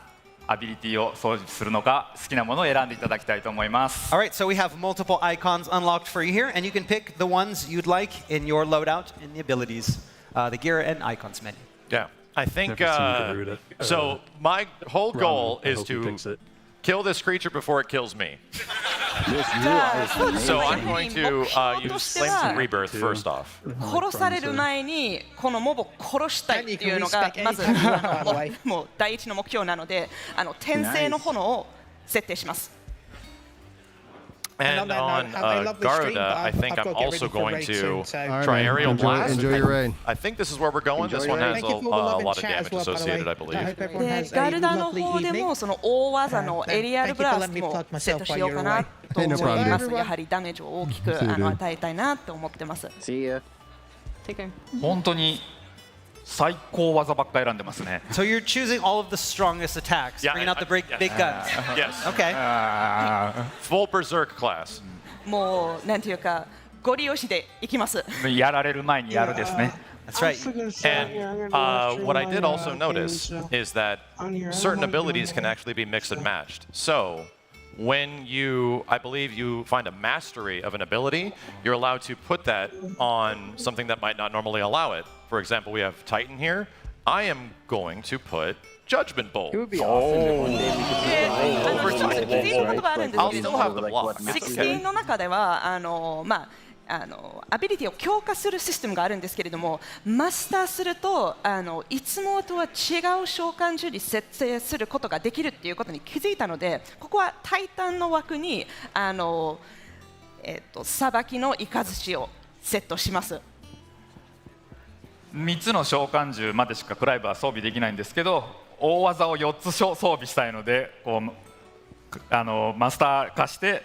アビリティを装備するのか好きなものを選んでいただきたいと思います。 All right, so we have multiple icons unlocked for you here, and you can pick the ones you'd like in your loadout in the abilities, the gear and icons menu. Yeah. I think Never seen Garuda. so. My whole goal I is hope he to picks it. kill this creature before it kills me. So So I'm going to use Flames and Rebirth first off. 殺される前にこのモブを殺したいっていうのがまずもう第一の目標なので、転生の炎を設定します。And on Garuda, I think I'm also going to Alright, try man. Aerial Blast. Enjoy your raid. I think this is where we're going. This one has a lot of damage associated, I believe. でガルダの方でもその大技のエリアルブラストもセットしようかなと思います。やはりダメージを大きく与えたいなと思ってます。本当に最高技ばっかり選んでますね。 So you're choosing all of the strongest attacks, bringing out the big guns. Yes. Okay. Full Berserk class. もうなんていうかゴリ押しでいきます。やられる前にやるですね。 That's right. And what I did also notice is that certain abilities can actually be mixed and matched. So when I believe you find a mastery of an ability, you're allowed to put that on something that might not normally allow it. For example, we have Titan here. I am going to put Judgment Bolt. I'll still have the block. 16の中ではアビリティを強化するシステムがあるんですけれども、マスターするといつもとは違う召喚獣に設定することができるっていうことに気づいたので、ここはタイタンの枠にさばきのイカズチをセットします。3つの召喚獣までしかクライブは装備できないんですけど、大技を4つ装備したいのでこうマスター化して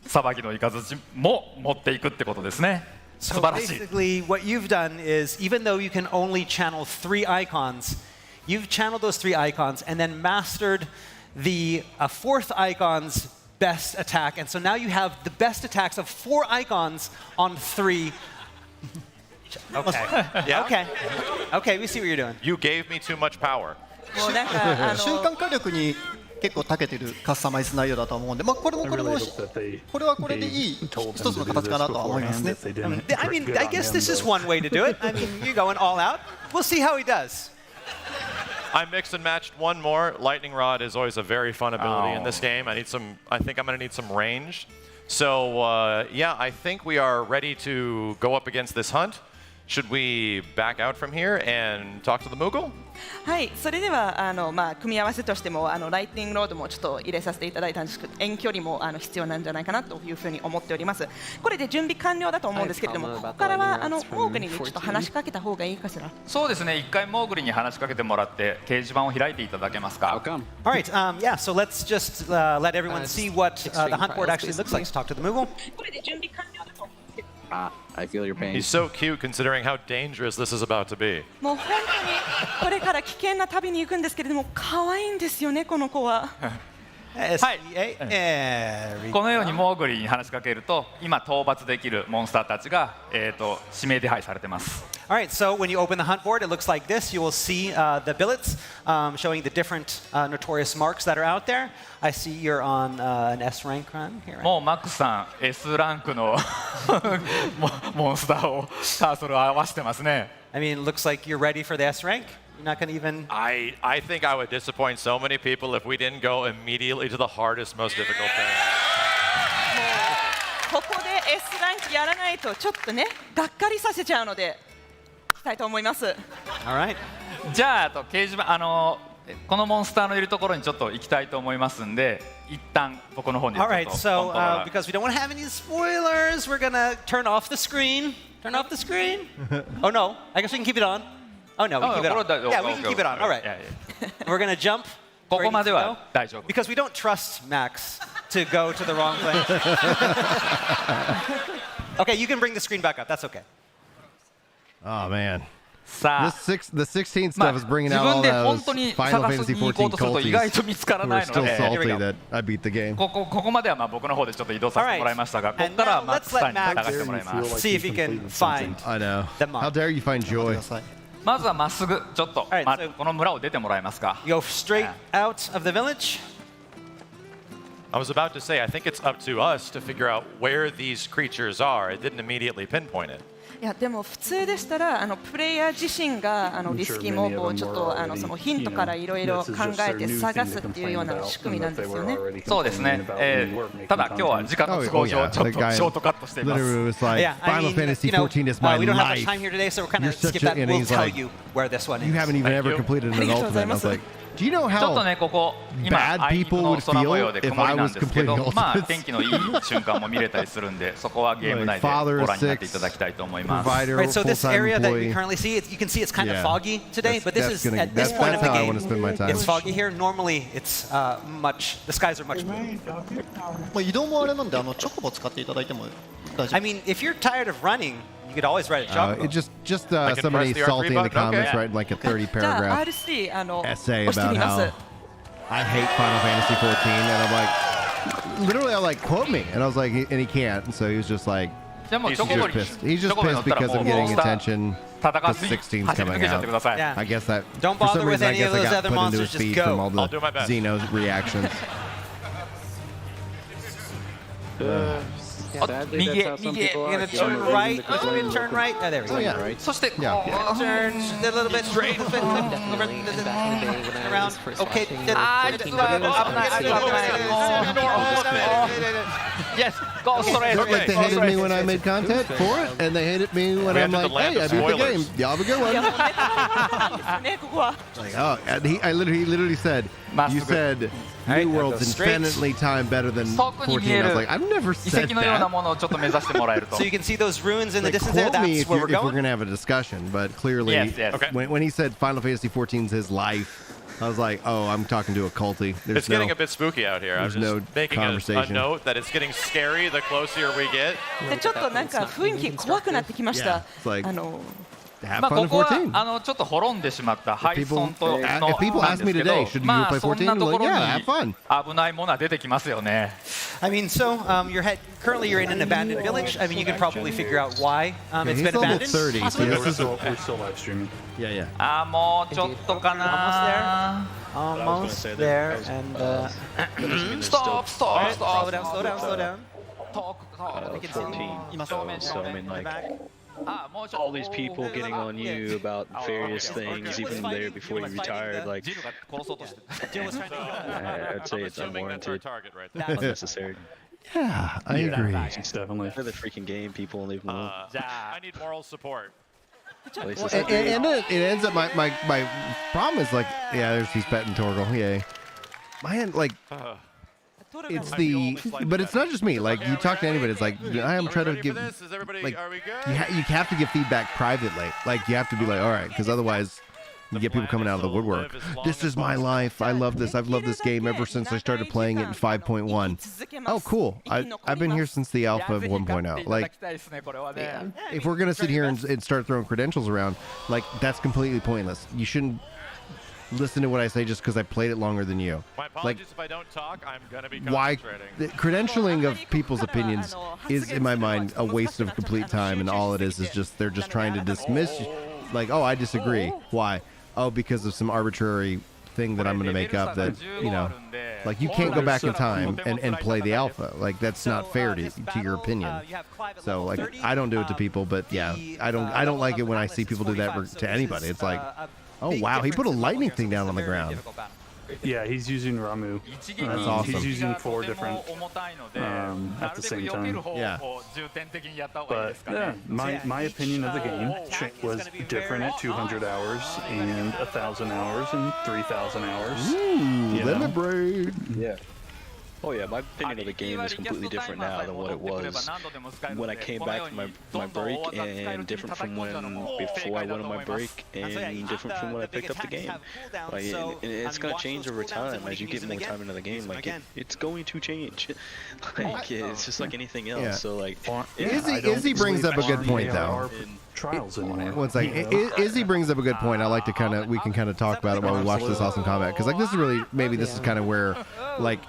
さばきのイカズチも持っていくってことですね。素晴らしい。 So basically, what you've done is, even though you can only channel 3 icons, you've channeled those 3 icons and then mastered the 4th icon's best attack, and so now you have the best attacks of 4 icons on 3. Okay. Yeah. Okay, we see what you're doing. You gave me too much power. もうなんか瞬間火力に結構長けてるカスタマイズ内容だと思うんで、まあこれはこれでいい一つの形かなとは思いますね。I mean, I guess this is one way to do it. I mean, you're going all out. We'll see how he does. I mixed and matched one more. Lightning Rod is always a very fun ability in this game. I think I'm going to need some range. So yeah, I think we are ready to go up against this hunt. Should we back out from here and talk to the Moogle? はい、それでは組み合わせとしてもライティングロードもちょっと入れさせていただいたんですけど、遠距離も必要なんじゃないかなというふうに思っております。これで準備完了だと思うんですけれども、ここからはモーグリにちょっと話しかけた方がいいかしら。そうですね。一回モーグリに話しかけてもらって掲示板を開いていただけますか。All right, yeah. So let's just let everyone see what the hunt board actually looks like. To talk to the Moogle. これで準備完了だと。 I feel your pain. He's so cute considering how dangerous this is about to be. もう本当にこれから危険な旅に行くんですけれども、可愛いんですよね、この子は。はい。このようにモーグリに話しかけると、今討伐できるモンスターたちが指名手配されてます。 All right, so when you open the hunt board, it looks like this. You will see the billets showing the different notorious marks that are out there. I see you're on an S rank run here. もうマックスさん S ランクのモンスターをカーソルを合わせてますね。 I mean, it looks like you're ready for the S rank. You're not going to even. I think I would disappoint so many people if we didn't go immediately to the hardest, most difficult thing. ここで S ランクやらないとちょっとね、がっかりさせちゃうので。 したいと思います。 Alright. じゃあ掲示板このモンスターのいるところにちょっと行きたいと思いますんで、一旦僕の方に。Alright, so because we don't want to have any spoilers, we're gonna turn off the screen. Turn off the screen. Oh no, I guess we can keep it on. Oh no, we can keep it on. Yeah, we can keep it on. Alright. We're gonna jump. ここまでは大丈夫。 Because we don't trust Max to go to the wrong place. Okay, you can bring the screen back up. That's okay. Oh man. さあ、the 16 stuff is bringing out all those Final Fantasy 14 culties who are still salty that I beat the game. ここまでは僕の方でちょっと移動させてもらいましたが、ここからマックスさんに流してもらいます。 See if he can find. I know. How dare you find joy? まずはまっすぐちょっとこの村を出てもらえますか。 Go straight out of the village. I was about to say, I think it's up to us to figure out where these creatures are. It didn't immediately pinpoint it. いやでも普通でしたらプレイヤー自身がリスキーモブをちょっとそのヒントからいろいろ考えて探すっていうような仕組みなんですよね。そうですね。ただ今日は時間の都合上ちょっとショートカットしています。Yeah, Final Fantasy 14 is my we don't have much life. time here today, so we're kind of You're such skip that. a- and We'll he's tell like, you where this one is. You haven't even ever completed an ultimate. And I was like, do you know ちょっと how ねここ今 bad あいにく people の would 空模様 feel で if 曇り I なん was ですけ completing ど、まあ ultimates? 天気のいい瞬間も見れたりするんで、そこはゲーム内でご Father 覧になっていただきたいと思います。 provider, Right, so this full-time area that we employee. currently see, you can see it's kind of Yeah. foggy today, but this That's is gonna- at this that's- point of the that's how I game. wanna spend my time. It's foggy here. Normally, it's the skies are much bluer. まあ移動もあれなんでチョコボ使っていただいても大丈夫。 I mean, if you're tired of running, you could always ride a chocobo. It just I can somebody press the R3 salty in the button, okay. comments, right? Like a 30 じゃあ paragraph R3 essay 押して about みます。 how I hate Final Fantasy 14, and I'm like, literally, I'm like, quote me, and I was like, and he can't, and so he was just like, じゃあもう he's チョコボ just に pissed. He's チョ just コボに乗 pissed ったら because も I'm う getting モンスター attention 戦わ because ずに 16's 走り抜 coming けちゃって out. ください。 Yeah. I guess that Don't for some bother with reason I any guess of I those got other put into monsters, his just feed go. from all I'll the do my best. Xeno's reactions. Sadly, that's how some people You're are. gonna turn right. Oh, you're gonna turn right. Oh, there we go. Oh, yeah. Right. そして Yeah. Turn a little bit straight. Definitely back in the day when I Around. was first Okay. watching Yes, go straight. Look like they hated me when I made content for it, and they hated me when We I'm entered like, the land hey, I of beat the spoilers. game. Y'all have a good いや one. もうネタなんですねここは。 Like, oh, and he literally said, you said Alright, New World's go straight. infinitely time better than 遠くに見え 14. I was る like, I've never 遺 said 跡のような that. ものをちょっと目指してもらえると So。you can see those ruins in the Like, distance there. quote me That's if, where you're, we're if we're going. going to have a discussion, but clearly, Yes, yes. Okay. when he said Final Fantasy 14 is his life, I was like, oh, I'm talking to a culty. There's It's getting a bit spooky out here. I'm there's just no making a conversation. note that it's getting scary the closer we get. でちょっとなんか雰囲気怖くなってきました。 Yeah, it's like- have まあ fun こ in こは 14. ちょっと滅んでしまった廃 If 村 people, との if people なん ask で me すけ today, ど should you ま play あそん 14? な I'm とこ like, ろ yeah, have に fun. 危ないものは出てきますよね。 I mean, so currently you're in an abandoned village. I mean, you can probably figure out why it's he's been level abandoned. 30, so Possibly. this We're is still, we're still live streaming. Yeah, yeah. あーもうちょっとかな。 Almost there, and Stop, stop, stop. slow down, slow down, slow down. 遠く遠く 14. So I mean, like, あーもうちょっと all these people getting on you about various things, even there before you retired, like, ジルが殺そうとして I'd say it's Assuming that's our unwarranted, target right there. unnecessary. Yeah, I agree. Definitely. Play the freaking game, people, and leave them alone. I need moral support. At least it's And it ends up, my problem is like, yeah, there's he's betting Torgal. Yay. Man, like, it's the, but it's not just me. Like, you talk to anybody, it's like, I am trying to give, like, you have to give feedback privately. Like, you have to be like, all right, because otherwise you get people coming out of the woodwork. This is my life. I love this. I've loved this game ever since I started playing it in 5.1. Oh, cool. I've been here since the alpha of 1.0. Like, if we're going to sit here and start throwing credentials around, like, that's completely pointless. You shouldn't listen to what I say just because I played it longer than you. My Like, apologies if I don't talk. I'm going to be why concentrating. the credentialing of people's opinions is, in my mind, a waste of complete time, and all it is just they're just trying to dismiss you. Like, oh, I disagree. Why? Oh, because of some arbitrary thing that I'm going to make up that, you know, like, you can't go back in time and play the alpha. Like, that's not fair to your opinion. So, like, I don't do it to people, but yeah, I don't like it when I see people do that to anybody. It's like, oh wow, he put a lightning thing down on the ground. Yeah, he's using Ramu. That's awesome. He's using 4 different at the same time. Yeah. But yeah, my opinion of the game was different at 200 hours and 1,000 hours and 3,000 hours. Ooh, limit braid. Yeah. Oh yeah, my opinion of the game is completely different now than what it was when I came back from my break, and different from when before I went on my break, and different from when I picked up the game. Like, it's gonna change over time as you get more time into the game. Like, it's going to change. Like, it's just like anything else. Yeah. So like, Izzy brings up a good point though. Trials anymore. One second. Izzy brings up a good point. I like to we can kind of talk about it while we watch this awesome combat, because like this is really this is kind of where, like,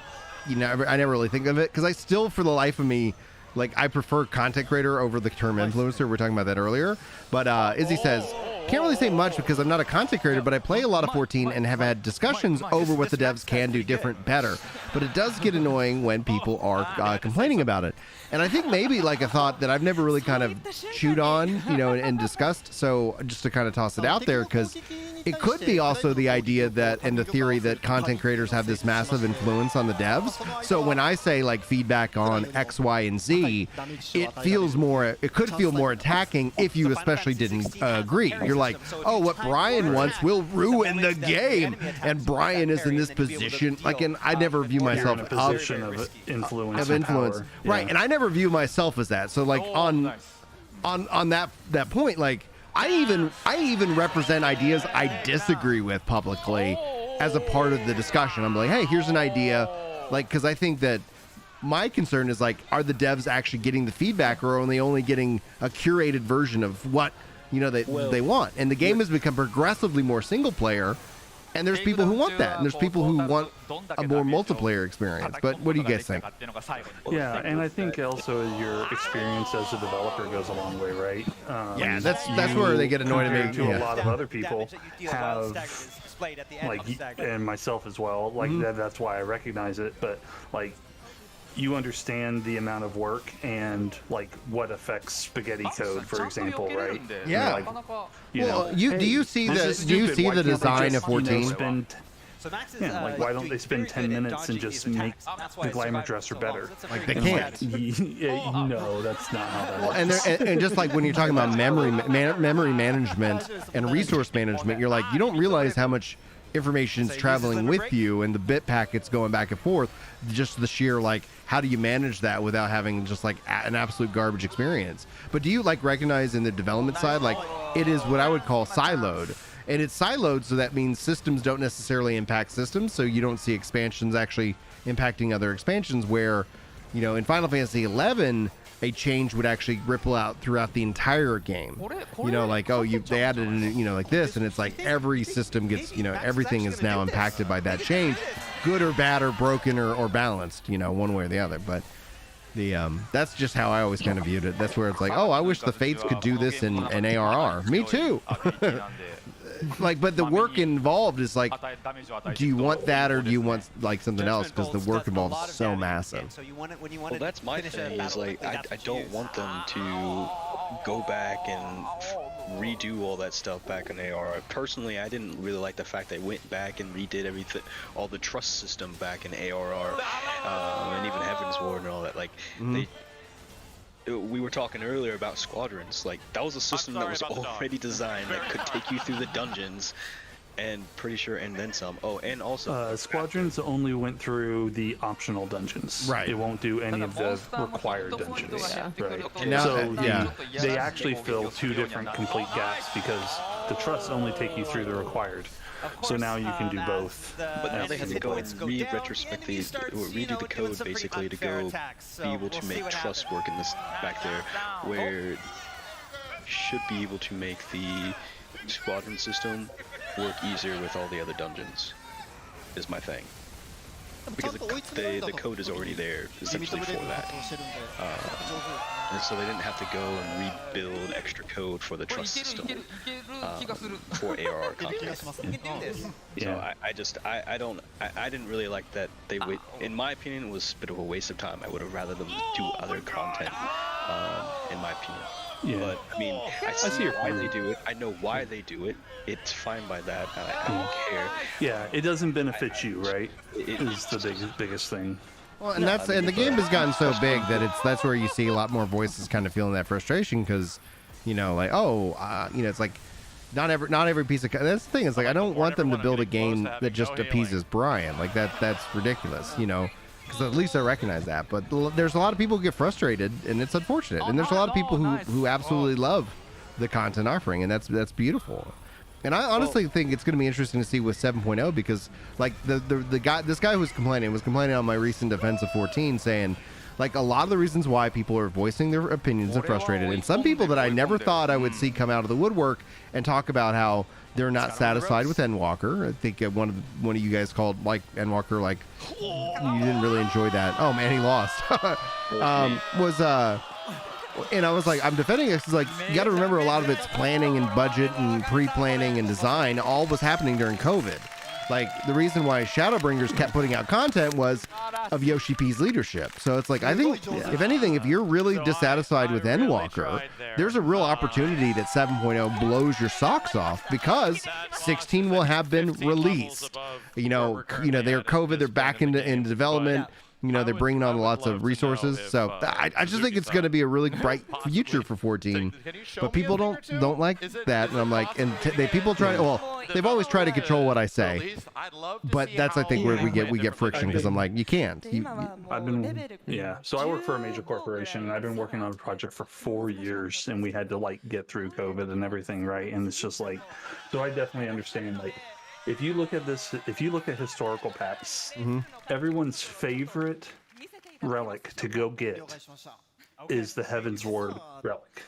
you know, I never really think of it, because I still, for the life of me, like, I prefer content creator over the term influencer. We were talking about that earlier. But Izzy says, can't really say much because I'm not a content creator, but I play a lot of 14 and have had discussions over what the devs can do different better. But it does get annoying when people are complaining about it. And I think maybe like a thought that I've never really kind of chewed on, and discussed. So just to kind of toss it out there, because it could be also the idea that, and the theory that content creators have this massive influence on the devs. So when I say like feedback on X, Y, and Z, it could feel more attacking if you especially didn't agree. You're like, oh, what Brian wants will ruin the game, and Brian is in this position. Like, and I never view myself in a position of influence. Power. Right, and I never view myself as that. So like on that point, like I even represent ideas I disagree with publicly as a part of the discussion. I'm like, hey, here's an idea, like, because I think that my concern is like, are the devs actually getting the feedback, or are they only getting a curated version of what they want? And the game has become progressively more single player. And there's people who want that, and there's people who want a more multiplayer experience. But what do you guys think? Yeah, and I think also your experience as a developer goes a long way, right? Yeah, that's where they get annoyed at me. To a lot of other people have, like, and myself as well. Like that's why I recognize it. But like, you understand the amount of work and like what affects spaghetti code, for example, right? Yeah. Like, do you see the design of 14? Like, why don't they spend 10 minutes and just make the glamour dresser better? Like, they can't. No, that's not how that works. And just like when you're talking about memory management and resource management, you're like, you don't realize how much information's traveling with you and the bit packets going back and forth. Just the sheer, like, how do you manage that without having just like an absolute garbage experience? But do you like recognize in the development side, like, it is what I would call siloed? And it's siloed, so that means systems don't necessarily impact systems, so you don't see expansions actually impacting other expansions, where, in Final Fantasy XI, a change would actually ripple out throughout the entire game. Like, they added in, like this, and it's like every system gets, everything is now impacted by that change, good or bad or broken or balanced, one way or the other. But that's just how I always kind of viewed it. That's where it's like, oh, I wish the Fates could do this in ARR. Me too. Like, but the work involved is like, do you want that or do you want like something else? Because the work involved is so massive. Well, that's my thing. Is like, I don't want them to go back and redo all that stuff back in AR. Personally, I didn't really like the fact they went back and redid everything, all the trust system back in ARR, and even Heaven's Ward and all that. Like, we were talking earlier about squadrons. Like, that was a system that was already designed that could take you through the dungeons, and pretty sure, and then some. Oh, and also squadrons only went through the optional dungeons. Right. It won't do any of the required dungeons. Yeah. Right. Now, So they actually fill two different complete gaps, because the trusts only take you through the required. So now you can do both. But now they have to go and redo the code basically to go be able to make trust work in this back there, where should be able to make the squadron system work easier with all the other dungeons, is my thing. Because the code is already there essentially for that. And so they didn't have to go and rebuild extra code for the trust system for ARR content. So I didn't really like that they in my opinion, it was a bit of a waste of time. I would have rather them do other content, in my opinion. Yeah. But I mean, I see why they do it. I know why they do it. It's fine by that. I don't care. Yeah, it doesn't benefit you, right? It is the biggest thing. Well, and and the game has gotten so big that that's where you see a lot more voices kind of feeling that frustration, because, like, it's like not every piece of that's the thing. It's like, I don't want them to build a game that just appeases Brian. Like, that's ridiculous, because at least I recognize that. But there's a lot of people who get frustrated, and it's unfortunate. And there's a lot of people who absolutely love the content offering, and that's beautiful. And I honestly think it's going to be interesting to see with 7.0, because like this guy who was complaining on my recent defense of 14, saying like a lot of the reasons why people are voicing their opinions and frustrated, and some people that I never thought I would see come out of the woodwork and talk about how they're not satisfied with Endwalker. I think one of you guys called like Endwalker, like, you didn't really enjoy that. Oh man, he lost. and I was like, I'm defending it because, like, you got to remember a lot of it's planning and budget and pre-planning and design. All was happening during COVID. Like, the reason why Shadowbringers kept putting out content was of Yoshi P's leadership. So it's like, I think, if anything, if you're really dissatisfied with Endwalker, there's a real opportunity that 7.0 blows your socks off, because 16 will have been released. They're COVID, they're back into development. They're bringing on lots of resources. So I just think it's going to be a really bright future for 14. But people don't like that. And I'm like, and people try. Well, they've always tried to control what I say. But that's, I think, where we get friction, because I'm like, you can't. So I work for a major corporation, and I've been working on a project for 4 years, and we had to, like, get through COVID and everything, right? And it's just like, so I definitely understand, like, if you look at historical packs, everyone's favorite relic to go get is the Heaven's Ward relic,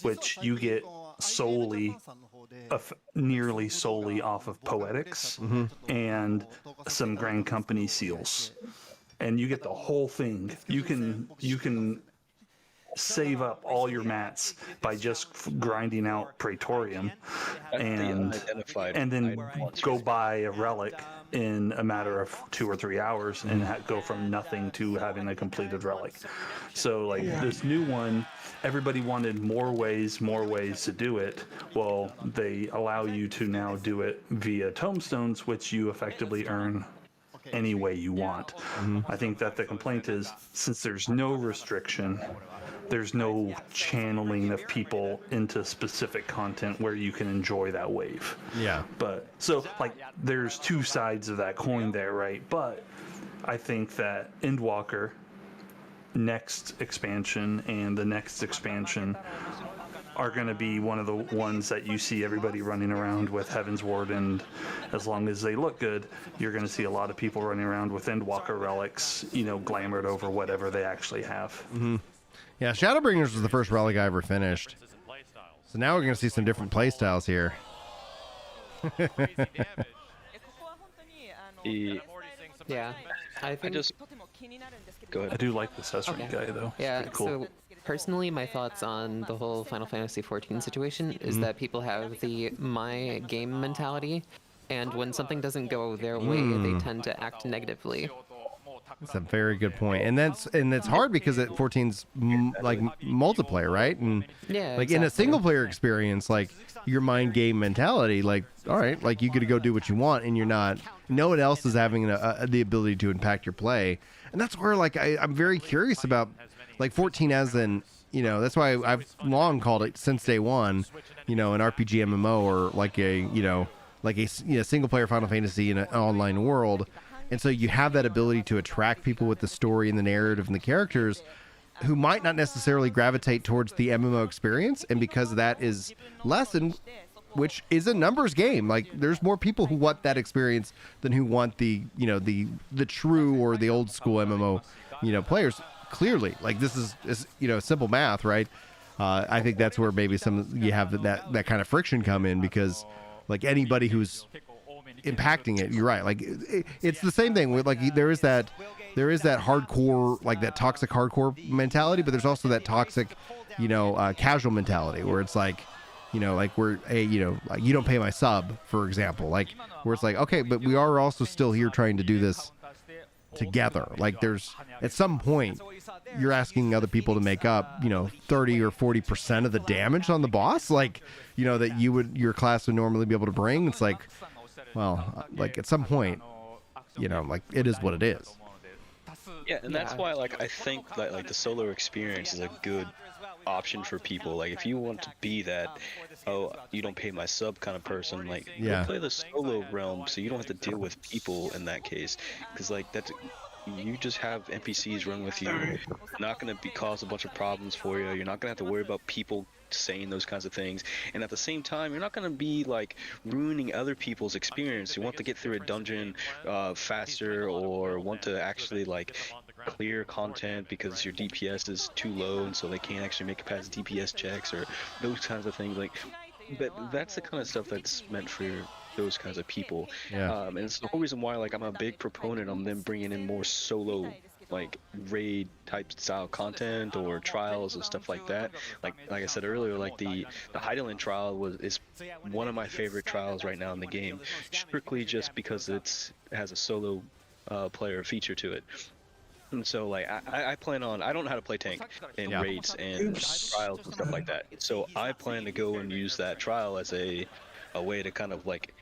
which you get nearly solely off of Poetics and some Grand Company seals. And you get the whole thing. You can save up all your mats by just grinding out Praetorium and then go buy a relic in a matter of 2 or 3 hours and go from nothing to having a completed relic. So, like, this new one, everybody wanted more ways to do it. Well, they allow you to now do it via tombstones, which you effectively earn any way you want. I think that the complaint is, since there's no restriction, there's no channeling of people into specific content where you can enjoy that wave. Yeah. But so, like, there's two sides of that coin there, right? But I think that Endwalker, next expansion and the next expansion are going to be one of the ones that you see everybody running around with Heaven's Ward, and as long as they look good, you're going to see a lot of people running around with Endwalker relics, glamored over whatever they actually have. Yeah, Shadowbringers was the first relic I ever finished. So now we're going to see some different playstyles here. Yeah, I think. Go ahead. I do like the Sesame guy, though. Yeah, cool. So personally, my thoughts on the whole Final Fantasy XIV situation is that people have the my game mentality, and when something doesn't go their way, they tend to act negatively. That's a very good point, and it's hard because 14's like multiplayer, right? And yeah, like in a single player experience, like your mind game mentality, like, all right, like you get to go do what you want, and you're not. No one else is having the ability to impact your play, and that's where, like, I'm very curious about, like, 14 as an, that's why I've long called it since day one, an RPG MMO, or like a single player Final Fantasy in an online world. And so you have that ability to attract people with the story and the narrative and the characters who might not necessarily gravitate towards the MMO experience. And because that is lessened, which is a numbers game, like, there's more people who want that experience than who want the true or the old school MMO, players. Clearly, like, this is simple math, right? I think that's where maybe you have that kind of friction come in, because, like, anybody who's impacting it, you're right, like, it's the same thing with, like, there is that hardcore, like, that toxic hardcore mentality, but there's also that toxic casual mentality where it's like, like, we're like, you don't pay my sub, for example, like, where it's like, okay, but we are also still here trying to do this together. Like, there's, at some point, you're asking other people to make up 30 or 40% of the damage on the boss, like, that your class would normally be able to bring. It's like, well, like, at some point, like, it is what it is. Yeah, and that's why, like, I think that, like, the solo experience is a good option for people. Like, if you want to be that, oh, you don't pay my sub kind of person, like, go play the solo realm, so you don't have to deal with people in that case, because, like, you just have NPCs run with you. You're not going to cause a bunch of problems for you. You're not going to have to worry about people saying those kinds of things, and at the same time, you're not going to be, like, ruining other people's experience. You want to get through a dungeon faster, or want to actually, like, clear content because your DPS is too low, and so they can't actually make it past DPS checks, or those kinds of things. Like, that's the kind of stuff that's meant for those kinds of people. And it's the whole reason why, like, I'm a big proponent on them bringing in more solo like raid type style content or trials and stuff like that. Like I said earlier, like the Heidelin trial is one of my favorite trials right now in the game, strictly just because it has a solo player feature to it. And so like I plan on, I don't know how to play tank in raids and trials and stuff like that. So I plan to go and use that trial as a way to kind of like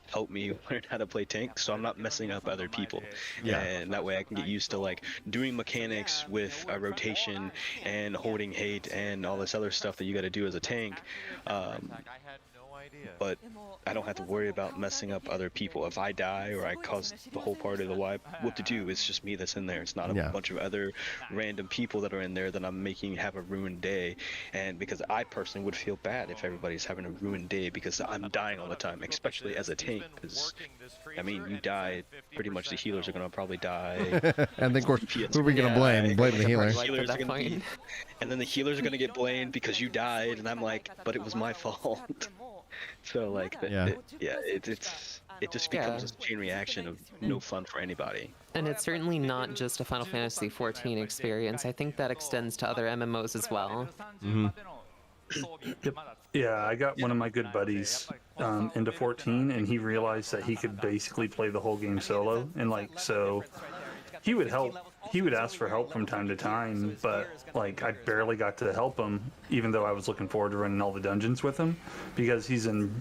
help me learn how to play tank, so I'm not messing up other people. And that way I can get used to like doing mechanics with a rotation and holding hate and all this other stuff that you got to do as a tank. But I don't have to worry about messing up other people. If I die or I cause the whole party to wipe, what to do? It's just me that's in there. It's not a bunch of other random people that are in there that I'm making have a ruined day. And because I personally would feel bad if everybody's having a ruined day because I'm dying all the time, especially as a tank. Because I mean, you die, pretty much the healers are gonna probably die. And then of course, who are we gonna blame? Blame the healer. And then the healers are gonna get blamed because you died, and I'm like, but it was my fault. So like, it just becomes a chain reaction of no fun for anybody. And it's certainly not just a Final Fantasy XIV experience. I think that extends to other MMOs as well. Yeah, I got one of my good buddies into 14, and he realized that he could basically play the whole game solo, and like so, he would help. He would ask for help from time to time, but like I barely got to help him, even though I was looking forward to running all the dungeons with him, because he's in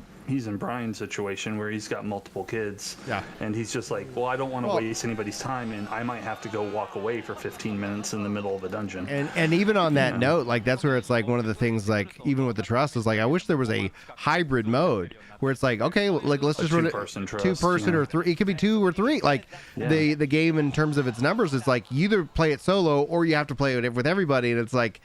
Brian's situation where he's got multiple kids, and he's just like, well, I don't want to waste anybody's time, and I might have to go walk away for 15 minutes in the middle of the dungeon. And even on that note, like that's where it's like one of the things, like even with the trust, is like I wish there was a hybrid mode where it's like, okay, like let's just run it two-person or three. It could be 2 or 3. Like the game in terms of its numbers, it's like you either play it solo or you have to play it with everybody, and it's like,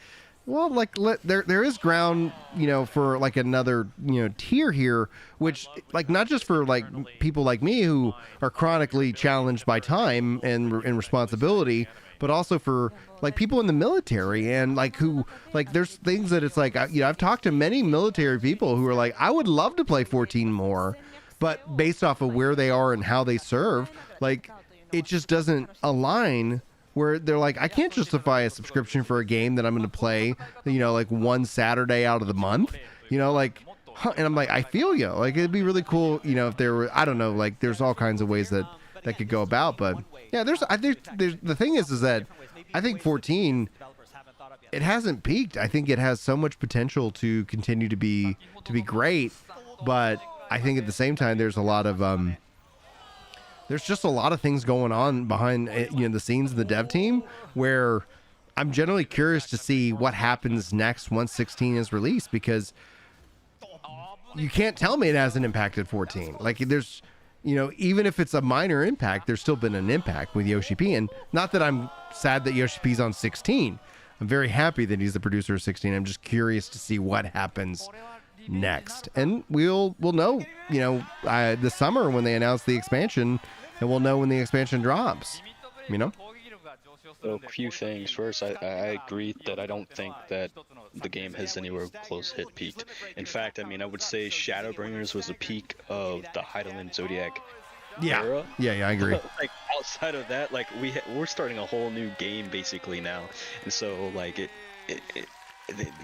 well, like there is ground, you know, for like another, you know, tier here, which like not just for like people like me who are chronically challenged by time and responsibility, but also for like people in the military and like who like there's things that it's like, you know, I've talked to many military people who are like, I would love to play 14 more, but based off of where they are and how they serve, like it just doesn't align. Where they're like, I can't justify a subscription for a game that I'm going to play, you know, like one Saturday out of the month, you know, like, and I'm like, I feel you. Like, it'd be really cool, you know, if there were, I don't know, like, there's all kinds of ways that could go about, but yeah, I think the thing is that I think 14, it hasn't peaked. I think it has so much potential to continue to be great, but I think at the same time, there's a lot of, there's just a lot of things going on behind, you know, the scenes of the dev team where I'm generally curious to see what happens next once 16 is released, because you can't tell me it hasn't impacted 14. Like there's, you know, even if it's a minor impact, there's still been an impact with Yoshi P. And not that I'm sad that Yoshi P's on 16. I'm very happy that he's the producer of 16. I'm just curious to see what happens next, and we'll know, you know, this summer when they announce the expansion, and we'll know when the expansion drops, you know. So a few things. First, I agree that I don't think that the game has anywhere close hit peaked. In fact, I mean, I would say Shadowbringers was the peak of the Heidelin Zodiac era. Yeah, I agree. Like outside of that, like we're starting a whole new game basically now, and so like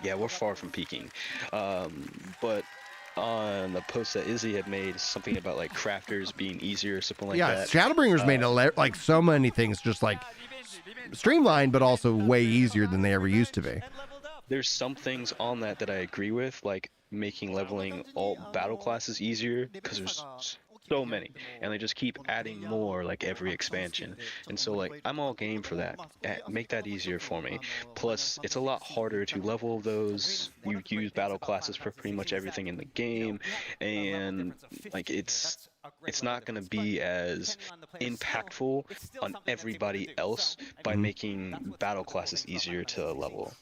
yeah, we're far from peaking. But on the post that Izzy had made, something about like crafters being easier or something like that. Yeah, Shadowbringers made like so many things just like streamlined, but also way easier than they ever used to be. There's some things on that I agree with, like making leveling all battle classes easier, because there's so many, and they just keep adding more like every expansion, and so like I'm all game for that. Make that easier for me. Plus it's a lot harder to level those. You use battle classes for pretty much everything in the game, and like it's not going to be as impactful on everybody else by making battle classes easier to level.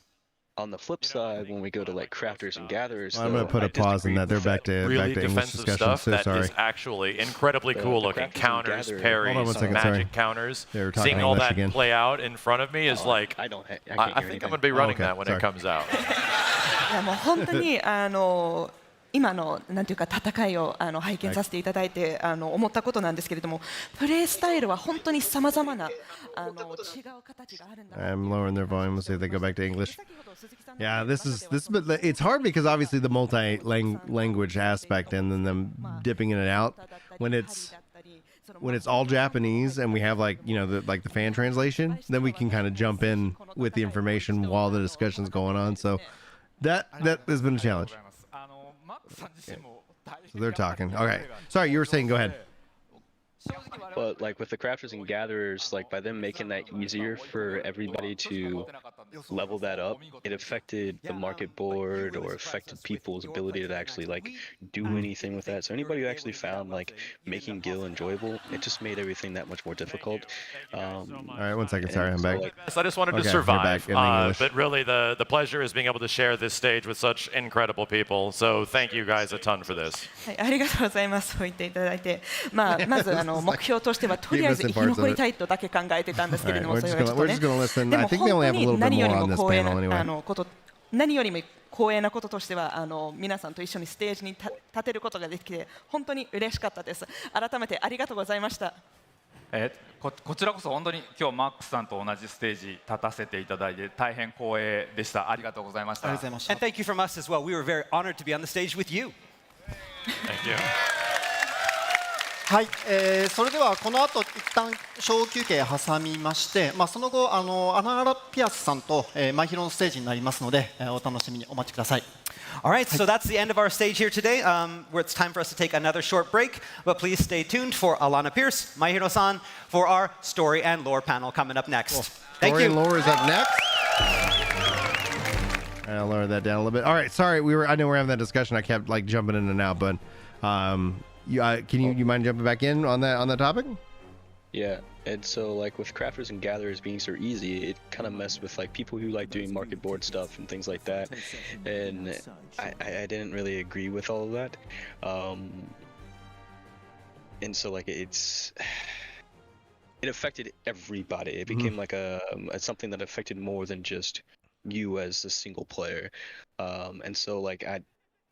On the flip side, when we go to like crafters and gatherers, I'm going to put a pause in that. They're back to really English defensive discussion. stuff So that sorry. is actually incredibly cool looking. Counters, parries, Hold on 1 second, magic sorry. counters. They were talking Seeing all English that again. play out in front of me is like, I think I'm going to be running that when it comes out. いやもう本当に今のなんていうか戦いを拝見させていただいて思ったことなんですけれども、プレイスタイルは本当に様々な違う形があるんだ。I'm lowering their volume. We'll see if they go back to English. Yeah, but it's hard because obviously the multi-language aspect and then them dipping in and out when it's all Japanese and we have like the fan translation, then we can kind of jump in with the information while the discussion's going on. So that has been a challenge. Okay. So they're talking. Okay. Sorry, you were saying. Go ahead. But like with the crafters and gatherers, like by them making that easier for everybody to level that up, it affected the market board or affected people's ability to actually like do anything with that. So anybody who actually found like making Gil enjoyable, it just made everything that much more difficult. All right, 1 second. Sorry, I'm back. I just wanted to survive, but really the pleasure is being able to share this stage with such incredible people. So thank you guys a ton for this. はい、ありがとうございます。そう言っていただいて、まず目標としてはとりあえず生き残りたいとだけ考えてたんですけれども、それはちょっとね。でも本当に何よりも光栄なこと、何よりも光栄なこととしては皆さんと一緒にステージに立てることができて本当に嬉しかったです。改めてありがとうございました。こちらこそ本当に今日マックスさんと同じステージ立たせていただいて大変光栄でした。ありがとうございました。And thank you from us as well. We were very honored to be on the stage with you. Thank you. はい、それではこの後一旦小休憩挟みまして、その後アナ・ピアスさんとマイヒロのステージになりますので、お楽しみにお待ちください。All right, so that's the end of our stage here today. Where it's time for us to take another short break, but please stay tuned for Alana Pierce, Mahiro-san, for our story and lore panel coming up next. Thank you. Story and lore is up next. I'll lower that down a little bit. All right, sorry, I know we're having that discussion. I kept like jumping in and out, but you mind jumping back in on that topic? Yeah, and so like with crafters and gatherers being so easy, it kind of messed with like people who like doing market board stuff and things like that, and I didn't really agree with all of that, and so like it affected everybody. It became like something that affected more than just you as a single player, and so like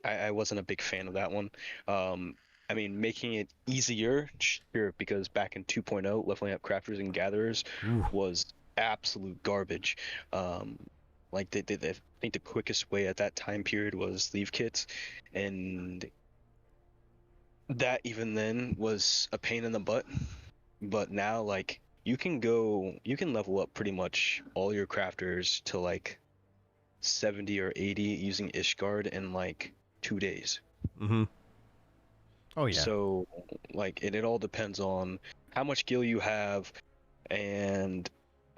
I wasn't a big fan of that one. I mean, making it easier, sure, because back in 2.0, leveling up crafters and gatherers was absolute garbage. Like I think the quickest way at that time period was leave kits, and that even then was a pain in the butt. But now, like, you can level up pretty much all your crafters to like 70 or 80 using Ishgard in like 2 days. Mm-hmm. Oh yeah. So like it all depends on how much gil you have and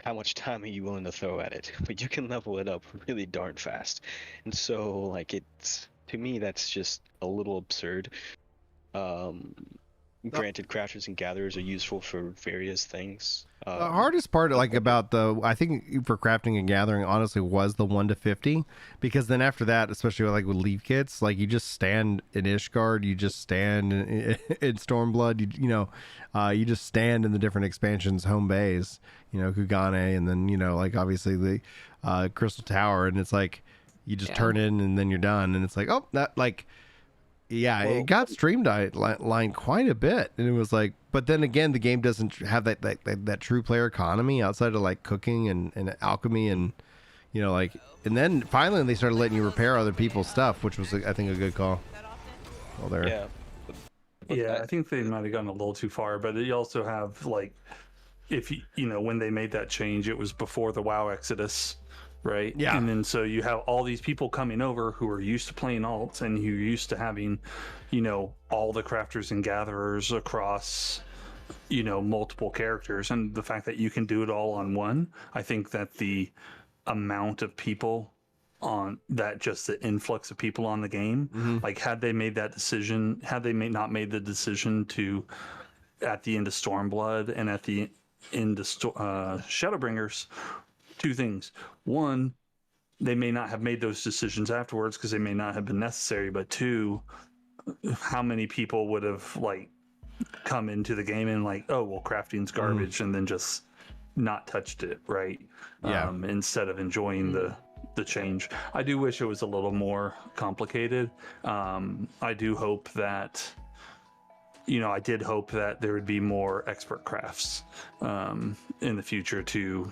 how much time are you willing to throw at it. But you can level it up really darn fast. And so like to me that's just a little absurd. Granted, crafters and gatherers are useful for various things. The hardest part, like about I think for crafting and gathering, honestly, was the 1 to 50, because then after that, especially like with leaf kits, like you just stand in Ishgard, you just stand in Stormblood, you just stand in the different expansions, home base, Kugane, and then like obviously the Crystal Tower, and it's like you just turn in and then you're done, and it's like it got streamlined quite a bit, and it was like, but then again, the game doesn't have that true player economy outside of like cooking and alchemy, and and then finally they started letting you repair other people's stuff, which was I think a good call. Well, there. Yeah, I think they might have gone a little too far, but you also have like, if when they made that change, it was before the WoW Exodus. Right. Yeah. And then so you have all these people coming over who are used to playing alts and who are used to having, all the crafters and gatherers across, multiple characters. And the fact that you can do it all on one, I think that the amount of people the influx of people on the game, like had they made that decision, had they not made the decision to, at the end of Stormblood and at the end of Shadowbringers, two things. One, they may not have made those decisions afterwards because they may not have been necessary. But two, how many people would have like come into the game and like, oh well, crafting's garbage, and then just not touched it, right? Yeah. Instead of enjoying the the change. I do wish it was a little more complicated. I do hope that, I did hope that there would be more expert crafts in the future to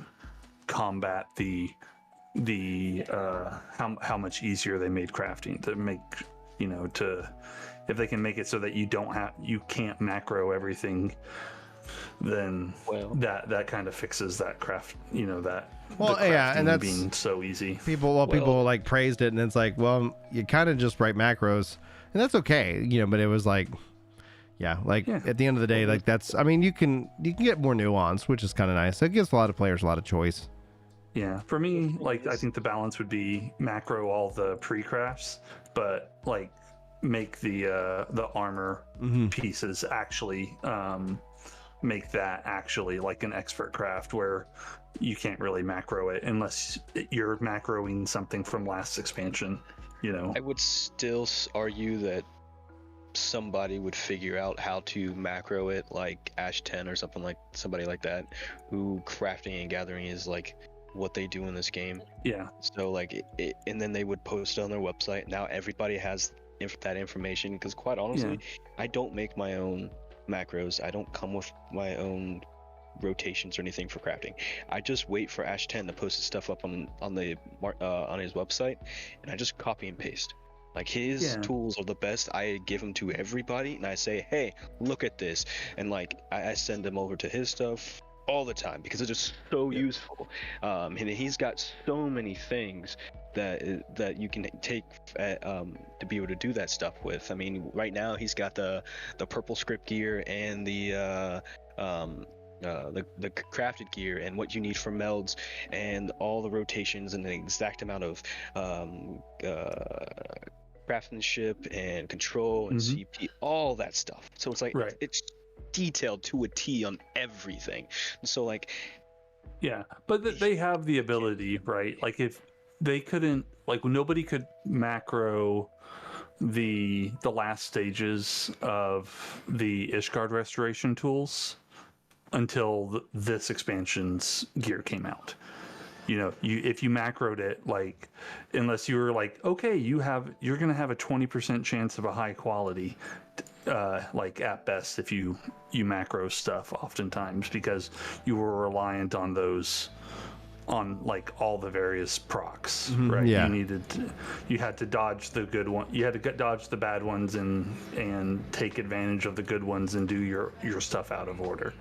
combat how much easier they made crafting, to make, if they can make it so that you can't macro everything, then that kind of fixes that craft, and that's being so easy. People like praised it, and it's like, well, you kind of just write macros, and that's okay, but it was like, at the end of the day, like that's, I mean, you can get more nuance, which is kind of nice. It gives a lot of players a lot of choice. Yeah, for me, like, I think the balance would be macro all the pre-crafts, but like make the armor pieces actually make that actually like an expert craft where you can't really macro it unless you're macroing something from last expansion, I would still argue that somebody would figure out how to macro it, like Ash 10 or somebody like that, who crafting and gathering is like what they do in this game. Yeah. So like and then they would post it on their website. Now everybody has that information, because quite honestly, I don't make my own macros. I don't come with my own rotations or anything for crafting. I just wait for Ash 10 to post his stuff up on his website, and I just copy and paste. Like, his tools are the best. I give them to everybody, and I say, hey, look at this, and like I send them over to his stuff all the time because it's just so useful. And he's got so many things that you can take to be able to do that stuff with. I mean, right now he's got the purple script gear and the crafted gear and what you need for melds and all the rotations and the exact amount of craftsmanship and control and CP, all that stuff. So it's like it's detailed to a T on everything. So like, but they have the ability, right? Like, if they couldn't, like, nobody could macro the last stages of the Ishgard restoration tools until this expansion's gear came out. If you macroed it, like, unless you were like, okay, you're gonna have a 20% chance of a high quality, like at best, if you macro stuff oftentimes, because you were reliant on those, on like all the various procs, right? Yeah. You had to dodge the good one. You had to dodge the bad ones and take advantage of the good ones and do your stuff out of order.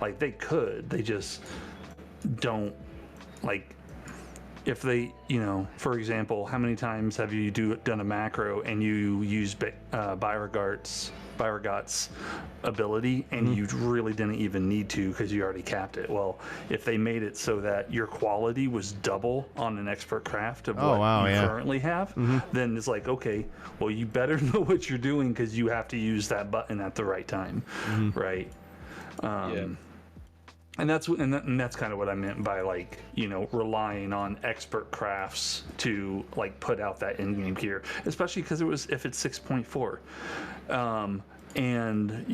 Like, they just don't. Like, if they, for example, how many times have you done a macro and you use Beauregard's ability and you really didn't even need to because you already capped it? Well, if they made it so that your quality was double on an expert craft of what you currently have, then it's like, okay, well, you better know what you're doing because you have to use that button at the right time, right? And that's kind of what I meant by, like, relying on expert crafts to like put out that in-game gear, especially because if it's 6.4, and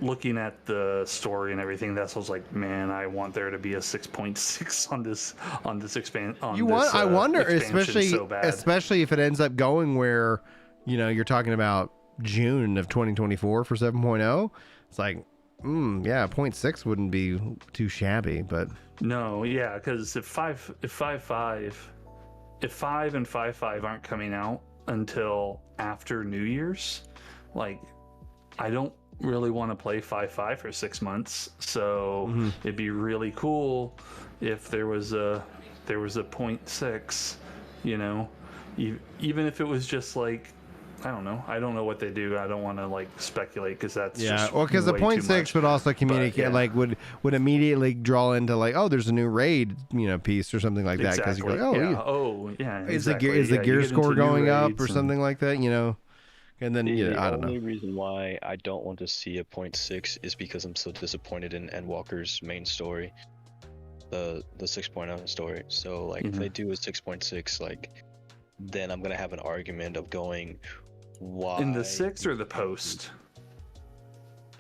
looking at the story and everything, that's what I was like, man, I want there to be a 6.6 on this I wonder, especially so bad. especially if it ends up going where you're talking about June of 2024 for 7.0. It's like, 0.6 wouldn't be too shabby, but no, because if 5 and 5.5 aren't coming out until after New Year's, like, I don't really want to play 5.5 for 6 months. So it'd be really cool if there was a 0.6, even if it was just like, I don't know what they do. I don't want to like speculate because that's because the 0.6 would also communicate, like would immediately draw into like, oh, there's a new raid piece or something like that, because you're like, is the gear score going up or something like that, and then I don't know. The only reason why I don't want to see a 0.6 is because I'm so disappointed in Endwalker's main story, the 6.0 story. So like, if they do a 6.6, like, then I'm gonna have an argument of going, why in the 6 or the post?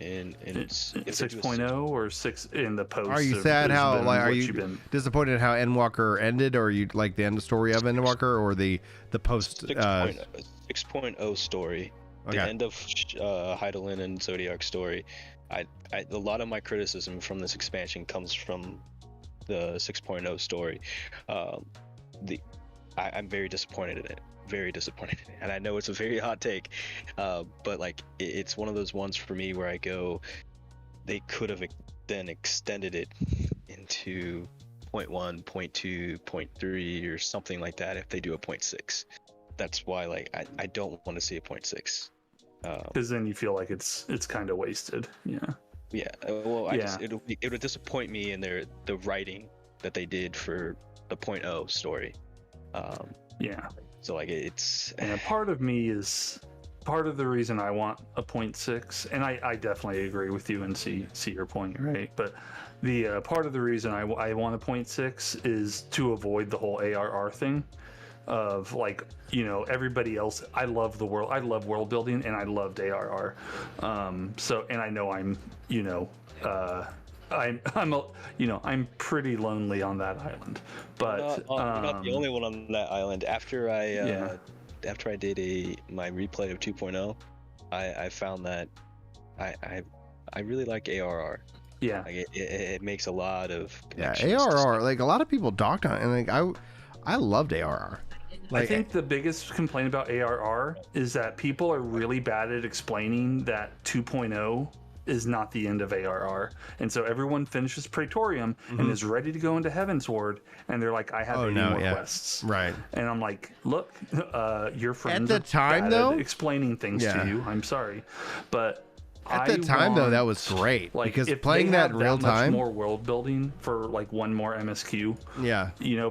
And it's 6.0 or 6 in the post. Are you sad how like are you disappointed how Endwalker ended, or you like the end story of Endwalker, or the post 6.0 story, Okay. the end of Heidelin and Zodiac story? A lot of my criticism from this expansion comes from the 6.0 story. I'm very disappointed in it. Very disappointed in it. And I know it's a very hot take, but like it's one of those ones for me where I go, they could have then extended it into 0.1, 0.2, 0.3 or something like that if they do a 0.6. That's why like I don't want to see a 0.6. Because then you feel like it's kind of wasted. Yeah. Yeah. Well, it would disappoint me in the writing that they did for the 0.0 story. Yeah. So like it's and a part of me is part of the reason I want a 0.6, and I definitely agree with you and see your point, right? But the part of the reason I want a 0.6 is to avoid the whole ARR thing of like, you know, everybody else. I love world building, and I loved ARR. So, and I know I'm, you know, I'm pretty lonely on that island, but I'm not the only one on that island. After I did my replay of 2.0, I found that I really like ARR. Yeah, like it makes a lot of ARR. Like a lot of people docked on it, and like I loved ARR. Like, I think the biggest complaint about ARR is that people are really bad at explaining that 2.0 is not the end of ARR, and so everyone finishes Praetorium and is ready to go into Heavensward, and they're like, I have 80 more quests, right? And I'm like, look, your friends at the time bad though at explaining things to you. I'm sorry, but at the time though that was great, like, because if playing they that have real that much time, more world building for like one more MSQ,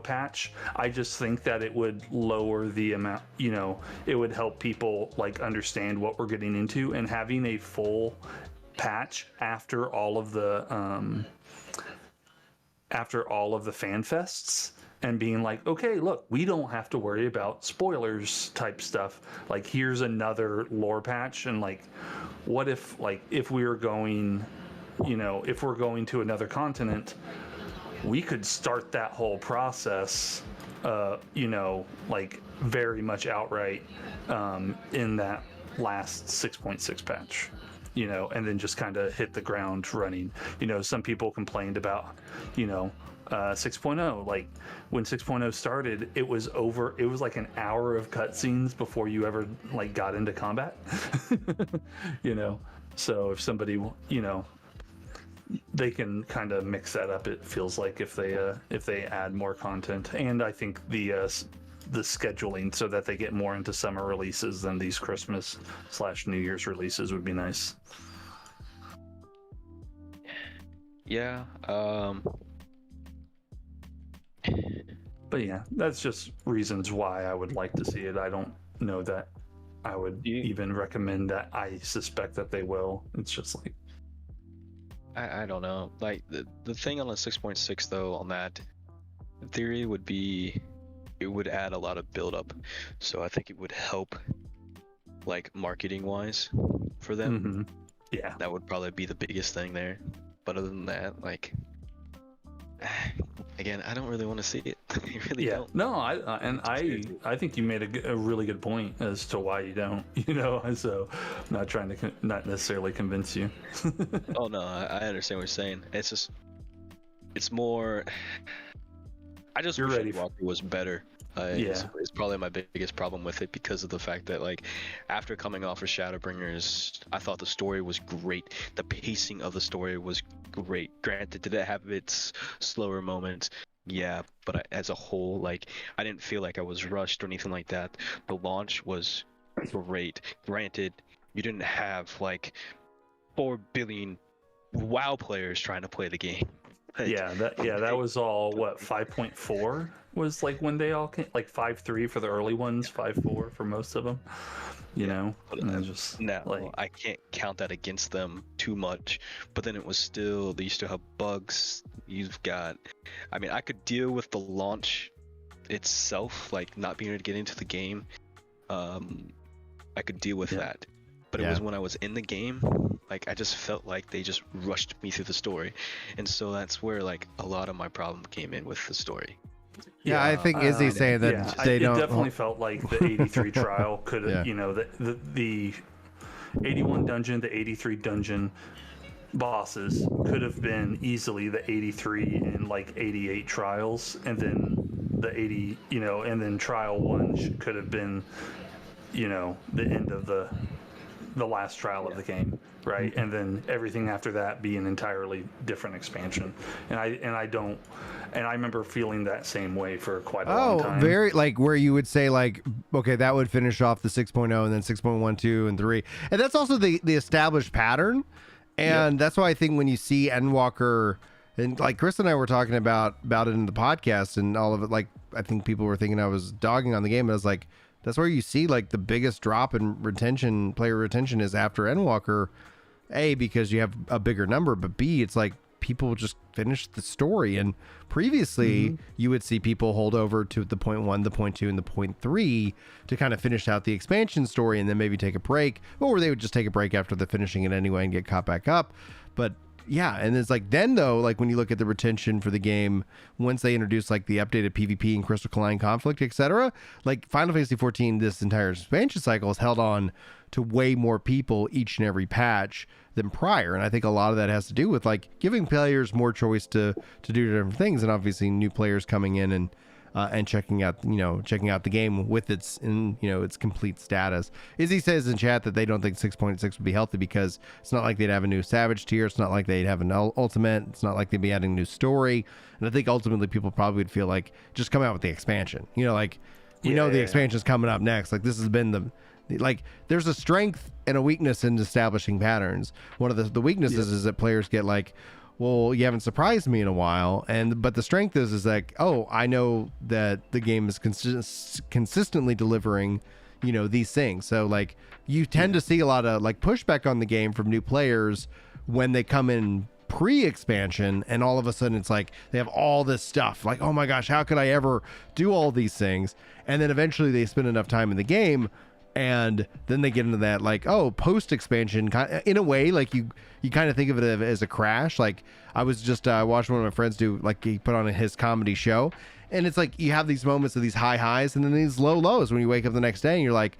patch, I just think that it would lower the amount, it would help people like understand what we're getting into, and having a full patch after all of the fan fests and being like, okay, look, we don't have to worry about spoilers type stuff. Like, here's another lore patch, and like, what if we were going, if we're going to another continent, we could start that whole process, like very much outright in that last 6.6 patch. And then just kind of hit the ground running. Some people complained about, 6.0. Like, when 6.0 started, it was like an hour of cutscenes before you ever like got into combat. So if somebody, they can kind of mix that up. It feels like if they add more content, and I think the scheduling so that they get more into summer releases than these Christmas/New Year's releases would be nice. Yeah. But yeah, that's just reasons why I would like to see it. I don't know that I would even recommend that. I suspect that they will. It's just like, I don't know. Like the thing on the 6.6 though, on that theory would be, it would add a lot of build up. So I think it would help, like, marketing wise for them. Yeah, that would probably be the biggest thing there. But other than that, like, again, I don't really want to see it. I really don't. No, I think you made a really good point as to why you don't. So I'm not trying to not necessarily convince you. Oh no, I understand what you're saying. It's just, it's more. I just wish Walker was better. It's probably my biggest problem with it, because of the fact that, like, after coming off of Shadowbringers, I thought the story was great. The pacing of the story was great. Granted, did it have its slower moments? Yeah, but as a whole, like, I didn't feel like I was rushed or anything like that. The launch was great. Granted, you didn't have like 4 billion WoW players trying to play the game. That was all what 5.4 was like when they all came, like 5.3 for the early ones, 5.4 for most of them. I can't count that against them too much. But then it was still, you still have bugs. You've got, I mean, I could deal with the launch itself, like not being able to get into the game. I could deal with that. but it was when I was in the game, like I just felt like they just rushed me through the story, and so that's where like a lot of my problem came in with the story. Yeah, I think Izzy's saying that they don't. It definitely felt like the 83 trial could have, the 81 dungeon, the 83 dungeon bosses could have been easily the 83 and like 88 trials, and then the 80, and then trial 1 could have been, the end of the last trial of the game, right? And then everything after that be an entirely different expansion. And I remember feeling that same way for quite a long time. Very, like, where you would say, like, okay, that would finish off the 6.0 and then 6.1, 2, and 3. And that's also the established pattern. And that's why I think when you see Endwalker, and like Chris and I were talking about it in the podcast and all of it, like, I think people were thinking I was dogging on the game, but I was like, that's where you see like the biggest drop in player retention is after Endwalker. A, because you have a bigger number, but B, it's like people just finish the story. And previously you would see people hold over to the 0.1, the 0.2, and the 0.3 to kind of finish out the expansion story and then maybe take a break, or they would just take a break after the finishing it anyway and get caught back up. But yeah, and it's like then though, like when you look at the retention for the game, once they introduce like the updated PvP and crystalline conflict, etc., like Final Fantasy XIV, this entire expansion cycle has held on to way more people each and every patch than prior. And I think a lot of that has to do with like giving players more choice to do different things, and obviously new players coming in and checking out the game with its complete status. Izzy says in chat that they don't think 6.6 would be healthy because it's not like they'd have a new Savage tier, it's not like they'd have an ultimate, it's not like they'd be adding a new story. And I think ultimately people probably would feel like just come out with the expansion. We know the expansion's coming up next. Like this has been like there's a strength and a weakness in establishing patterns. One of the weaknesses is that players get like, well, you haven't surprised me in a while, but the strength is like, oh, I know that the game is consistently delivering, these things. So like you tend to see a lot of like pushback on the game from new players when they come in pre-expansion, and all of a sudden it's like they have all this stuff, like, oh my gosh, how could I ever do all these things? And then eventually they spend enough time in the game, and then they get into that like, oh, post-expansion, in a way, like you kind of think of it as a crash. Like I was just watching one of my friends do, like he put on his comedy show, and it's like you have these moments of these high highs and then these low lows when you wake up the next day and you're like,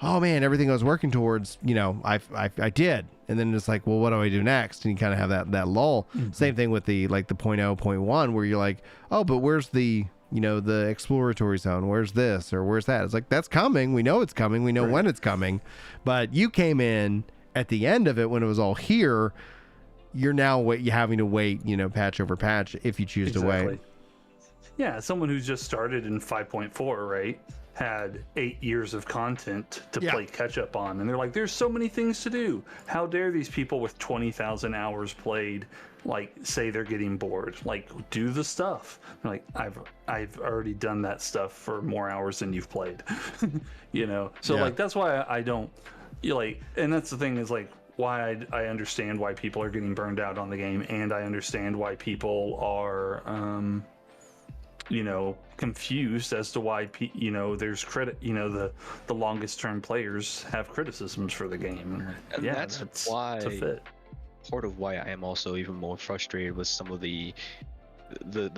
oh man, everything I was working towards, I did. And then it's like, well, what do I do next? And you kind of have that lull. Same thing with the 0.0, 0.1, where you're like, oh, but where's the exploratory zone? Where's this or where's that? It's like, that's coming. We know it's coming. We know when it's coming. But you came in at the end of it when it was all here. You're now having to wait, patch over patch if you choose to wait. Yeah, someone who's just started in 5.4, right, had 8 years of content to play catch up on. And they're like, there's so many things to do. How dare these people with 20,000 hours played like say they're getting bored? Like, do the stuff. Like, I've already done that stuff for more hours than you've played. So like that's why I don't and that's the thing is like why I understand why people are getting burned out on the game, and I understand why people are confused as to why there's the longest term players have criticisms for the game. And that's why part of why I am also even more frustrated with some of the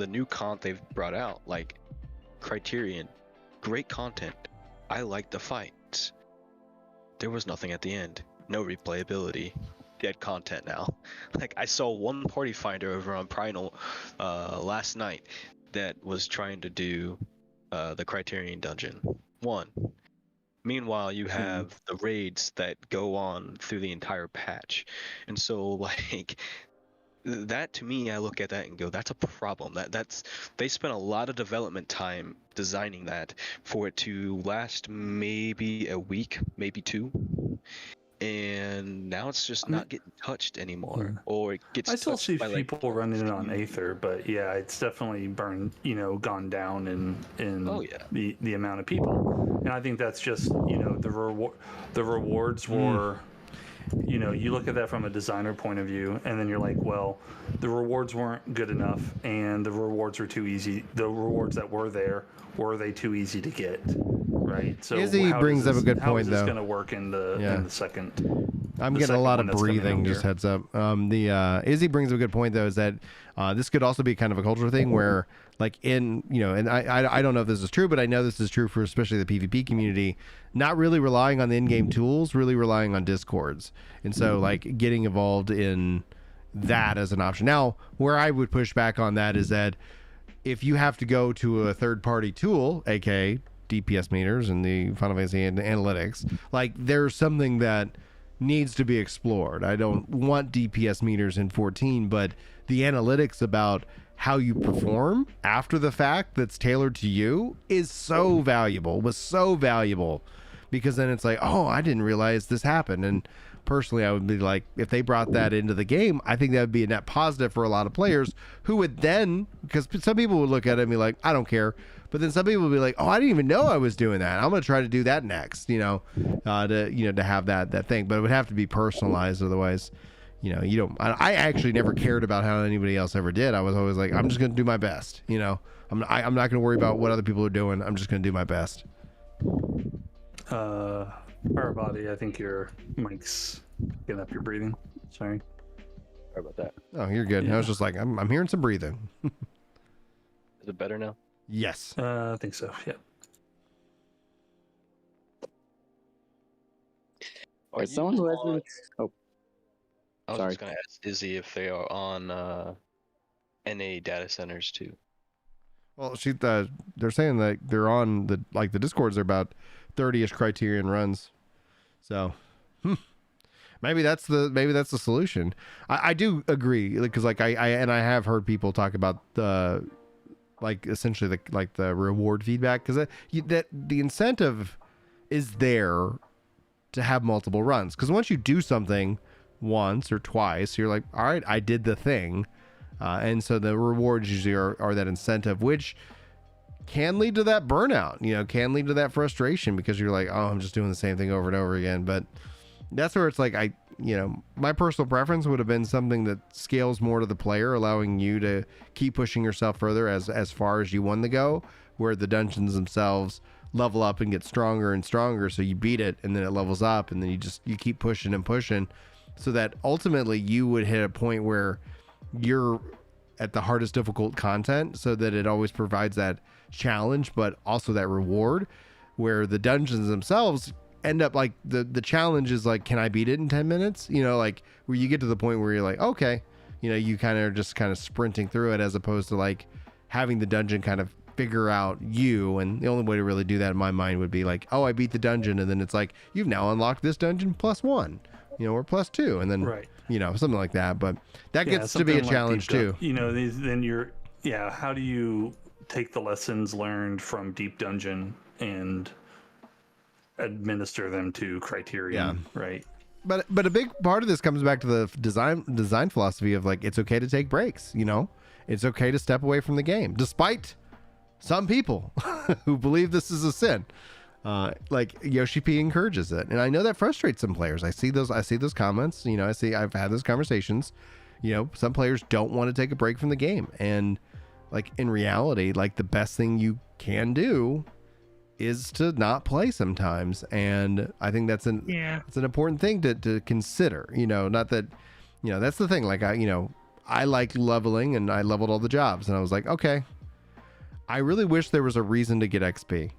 new content they've brought out, like Criterion. Great content. I like the fights. There was nothing at the end. No replayability. Dead content now. Like I saw one party finder over on Pannel last night that was trying to do the Criterion dungeon 1. Meanwhile, you have the raids that go on through the entire patch. And so, like, that to me, I look at that and go, that's a problem. They spent a lot of development time designing that for it to last maybe a week, maybe 2. And now it's just not getting touched anymore, or it gets. I still see people running it on Aether, but yeah, it's definitely gone down in the amount of people, and I think that's just the rewards were. You look at that from a designer point of view, and then you're like, well, the rewards weren't good enough, and the rewards were too easy. The rewards that were there, were they too easy to get? right? So Izzy brings up a good how point, is this though. going to work in the second? I'm the getting a second lot one of that's coming breathing. out Just here? heads up. Izzy brings up a good point, though, is that this could also be kind of a cultural thing where, like, and I don't know if this is true, but I know this is true for especially the PvP community. Not really relying on the in-game tools, really relying on discords, and so like getting involved in that as an option. Now, where I would push back on that is that if you have to go to a third-party tool, aka DPS meters and the Final Fantasy analytics, like there's something that needs to be explored. I don't want DPS meters in 14, but the analytics about how you perform after the fact that's tailored to you is so valuable, because then it's like, oh, I didn't realize this happened. And personally, I would be like, if they brought that into the game, I think that would be a net positive for a lot of players who would then, because some people would look at it and be like, I don't care. But then some people would be like, oh, I didn't even know I was doing that. I'm going to try to do that next, to have that thing. But it would have to be personalized. Otherwise, you don't, I actually never cared about how anybody else ever did. I was always like, I'm just going to do my best. I'm not going to worry about what other people are doing. I'm just going to do my best. Power body, I think your mic's getting up your breathing. Sorry. Sorry about that. Oh, you're good. Yeah. I was just like, I'm hearing some breathing. Is it better now? Yes. I think so. Yeah. Or someone who hasn't. Oh, I was sorry. just gonna ask Izzy if they are on NA data centers too. Well, they're saying that they're on the Discords are about 30-ish Criterion runs. So, maybe that's the solution. I do agree, because I have heard people talk about the essentially the reward feedback, because that the incentive is there to have multiple runs, because once you do something once or twice, you're like, all right, I did the thing. And so the rewards usually are that incentive, which can lead to that burnout, can lead to that frustration, because you're like, oh, I'm just doing the same thing over and over again. But that's where it's like, my personal preference would have been something that scales more to the player, allowing you to keep pushing yourself further as far as you want to go, where the dungeons themselves level up and get stronger and stronger. So you beat it and then it levels up, and then you keep pushing and pushing, so that ultimately you would hit a point where you're at the hardest difficult content, so that it always provides that challenge, but also that reward, where the dungeons themselves end up like the challenge is like, can I beat it in 10 minutes? Like where you get to the point where you're like, okay, you kind of just sprinting through it, as opposed to like having the dungeon kind of figure out you. And the only way to really do that in my mind would be like, oh, I beat the dungeon, and then it's like, you've now unlocked this dungeon +1, or +2, and then right. Something like that. But that gets to be a challenge too. Then how do you take the lessons learned from Deep Dungeon and administer them to Criterion, right? But a big part of this comes back to the design philosophy of like, it's okay to take breaks, it's okay to step away from the game, despite some people who believe this is a sin. Like Yoshi P encourages it, and I know that frustrates some players. I see those comments. I've had those conversations. Some players don't want to take a break from the game, and like in reality, like the best thing you can do is to not play sometimes. And I think it's an important thing to consider. Not that that's the thing. Like I like leveling, and I leveled all the jobs, and I was like, okay, I really wish there was a reason to get XP.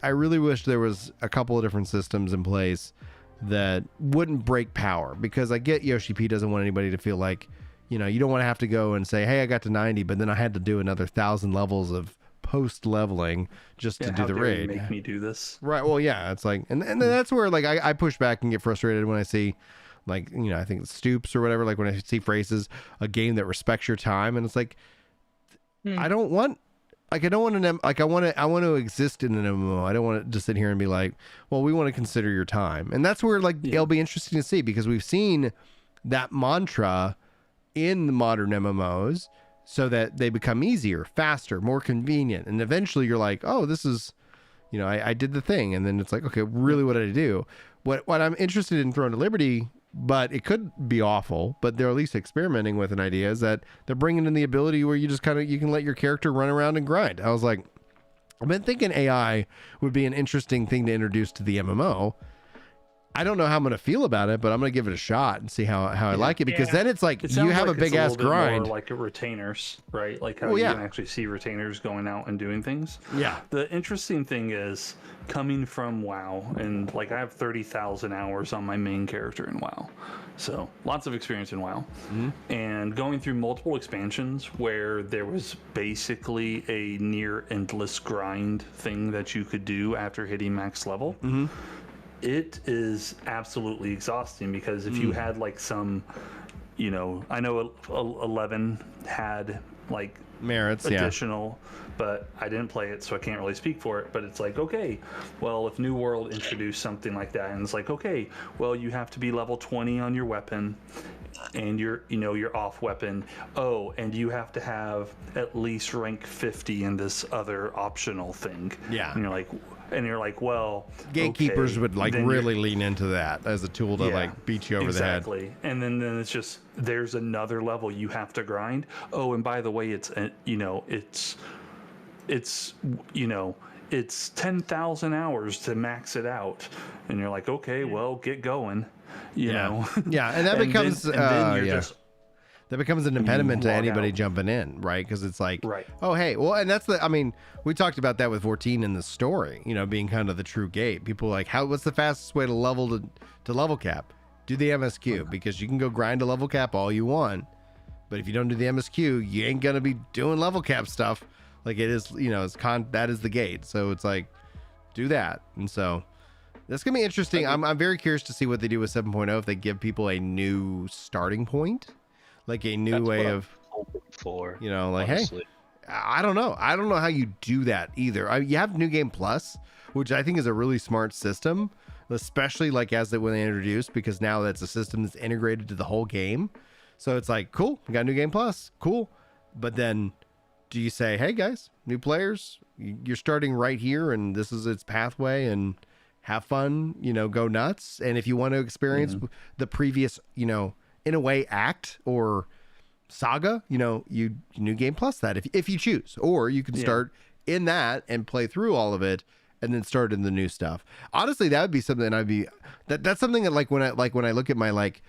I really wish there was a couple of different systems in place that wouldn't break power, because I get Yoshi P doesn't want anybody to feel like, you don't want to have to go and say, hey, I got to 90, but then I had to do another 1,000 levels of post leveling just to do the raid. Make me do this. Right. Well, yeah, it's like, and that's where like I push back and get frustrated when I see, like, I think it's Stoops or whatever, like when I see phrases, a game that respects your time, and it's like, I don't want I want to exist in an MMO. I don't want to just sit here and be like, well, we want to consider your time. And that's where it'll be interesting to see, because we've seen that mantra in the modern MMOs, so that they become easier, faster, more convenient. And eventually you're like, oh, this is, I did the thing. And then it's like, okay, really, what did I do? What I'm interested in Throne to Liberty, but it could be awful, but they're at least experimenting with an idea, is that they're bringing in the ability where you just you can let your character run around and grind. I was like, I've been thinking AI would be an interesting thing to introduce to the MMO. I don't know how I'm going to feel about it, but I'm going to give it a shot and see how I like it, because then it's like you have a big ass grind. More like a retainers, right? Like how you can actually see retainers going out and doing things. Yeah. The interesting thing is coming from WoW, and like I have 30,000 hours on my main character in WoW. So lots of experience in WoW. And going through multiple expansions where there was basically a near endless grind thing that you could do after hitting max level. It is absolutely exhausting, because if you had like some, you know, I know 11 had like merits, additional, but I didn't play it, so I can't really speak for it. But it's like, okay, well, if New World introduced something like that, and it's like, okay, well, you have to be level 20 on your weapon, and your off weapon. Oh, and you have to have at least rank 50 in this other optional thing. Yeah. And you're like, well, gatekeepers okay, would like really lean into that as a tool to like beat you over the head. Exactly. And then it's just, there's another level you have to grind. Oh, and by the way, it's 10,000 hours to max it out. And you're like, okay, well, get going. You know. Yeah, and that becomes that becomes an impediment to anybody jumping in, right? Because it's like, oh, hey, well, and that's we talked about that with 14 in the story, you know, being kind of the true gate. People are like, what's the fastest way to level cap? Do the MSQ, because you can go grind a level cap all you want, but if you don't do the MSQ, you ain't gonna be doing level cap stuff. Like it is, you know, that is the gate. So it's like, do that. And so that's gonna be interesting. I'm very curious to see what they do with 7.0, if they give people a new starting point. Like a new way of, you know, like, honestly, hey, I don't know how you do that either. You have New Game Plus, which I think is a really smart system, especially like when they introduced, because now that's a system that's integrated to the whole game. So it's like, cool, we got New Game Plus, cool. But then do you say, hey guys, new players, you're starting right here, and this is its pathway, and have fun, you know, go nuts. And if you want to experience the previous, you know, in a way, act or saga, you know, you New Game Plus that if you choose, or you can start in that and play through all of it and then start in the new stuff. Honestly, that would be something that's something that like when I look at my like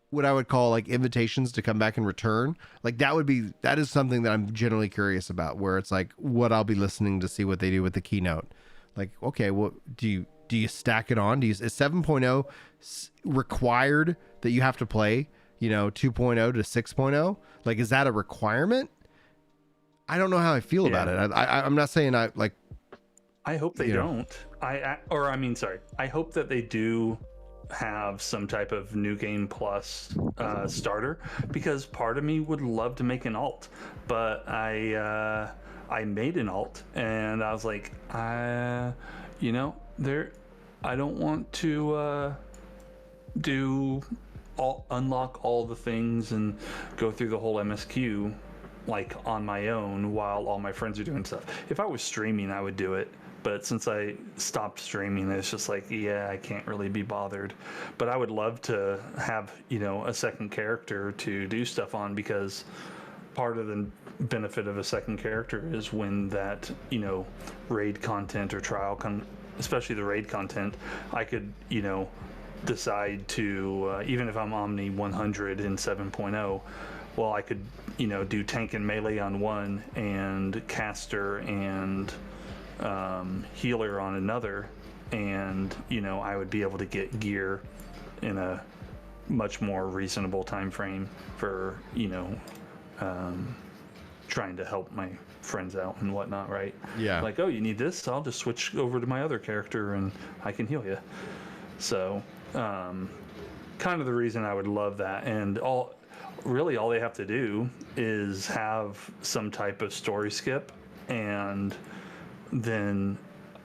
what I would call like invitations to come back and return, like that is something that I'm generally curious about, where it's like what I'll be listening to see what they do with the keynote. Like, okay, well, do you stack it on? Is 7.0 required that you have to play, you know, 2.0 to 6.0? Like, is that a requirement? I don't know how I feel about it. I'm not saying I hope they don't. I hope that they do have some type of New Game Plus starter, because part of me would love to make an alt, but I made an alt and I was like, you know, I don't want to unlock all the things and go through the whole MSQ like on my own while all my friends are doing stuff. If I was streaming, I would do it, but since I stopped streaming, it's just like, I can't really be bothered. But I would love to have, you know, a second character to do stuff on, because part of the benefit of a second character is when that, you know, raid content or trial especially the raid content, I could, you know, decide to even if I'm Omni 100 in 7.0, well, I could, you know, do tank and melee on one and caster and healer on another, and, you know, I would be able to get gear in a much more reasonable time frame for, you know, trying to help my friends out and whatnot, right? Yeah. Like, oh, you need this? I'll just switch over to my other character and I can heal you. So, kind of the reason I would love that. And all they have to do is have some type of story skip, and then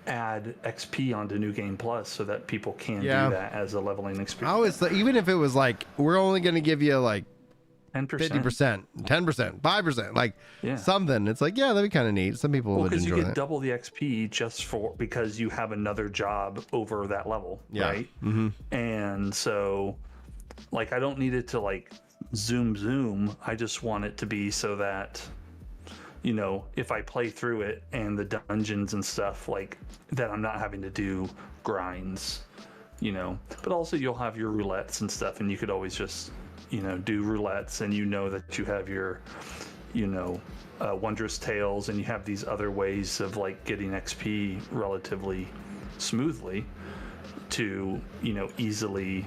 add XP onto New Game Plus so that people can do that as a leveling experience. Even if it was like, we're only going to give you like 10%, 50%, 10%, 5%, like something. It's like, that'd be kind of neat. Some people would enjoy because you get that. double the XP just because you have another job over that level, right? Mm-hmm. And so, like, I don't need it to like zoom. I just want it to be so that you know, if I play through it and the dungeons and stuff, like that, I'm not having to do grinds, you know. But also you'll have your roulettes and stuff, and you could always just, you know, do roulettes, and you know that you have your, you know, Wondrous Tales, and you have these other ways of like getting XP relatively smoothly to, you know, easily,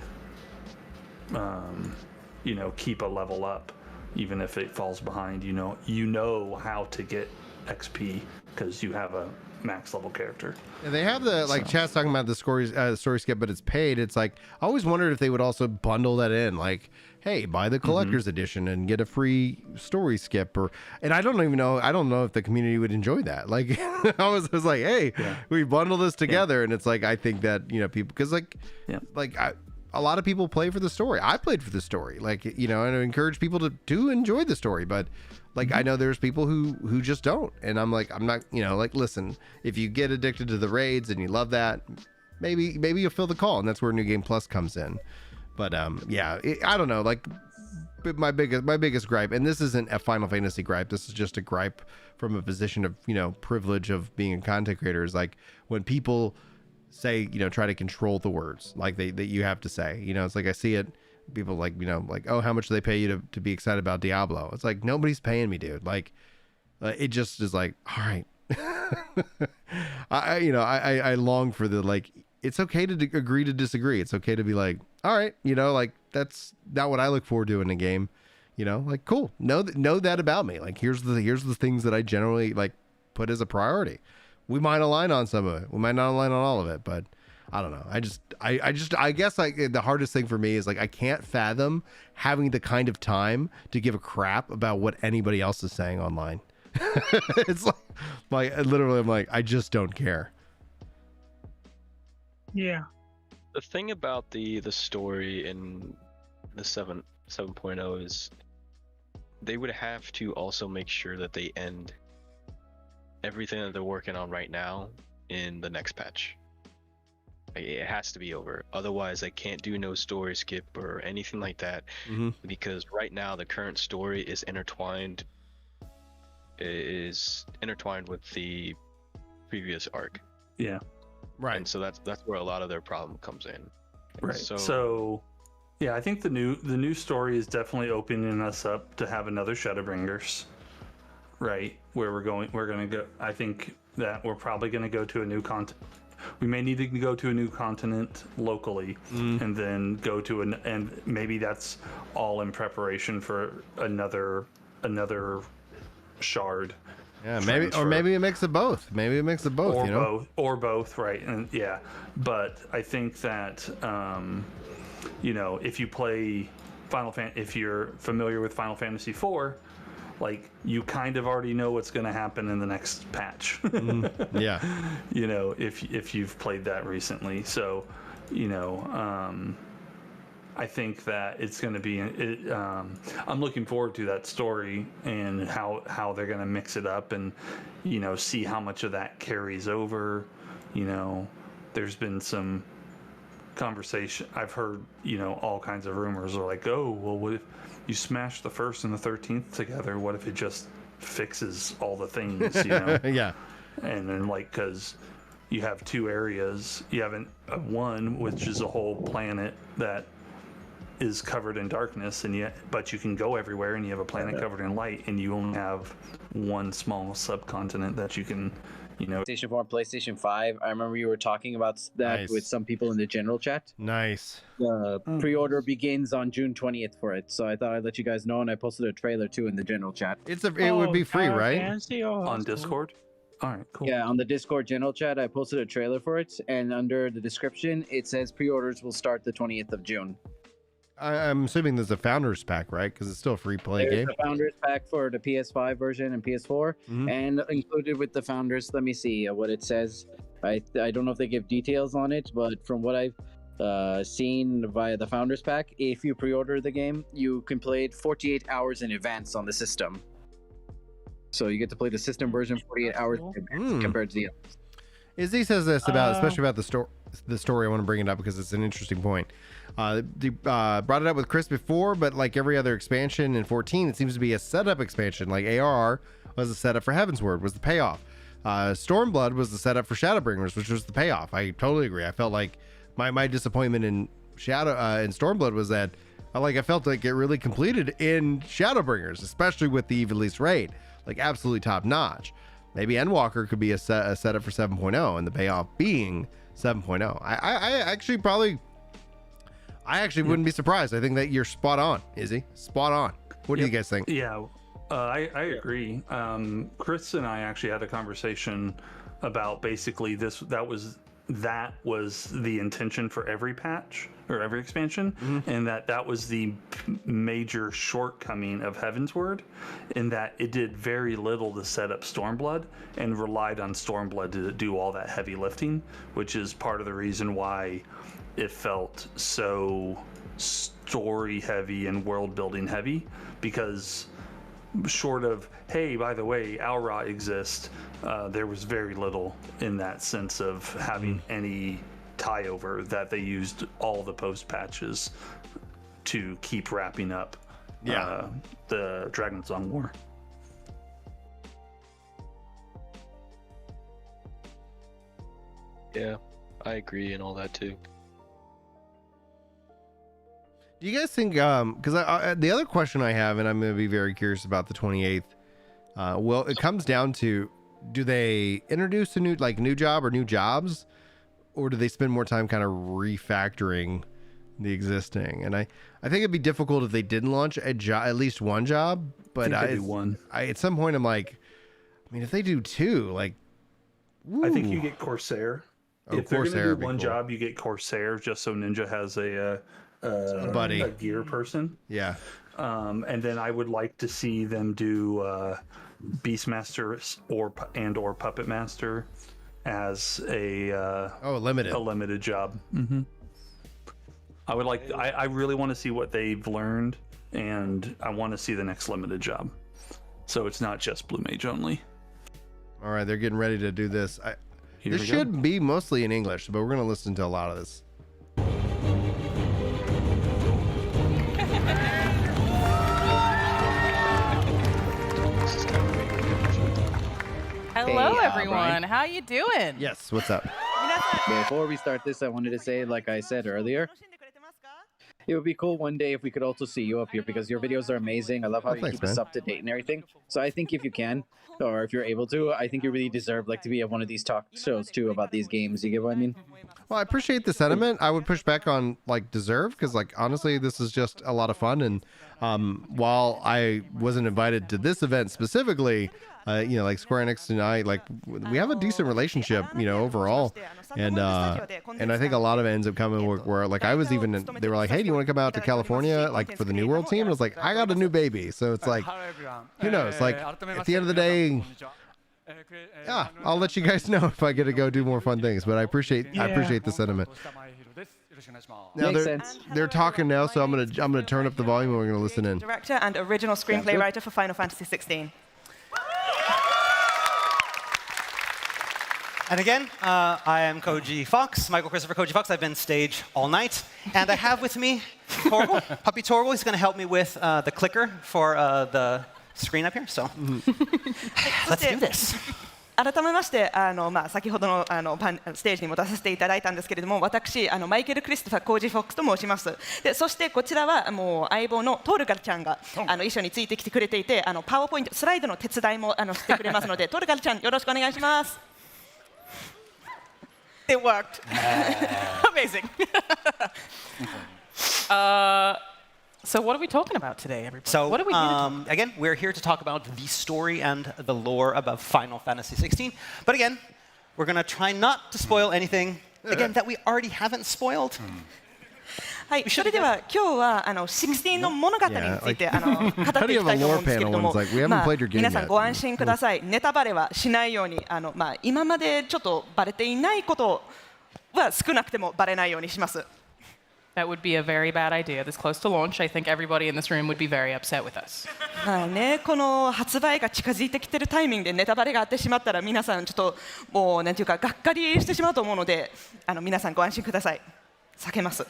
you know, keep a level up. Even if it falls behind, you know how to get XP because you have a max level character. Yeah, they have the like chat's talking about the story skip, but it's paid. It's like I always wondered if they would also bundle that in, like, hey, buy the collector's edition and get a free story skip, and I don't know if the community would enjoy that. Like I was like, hey, we bundle this together, and it's like I think that, you know, people, because a lot of people play for the story. I played for the story, like, you know, and I encourage people to enjoy the story. But like, I know there's people who just don't, and I'm not, you know, like, listen, if you get addicted to the raids and you love that, maybe you'll feel the call, and that's where New Game Plus comes in. But I don't know, like, my biggest gripe, and this isn't a Final Fantasy gripe, this is just a gripe from a position of, you know, privilege of being a content creator, is like when people say, you know, try to control the words like that you have to say, you know. It's like I see it, people like, you know, like, oh, how much do they pay you to be excited about Diablo? It's like, nobody's paying me, dude. Like, it just is like, all right. I long for the, like, it's okay to agree to disagree. It's okay to be like, all right, you know, like, that's not what I look forward to in a game, you know, like, cool, know that about me. Like, here's the things that I generally like put as a priority. We might align on some of it. We might not align on all of it, but I don't know. I guess the hardest thing for me is, like, I can't fathom having the kind of time to give a crap about what anybody else is saying online. It's like literally, I'm like, I just don't care. Yeah. The thing about the story in the 7.0 is they would have to also make sure that they end everything that they're working on right now in the next patch. Like, it has to be over. Otherwise, they can't do no story skip or anything like that, because right now the current story is intertwined with the previous arc. Yeah. Right. And so that's where a lot of their problem comes in. Right. So yeah, I think the new story is definitely opening us up to have another Shadowbringers. Right, where we're going to go. I think that we're probably going to go to a new continent. We may need to go to a new continent locally, and then go to and maybe that's all in preparation for another shard. Yeah, maybe transfer. Or maybe a mix of both. Maybe a mix of both. Or you know? both, right? And yeah, but I think that you know, if you play if you're familiar with Final Fantasy IV, like, you kind of already know what's going to happen in the next patch. Yeah. You know, if you've played that recently. So, you know, I think that it's going to be, I'm looking forward to that story and how they're going to mix it up and, you know, see how much of that carries over. You know, there's been some conversation. I've heard, you know, all kinds of rumors are like, oh, well, what if you smash the 1st and the 13th together? What if it just fixes all the things, you know? Yeah. And then, like, because you have two areas, you have one which is a whole planet that is covered in darkness, but you can go everywhere, and you have a planet covered in light, and you only have one small subcontinent that you can, you know. PlayStation 4 and PlayStation 5. I remember you were talking about that with some people in the general chat. Nice. The pre-order begins on June 20th for it, so I thought I'd let you guys know, and I posted a trailer too in the general chat. It would be free, right? On Discord? All right, cool. Yeah, on the Discord general chat, I posted a trailer for it, and under the description, it says pre-orders will start the 20th of June. I'm assuming there's a Founders Pack, right? Because it's still a free play game. There's a Founders Pack for the PS5 version and PS4, and included with the Founders, let me see what it says. I don't know if they give details on it, but from what I've seen via the Founders Pack, if you pre-order the game, you can play it 48 hours in advance on the system. So you get to play the system version 48 hours in advance compared to the others. Izzy says this about, especially about the story. I want to bring it up because it's an interesting point. They brought it up with Chris before, but like every other expansion in 14, it seems to be a setup expansion. Like ARR was the setup for Heavensward, was the payoff. Stormblood was the setup for Shadowbringers, which was the payoff. I totally agree. I felt like my disappointment in Stormblood was that I felt like it really completed in Shadowbringers, especially with the Eve-Elise raid, like absolutely top notch. Maybe Endwalker could be a setup for 7.0, and the payoff being 7.0. I actually wouldn't be surprised. I think that you're spot on, Izzy. Spot on. What do you guys think? Yeah, I agree. Chris and I actually had a conversation about basically that was the intention for every patch or every expansion, and that was the major shortcoming of Heavensward, in that it did very little to set up Stormblood and relied on Stormblood to do all that heavy lifting, which is part of the reason why it felt so story heavy and world building heavy, because short of, hey, by the way, Alra exists, there was very little in that sense of having any tie over, that they used all the post patches to keep wrapping up the Dragonsong War. Yeah, I agree and all that too. Do you guys think, because the other question I have, and I'm going to be very curious about the 28th, well, it comes down to, do they introduce a new job or new jobs, or do they spend more time kind of refactoring the existing? And I think it'd be difficult if they didn't launch at least one job, but I think they do one. At some point I'm like, I mean, if they do two, like, ooh. I think you get Corsair. If they're going to do one job, you get Corsair, just so Ninja has a gear person. Yeah. And then I would like to see them do Beastmaster or Puppet Master as a limited job. I would like. I really want to see what they've learned, and I want to see the next limited job. So it's not just Blue Mage only. All right, they're getting ready to do this. This we should go. be mostly in English, but we're going to listen to a lot of this. Hello, Hey, everyone. Brian. How you doing? Yes, what's up? Before we start this, I wanted to say, like I said earlier, it would be cool one day if we could also see you up here, because your videos are amazing. I love how you thanks, keep us man. up to date and everything. So I think if you can, or if you're able to, I think you really deserve to be at one of these talk shows too about these games. You get what I mean? Well, I appreciate the sentiment. I would push back on deserve, because honestly, this is just a lot of fun. And while I wasn't invited to this event specifically, Square Enix and I, we have a decent relationship, overall. And I think a lot of it ends up coming where I was even, they were like, hey, do you want to come out to California, for the New World team? And I was like, I got a new baby. So it's like, who knows? At the end of the day, yeah, I'll let you guys know if I get to go do more fun things. But I appreciate the sentiment. Now they're talking now, so I'm gonna turn up the volume and we're gonna listen in. Director and original screenplay writer for Final Fantasy 16. And again, I am Koji Fox, Michael Christopher Koji Fox. I've been stage all night. And I have with me Torgal, Puppy Torgal. He's going to help me with the clicker for the screen up here. So let's do this. 改めまして、先ほどのステージにも出させていただいたんですけれども、私マイケル・クリストファー・コージ・フォックスと申します。で、そしてこちらはもう相棒のトールガルちゃんが一緒についてきてくれていて、パワーポイントスライドの手伝いもしてくれますので、トールガルちゃんよろしくお願いします。It worked. Amazing. So what are we talking about today, everybody? So, what are we here to talk about? again, we're here to talk about the story and the lore about Final Fantasy 16. But again, we're going to try not to spoil anything, again, that we already haven't spoiled. はい、それでは今日は16の物語について語っていきたいと思うんですけれども、皆さんご安心ください。ネタバレはしないように、今までちょっとバレていないことは少なくてもバレないようにします。That would be a very bad idea. This close to launch, I think everybody in this room would be very upset with us. はいね、この発売が近づいてきてるタイミングでネタバレがあってしまったら皆さんちょっともうなんていうかがっかりしてしまうと思うので、皆さんご安心ください。避けます。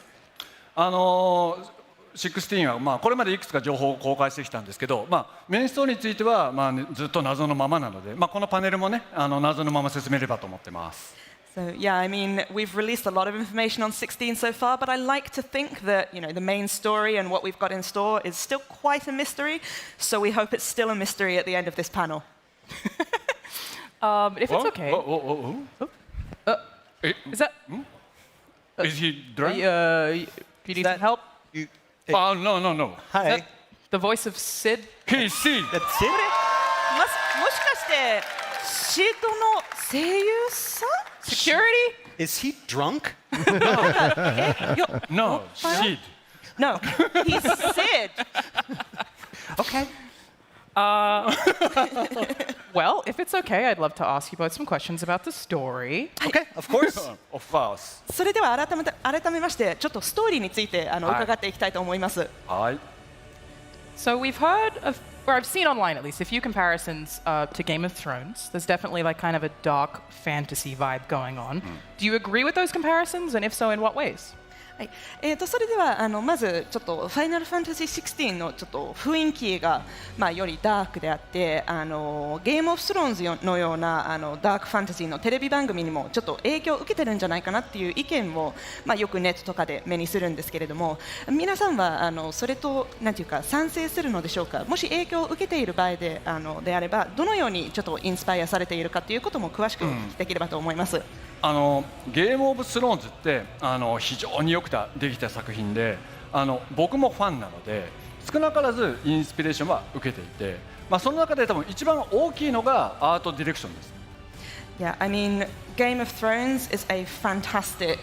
16は、まあ、これまでいくつか情報を公開してきたんですけど、まあ、メインストーリーについては、まあね、ずっと謎のままなので、まあ、このパネルもね謎のまま進めればと思ってます。So yeah, I mean, we've released a lot of information on 16 so far, but I like to think that the main story and what we've got in store is still quite a mystery. So we hope it's still a mystery at the end of this panel. If it's okay. Is that? Is he drunk? You need some help? Oh no. Hi. Is that the voice of Sid? Hey, Sid. That's Sid? もしかしてシードの声優さん Security? Is he drunk? No, Sid. No, he's Sid. Okay. Well, if it's okay, I'd love to ask you both some questions about the story. Okay, of course. Of course. それでは改めましてちょっとストーリーについて伺っていきたいと思います。はい。So we've heard of, or I've seen online at least, a few comparisons to Game of Thrones. There's definitely like kind of a dark fantasy vibe going on. Do you agree with those comparisons, and if so, in what ways? はい、それではまずちょっとファイナルファンタジー16のちょっと雰囲気がよりダークであってゲームオブスローンズのようなダークファンタジーのテレビ番組にもちょっと影響を受けてるんじゃないかなっていう意見をよくネットとかで目にするんですけれども、皆さんはそれとなんていうか賛成するのでしょうか。もし影響を受けている場合であればどのようにちょっとインスパイアされているかということも詳しくできればと思います。ゲームオブスローンズって非常によくできた作品で僕もファンなので少なからずインスピレーションは受けていて、その中で多分一番大きいのがアートディレクションです。Yeah, I mean, Game of Thrones is a fantastic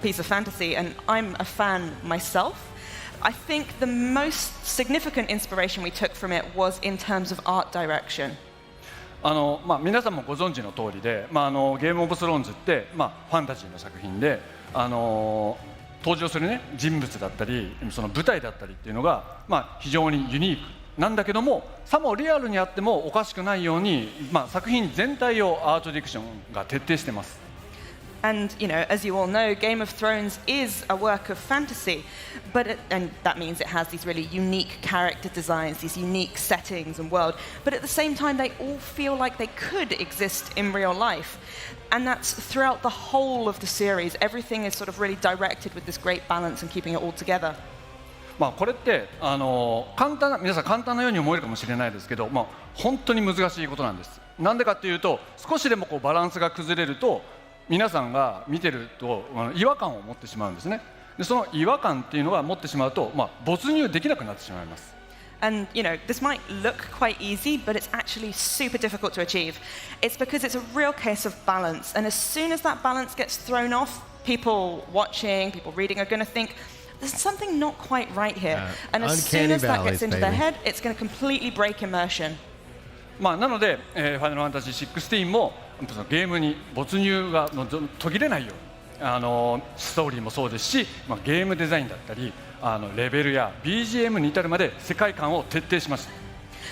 piece of fantasy, and I'm a fan myself. I think the most significant inspiration we took from it was in terms of art direction. 皆さんもご存知の通りで、ゲームオブスローンズって、ファンタジーの作品で、登場する、ね、人物だったりその舞台だったりっていうのが、非常にユニークなんだけどもさもリアルにあってもおかしくないように、作品全体をアートディレクションが徹底してます。And as you all know, Game of Thrones is a work of fantasy, and that means it has these really unique character designs, these unique settings and world. But at the same time, they all feel like they could exist in real life, and that's throughout the whole of the series. Everything is sort of really directed with this great balance and keeping it all together. これって皆さん簡単なように思えるかもしれないですけど、本当に難しいことなんです。なんでかっていうと少しでもバランスが崩れると皆さんが見てると違和感を持ってしまうんですね。でその違和感っていうのが持ってしまうと、没入できなくなってしまいます。And this might look quite easy, but it's actually super difficult to achieve. It's because it's a real case of balance, and as soon as that balance gets thrown off, people watching, people reading are going to think there's something not quite right here. And as soon as that gets into their head, it's going to completely break immersion. なので、ファイナルファンタジー16もゲームに没入が途切れないようにストーリーもそうですし、ゲームデザインだったりレベルや BGM に至るまで世界観を徹底しまし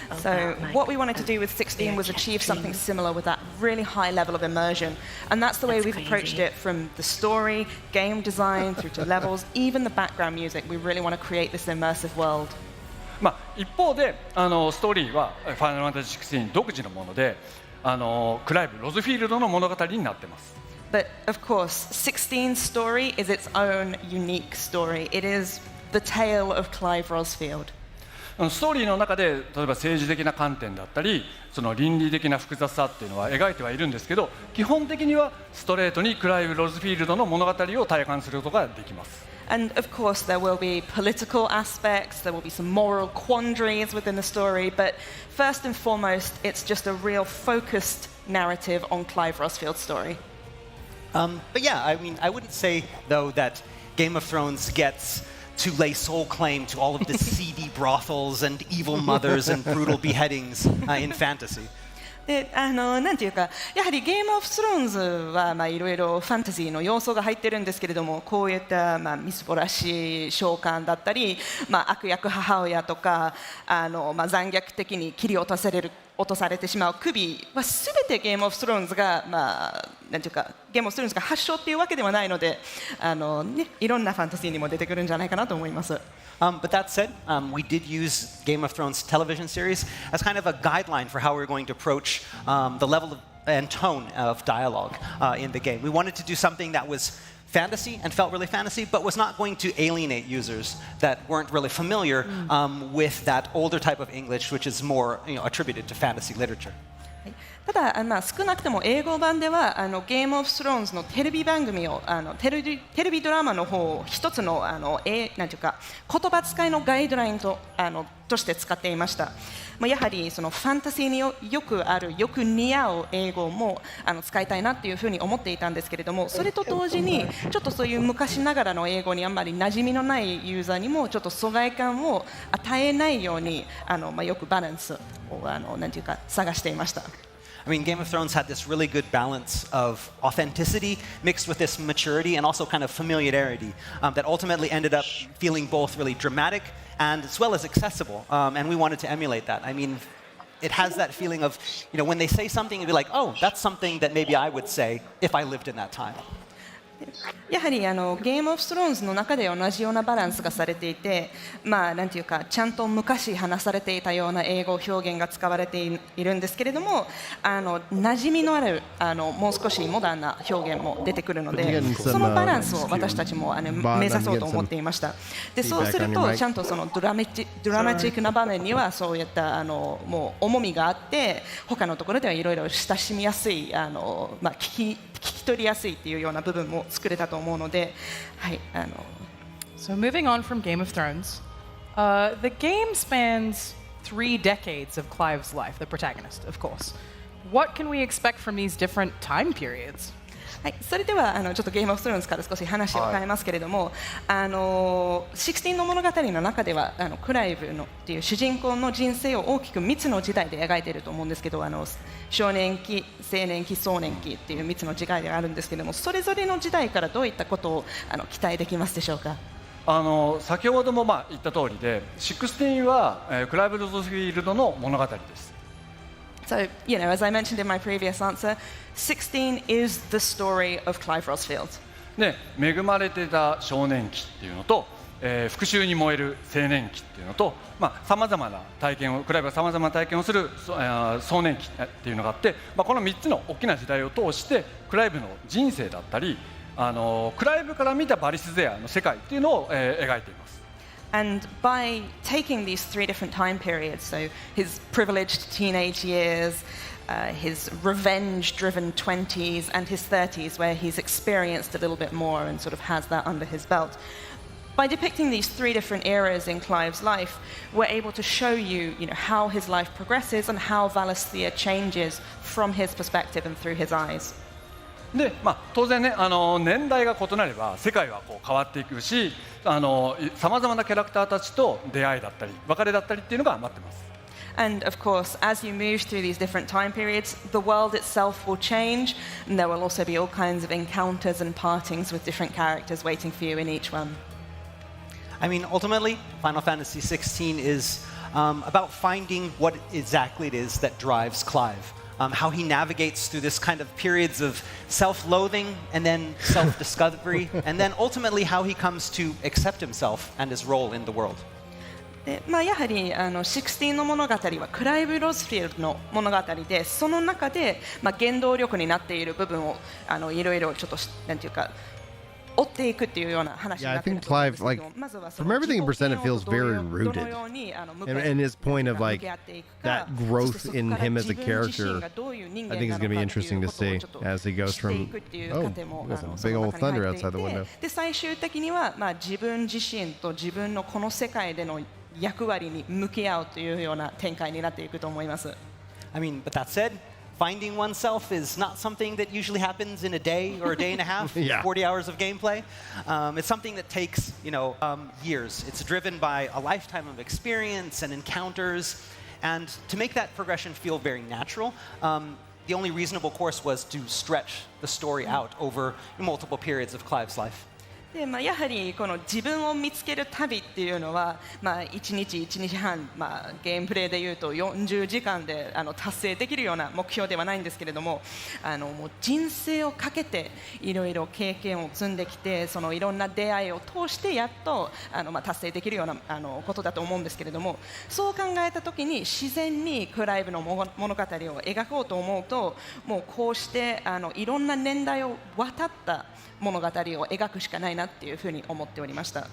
た。So what we wanted to do with 16 was achieve something similar with that really high level of immersion, and that's the way we've approached it from the story, game design, through to levels, even the background music. We really want to create this immersive world. 一方でストーリーはファイナルファンタジー16独自のものでクライブ・ロズフィールドの物語になっています。But of course, 16's story is its own unique story. It is the tale of Clive Rosfield. ストーリーの中で例えば政治的な観点だったりその倫理的な複雑さっていうのは描いてはいるんですけど基本的にはストレートにクライブ・ロズフィールドの物語を体感することができます。And of course, there will be political aspects, there will be some moral quandaries within the story, but first and foremost, it's just a real focused narrative on Clive Rosfield's story. But yeah, I mean, I wouldn't say, though, that Game of Thrones gets to lay sole claim to all of the seedy brothels and evil mothers and brutal beheadings in fantasy. でなんていうかやはりゲームオブスローンズはいろいろファンタジーの要素が入ってるんですけれどもこういったみすぼらしい召喚だったり悪役母親とか残虐的に切り落とされる落とされてしまう首は全てゲームオブスローンズがなんていうかゲームオブスローンズが発祥っていうわけではないのでいろんなファンタジーにも出てくるんじゃないかなと思います。But that said, we did use Game of Thrones television series as kind of a guideline for how we're going to approach the level and tone of dialogue in the game. We wanted to do something that was fantasy and felt really fantasy, but was not going to alienate users that weren't really familiar with that older type of English, which is more attributed to fantasy literature. ただ、少なくとも英語版ではゲームオブスローンズのテレビ番組をテレビドラマの方を一つのなんていうか言葉遣いのガイドラインとして使っていました。やはりそのファンタジーによくあるよく似合う英語も使いたいなっていうふうに思っていたんですけれども、それと同時にちょっとそういう昔ながらの英語にあんまり馴染みのないユーザーにもちょっと疎外感を与えないようによくバランスをなんていうか探していました。I mean, Game of Thrones had this really good balance of authenticity mixed with this maturity and also kind of familiarity that ultimately ended up feeling both really dramatic and as well as accessible. And we wanted to emulate that. I mean, it has that feeling of, when they say something, you'd be like, oh, that's something that maybe I would say if I lived in that time. やはりゲームオブスローンズの中で同じようなバランスがされていて、なんていうかちゃんと昔話されていたような英語表現が使われているんですけれども、馴染みのあるもう少しモダンな表現も出てくるので、そのバランスを私たちも目指そうと思っていました。でそうするとちゃんとそのドラマチックな場面にはそういったもう重みがあって、他のところではいろいろ親しみやすい聞き取りやすいっていうような部分も作れたと思うので、はい。So moving on from Game of Thrones, the game spans 3 decades of Clive's life, the protagonist, of course. What can we expect from these different time periods? はい、それではちょっとゲームオブスローンズから少し話を変えますけれども、16の物語の中ではクライブのっていう主人公の人生を大きく3つの時代で描いていると思うんですけど、少年期、青年期、壮年期っていう3つの時代があるんですけれども、それぞれの時代からどういったことを期待できますでしょうか。先ほども言った通りで、16はクライブ・ロズフィールドの物語です。So, as I mentioned in my previous answer, 16 is the story of Clive Rosfield. で、恵まれてた少年期っていうのと、復讐に燃える青年期っていうのと、さまざまな体験をクライブがさまざまな体験をする壮年期っていうのがあって、この3つの大きな時代を通してクライブの人生だったり、クライブから見たバリス・ゼアの世界っていうのを描いています。And by taking these 3 different time periods, so his privileged teenage years, his revenge-driven 20s, and his 30s, where he's experienced a little bit more and sort of has that under his belt. By depicting these 3 different eras in Clive's life, we're able to show you, how his life progresses and how Valisthea changes from his perspective and through his eyes. で当然ね、年代が異なれば世界は変わっていくし、さまざまなキャラクターたちと出会いだったり別れだったりっていうのが待ってます。And of course, as you move through these different time periods, the world itself will change, and there will also be all kinds of encounters and partings with different characters waiting for you in each one. I mean, ultimately, Final Fantasy XVI is about finding what exactly it is that drives Clive. How he navigates through this kind of periods of self-loathing and then self-discovery, and then ultimately how he comes to accept himself and his role in the world. でやはり16の物語はクライブ・ロズフィールドの物語で、その中で原動力になっている部分をいろいろちょっとなんていうか追っていくっていうような話になっていると思うんですけど、まずは from everything you presented, feels very rooted, and his point of like that growth in him as a character, I think is going to be interesting to see as he goes from there's some big old thunder outside the window. で最終的には自分自身と自分のこの世界での役割に向き合うというような展開になっていくと思います。I mean, but that said, finding oneself is not something that usually happens in a day or a day and a half, 40 hours of gameplay. It's something that takes, years. It's driven by a lifetime of experience and encounters. And to make that progression feel very natural, the only reasonable course was to stretch the story out over multiple periods of Clive's life. でやはりこの自分を見つける旅っていうのは、1日1日半、ゲームプレイでいうと40時間で達成できるような目標ではないんですけれども、もう人生をかけていろいろ経験を積んできて、そのいろんな出会いを通してやっと達成できるようなことだと思うんですけれども、そう考えた時に自然にクライブの物語を描こうと思うと、もうこうしていろんな年代を渡った物語を描くしかないなっていうふうに思っておりました。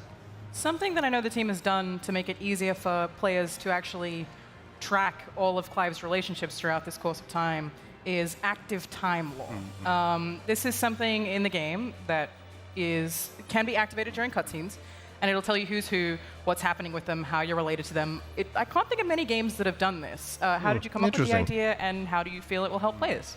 Something that I know the team has done to make it easier for players to actually track all of Clive's relationships throughout this course of time is active time law. This is something in the game that can be activated during cutscenes, and it'll tell you who's who, what's happening with them, how you're related to them. I can't think of many games that have done this. How did you come up with the idea, and how do you feel it will help players?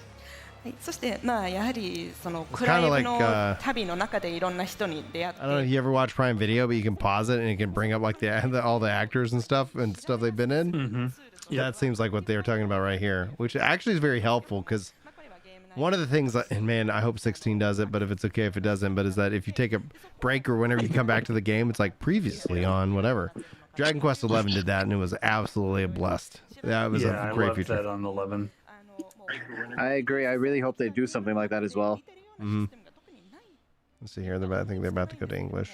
そしてやはりそのクライブの旅の中でいろんな人に出会って。I don't know if you ever watch Prime Video, but you can pause it and it can bring up like all the actors and stuff they've been in. That seems like what they were talking about right here, which actually is very helpful because one of the things, and man, I hope 16 does it, but if it's okay if it doesn't, but is that if you take a break or whenever you come back to the game, it's like previously on whatever. Dragon Quest XI did that, and it was absolutely blessed. That was a great feature. I loved that on 11. I agree. I really hope they do something like that as well. Let's see here. I think they're about to go to English.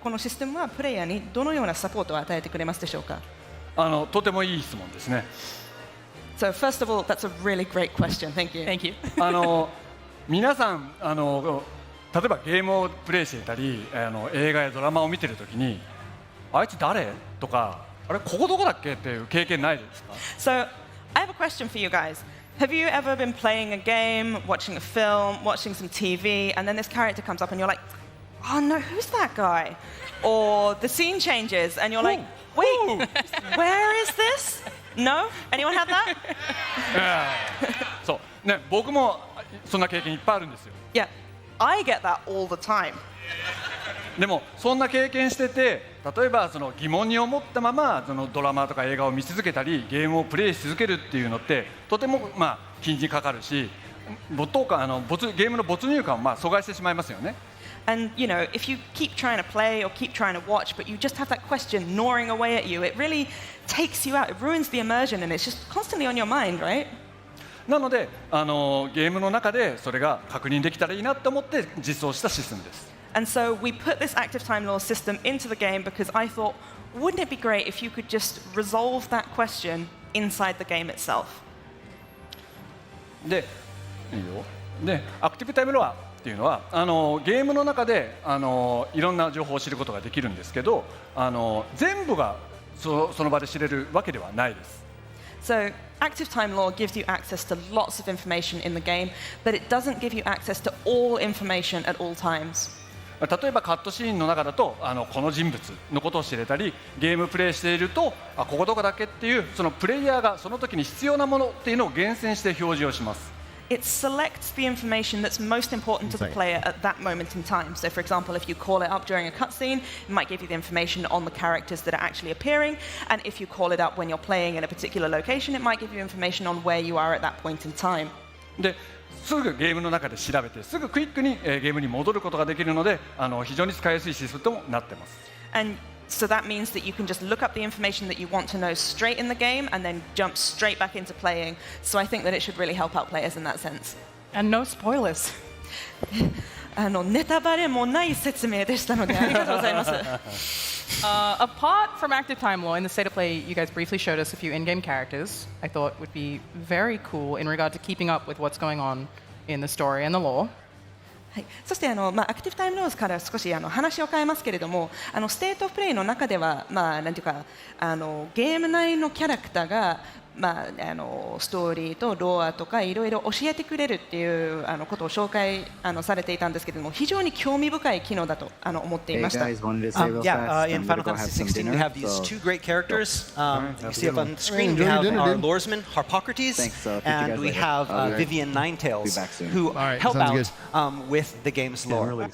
このシステムはプレイヤーにどのようなサポートを与えてくれますでしょうか。とてもいい質問ですね。So first of all, that's a really great question. Thank you. Thank you. 皆さん例えばゲームをプレイしていたり映画やドラマを見てるときにあいつ誰とかあれここどこだっけっていう経験ないですか？ So I have a question for you guys. Have you ever been playing a game, watching a film, watching some TV, and then this character comes up and you're like, oh no, who's that guy? Or the scene changes and you're like, wait, where is this? No? Anyone have that? そうね、僕もそんな経験いっぱいあるんですよ。Yeah, I get that all the time. でもそんな経験してて、例えばその疑問に思ったままそのドラマとか映画を見続けたりゲームをプレイし続けるっていうのってとても禁じかかるし、ゲームの没入感を阻害してしまいますよね。And you know, if you keep trying to play or keep trying to watch, but you just have that question gnawing away at you, it really takes you out. It ruins the immersion, and it's just constantly on your mind, right? なのでゲームの中でそれが確認できたらいいなと思って実装したシステムです。And so we put this active time law system into the game because I thought, wouldn't it be great if you could just resolve that question inside the game itself? で、アクティブタイムロアっていうのはゲームの中でいろんな情報を知ることができるんですけど、全部がその場で知れるわけではないです。So active time law gives you access to lots of information in the game, but it doesn't give you access to all information at all times. 例えばカットシーンの中だとこの人物のことを知れたり、ゲームプレイしているとここどこだっけっていうそのプレイヤーがその時に必要なものっていうのを厳選して表示をします。It selects the information that's most important to the player at that moment in time. So, for example, if you call it up during a cutscene, it might give you the information on the characters that are actually appearing. And if you call it up when you're playing in a particular location, it might give you information on where you are at that point in time. ですぐゲームの中で調べて、すぐクイックにゲームに戻ることができるので、非常に使いやすいシステムともなっています。And so that means that you can just look up the information that you want to know straight in the game and then jump straight back into playing. So I think that it should really help out players in that sense. And no spoilers. ネタバレもない説明でしたのでありがとうございます。Apart from active time law, in the state of play, you guys briefly showed us a few in-game characters I thought would be very cool in regard to keeping up with what's going on in the story and the lore. はい、そしてアクティブタイムローズから少し話を変えますけれども、ステートオフプレイの中では、なんていうかゲーム内のキャラクターが、ストーリーとロアとかいろいろ教えてくれるっていうことを紹介されていたんですけれども、非常に興味深い機能だと思っていました。In Final Fantasy XVI, we have these two great characters. You see up on the screen, we have our Loresman, Harpocrates, and we have Vivian Ninetails, who help out with the game's lore.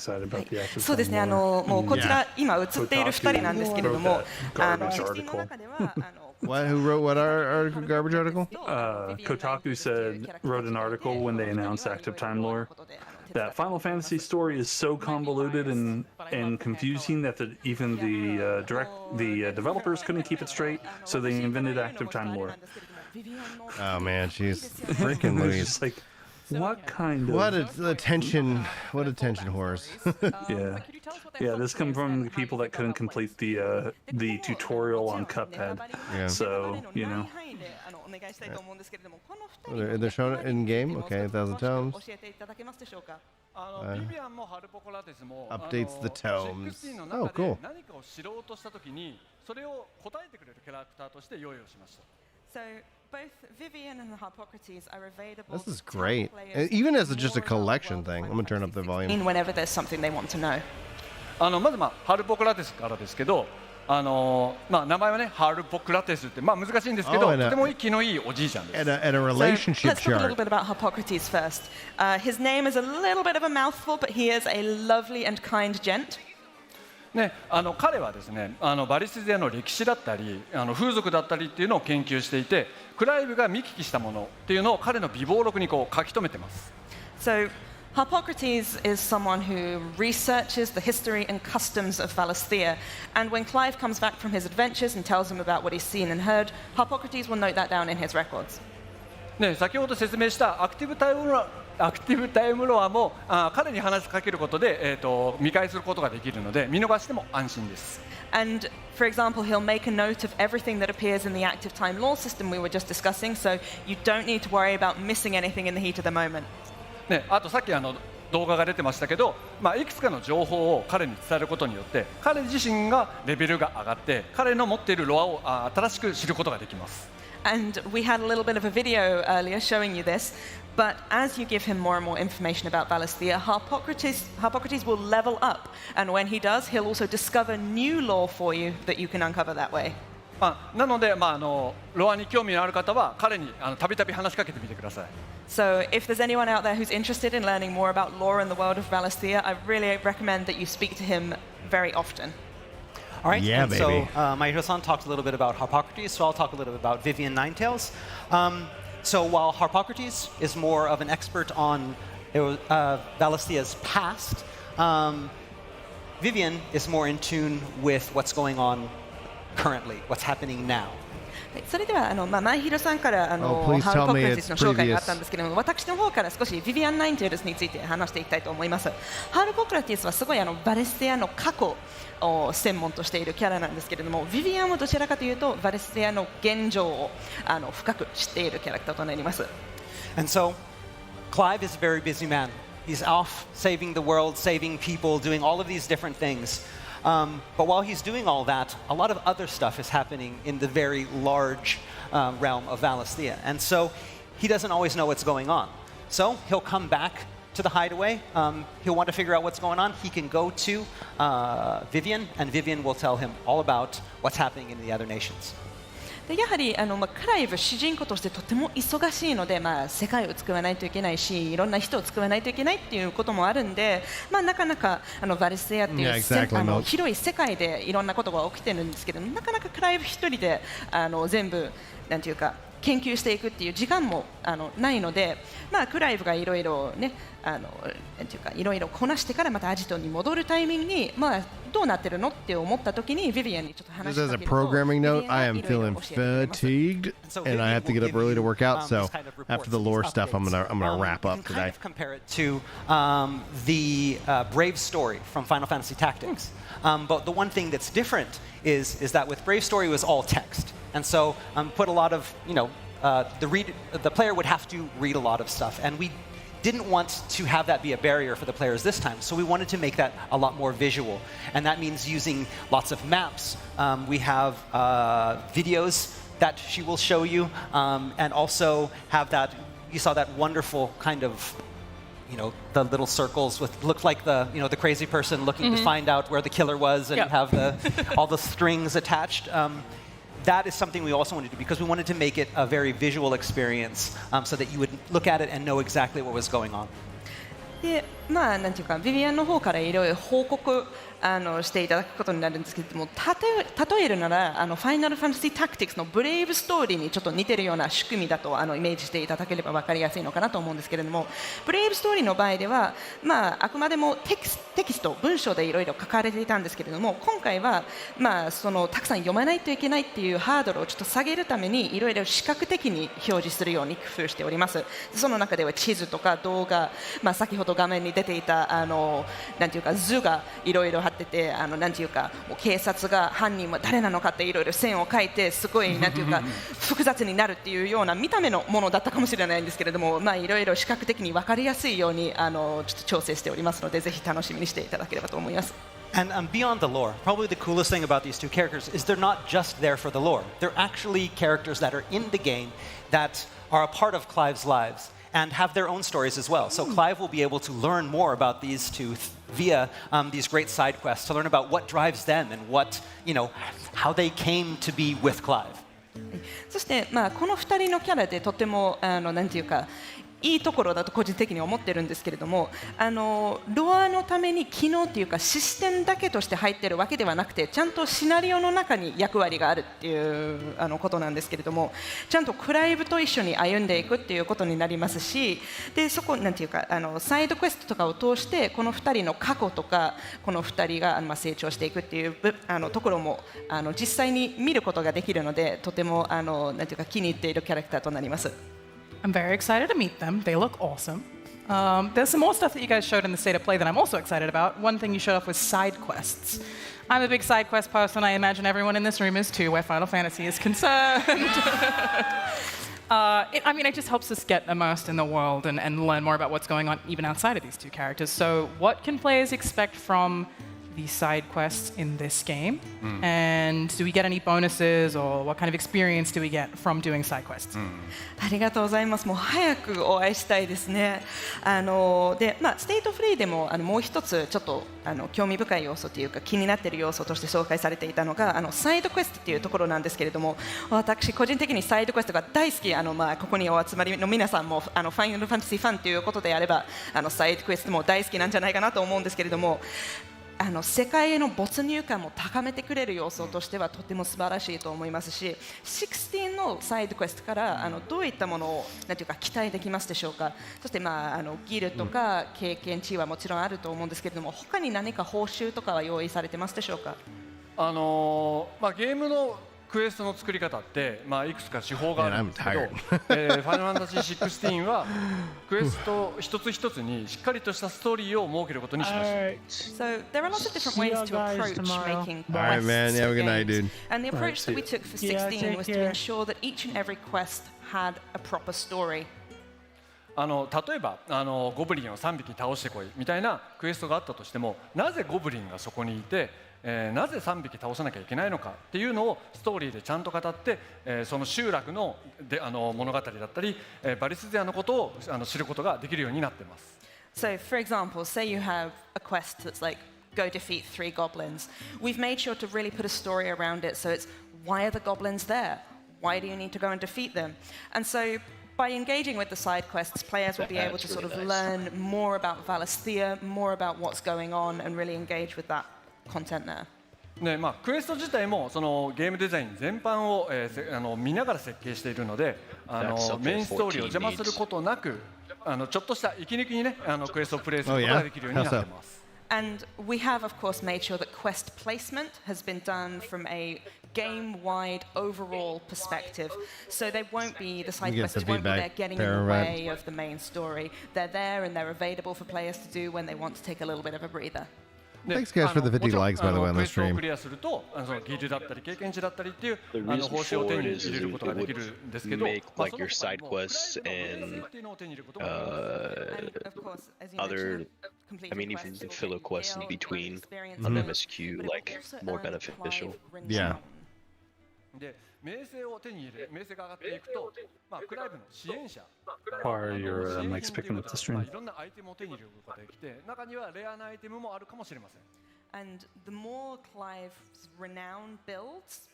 そうですね、もうこちら今映っている2人なんですけれども、システムの中では What? Who wrote what article? Garbage article? Kotaku wrote an article when they announced active time lore that Final Fantasy story is so convoluted and confusing that even the developers couldn't keep it straight, so they invented active time lore. Oh man, she's freaking Louise. Just like, what kind of what attention whores. yeah. This comes from the people that couldn't complete the tutorial on Cuphead. Yeah. So They're showing it in game. Okay, 1,000 tomes. Updates the tomes. Oh, cool. So both Vivian and Harpocrates are available. This is great. Even as just a collection thing. I'm gonna turn up the volume. Whenever there's something they want to know. まずハルポクラテスからですけど、名前はねハルポクラテスって難しいんですけど、とても息のいいおじいちゃんです。And a relationship Let's talk a little chart. bit about Harpocrates first. His name is a little bit of a mouthful, but he is a lovely and kind gent. ね、彼はですね、バリスティアの歴史だったり、風俗だったりっていうのを研究していて、クライブが見聞きしたものっていうのを彼の備忘録にこう書き留めてます。So Harpocrates is someone who researches the history and customs of Valisthea, and when Clive comes back from his adventures and tells him about what he's seen and heard, Harpocrates will note that down in his records. ね、先ほど説明したアクティブタイムロアも彼に話しかけることで、見返することができるので見逃しても安心です。And for example, he'll make a note of everything that appears in the active time lore system we were just discussing, so you don't need to worry about missing anything in the heat of the moment. ね、あとさっき動画が出てましたけど、いくつかの情報を彼に伝えることによって彼自身がレベルが上がって彼の持っているロアを新しく知ることができます。And we had a little bit of a video earlier showing you this, but as you give him more and more information about Valisthea, Harpocrates will level up, and when he does, he'll also discover new lore for you that you can uncover that way. なので、ロアに興味のある方は彼にたびたび話しかけてみてください。So if there's anyone out there who's interested in learning more about lore in the world of Valisthea, I really recommend that you speak to him very often. All right, yeah, and baby. So Mahiro-san talked a little bit about Harpocrates, so I'll talk a little bit about Vivian Ninetails. So while Harpocrates is more of an expert on Valisthea's past, Vivian is more in tune with what's going on currently, what's happening now. それでは前広さんからハルポクラテスの紹介があったんですけども、私の方から少しビビアン・ナインテールズについて話していきたいと思います。ハルポクラテスはすごいバレステアの過去を専門としているキャラなんですけれども、ビビアンはどちらかというとバレステアの現状を深く知っているキャラクターとなります。And so, Clive is a very busy man. He's off saving the world, saving people, doing all of these different things. But while he's doing all that, a lot of other stuff is happening in the very large realm of Valisthea. And so he doesn't always know what's going on. So he'll come back to the hideaway. He'll want to figure out what's going on. He can go to Vivian, and Vivian will tell him all about what's happening in the other nations. でやはりクライブ主人公としてとても忙しいので、世界を救わないといけないし、いろんな人を救わないといけないっていうこともあるんで、なかなかバリステアっていう、広い世界でいろんなことが起きてるんですけど、なかなかクライブ一人で全部なんていうか研究していくっていう時間もないので、クライブがいろいろねなんていうかいろいろこなしてからまたアジトに戻るタイミングにどうなってるのって思った時にビビアンにちょっと話しかけると。As a programming note, I am feeling fatigued, and I have to get up early to work out. So after the lore stuff, I'm gonna wrap up today. Kind of compare it to the Brave story from Final Fantasy Tactics. But the one thing that's different is that with Brave story it was all text, and so put a lot of the player would have to read a lot of stuff, and we didn't want to have that be a barrier for the players this time, so we wanted to make that a lot more visual, and that means using lots of maps. We have videos that she will show you, and also have that, you saw that wonderful kind of, the little circles with looked like the crazy person looking to find out where the killer was, and you have all the strings attached. That is something we also wanted to do because we wanted to make it a very visual experience, so that you would look at it and know exactly what was going on. でなんていうかビビアンの方からいろいろ報告していただくことになるんですけれども、例えるならファイナルファンタジータクティクスのブレイブストーリーにちょっと似てるような仕組みだとイメージしていただければ分かりやすいのかなと思うんですけれども、ブレイブストーリーの場合では、あくまでもテキスト文章でいろいろ書かれていたんですけれども、今回は、そのたくさん読まないといけないっていうハードルをちょっと下げるためにいろいろ視覚的に表示するように工夫しております。その中では地図とか動画、先ほど画面に出ていたなんていうか図がいろいろ貼ってて、なんていうかもう警察が犯人は誰なのかっていろいろ線を書いてすごいなんていうか複雑になるっていうような見た目のものだったかもしれないんですけれども、いろいろ視覚的に分かりやすいようにちょっと調整しておりますので、ぜひ楽しみにしていただければと思います。And beyond the lore, probably the coolest thing about these two characters is they're not just there for the lore. They're actually characters that are in the game that are a part of Clive's lives and have their own stories as well. So Clive will be able to learn more about these two via these great side quests, to learn about what drives them and what, how they came to be with Clive. そして、この2人のキャラでとてもなんていうかいいところだと個人的に思ってるんですけれども、ロアのために機能っていうかシステムだけとして入ってるわけではなくて、ちゃんとシナリオの中に役割があるっていうことなんですけれども、ちゃんとクライブと一緒に歩んでいくっていうことになりますし、でそこなんていうかサイドクエストとかを通してこの2人の過去とかこの2人が成長していくっていうところも実際に見ることができるので、とてもなんていうか気に入っているキャラクターとなります。I'm very excited to meet them. They look awesome. There's some more stuff that you guys showed in the state of play that I'm also excited about. One thing you showed off was side quests. I'm a big side quest person. I imagine everyone in this room is too, where Final Fantasy is concerned. It just helps us get immersed in the world and learn more about what's going on even outside of these two characters. So what can players expect from the side quests in this game? And do we get any bonuses, or what kind of experience do we get from doing side quests? ありがとうございます。もう早くお会いしたいですね。で、ステイトフリーでももう一つちょっと興味深い要素というか気になっている要素として紹介されていたのがサイドクエストというところなんですけれども、私個人的にサイドクエストが大好き。ここにお集まりの皆さんもファイナルファンタジーファンということであればサイドクエストも大好きなんじゃないかなと思うんですけれども、世界への没入感も高めてくれる要素としてはとても素晴らしいと思いますし、16のサイドクエストからどういったものをなんていうか期待できますでしょうか。そしてギルとか経験値はもちろんあると思うんですけれども、他に何か報酬とかは用意されてますでしょうか。ゲームのクエストの作り方って、いくつか手法があるんですけど、ファイナルファンタジー16はクエスト一つ一つにしっかりとしたストーリーを設けることにしました。So there are lots of different ways to approach making quests. All right, man. Have a good night, dude. And the approach that we took for 16 was to ensure that each and every quest had a proper story. 例えばゴブリンを3匹倒してこいみたいなクエストがあったとしても、なぜゴブリンがそこにいてなぜ3匹倒さなきゃいけないのかっていうのをストーリーでちゃんと語って、その集落の物語だったり、バリスゼアのことを知ることができるようになっています。So, for example, say you have a quest that's like go defeat 3 goblins. We've made sure to really put a story around it. So it's why are the goblins there? Why do you need to go and defeat them? And so by engaging with the side quests, players will be able to sort of learn more about Valisthea, more about what's going on, and really engage with that content there. クエスト自体もそのゲームデザイン全般を、見ながら設計しているので、メインストーリーを邪魔することなく、ちょっとした息抜きにね、クエストをプレイすることができるようになっています。And we have, of course, made sure that quest placement has been done from a game-wide overall perspective. So they won't be, the side quests won't be there getting in the way of the main story. They're there and they're available for players to do when they want to take a little bit of a breather. Thanks guys for the 50 likes, by the way, on the stream. クリアすると、ギルだったり経験値だったりっていう報酬を手に入れることができるんですけど、make like your side quests and other, I mean, even the filler quests in between of MSQ, like more beneficial. Yeah. で、名声を手に入れ、名声が上がっていくと、クライブの支援者、Are your mics picking up the stream? いろんなアイテムを手に入れることができて、中にはレアなアイテムもあるかもしれません。And the more Clive's renown builds,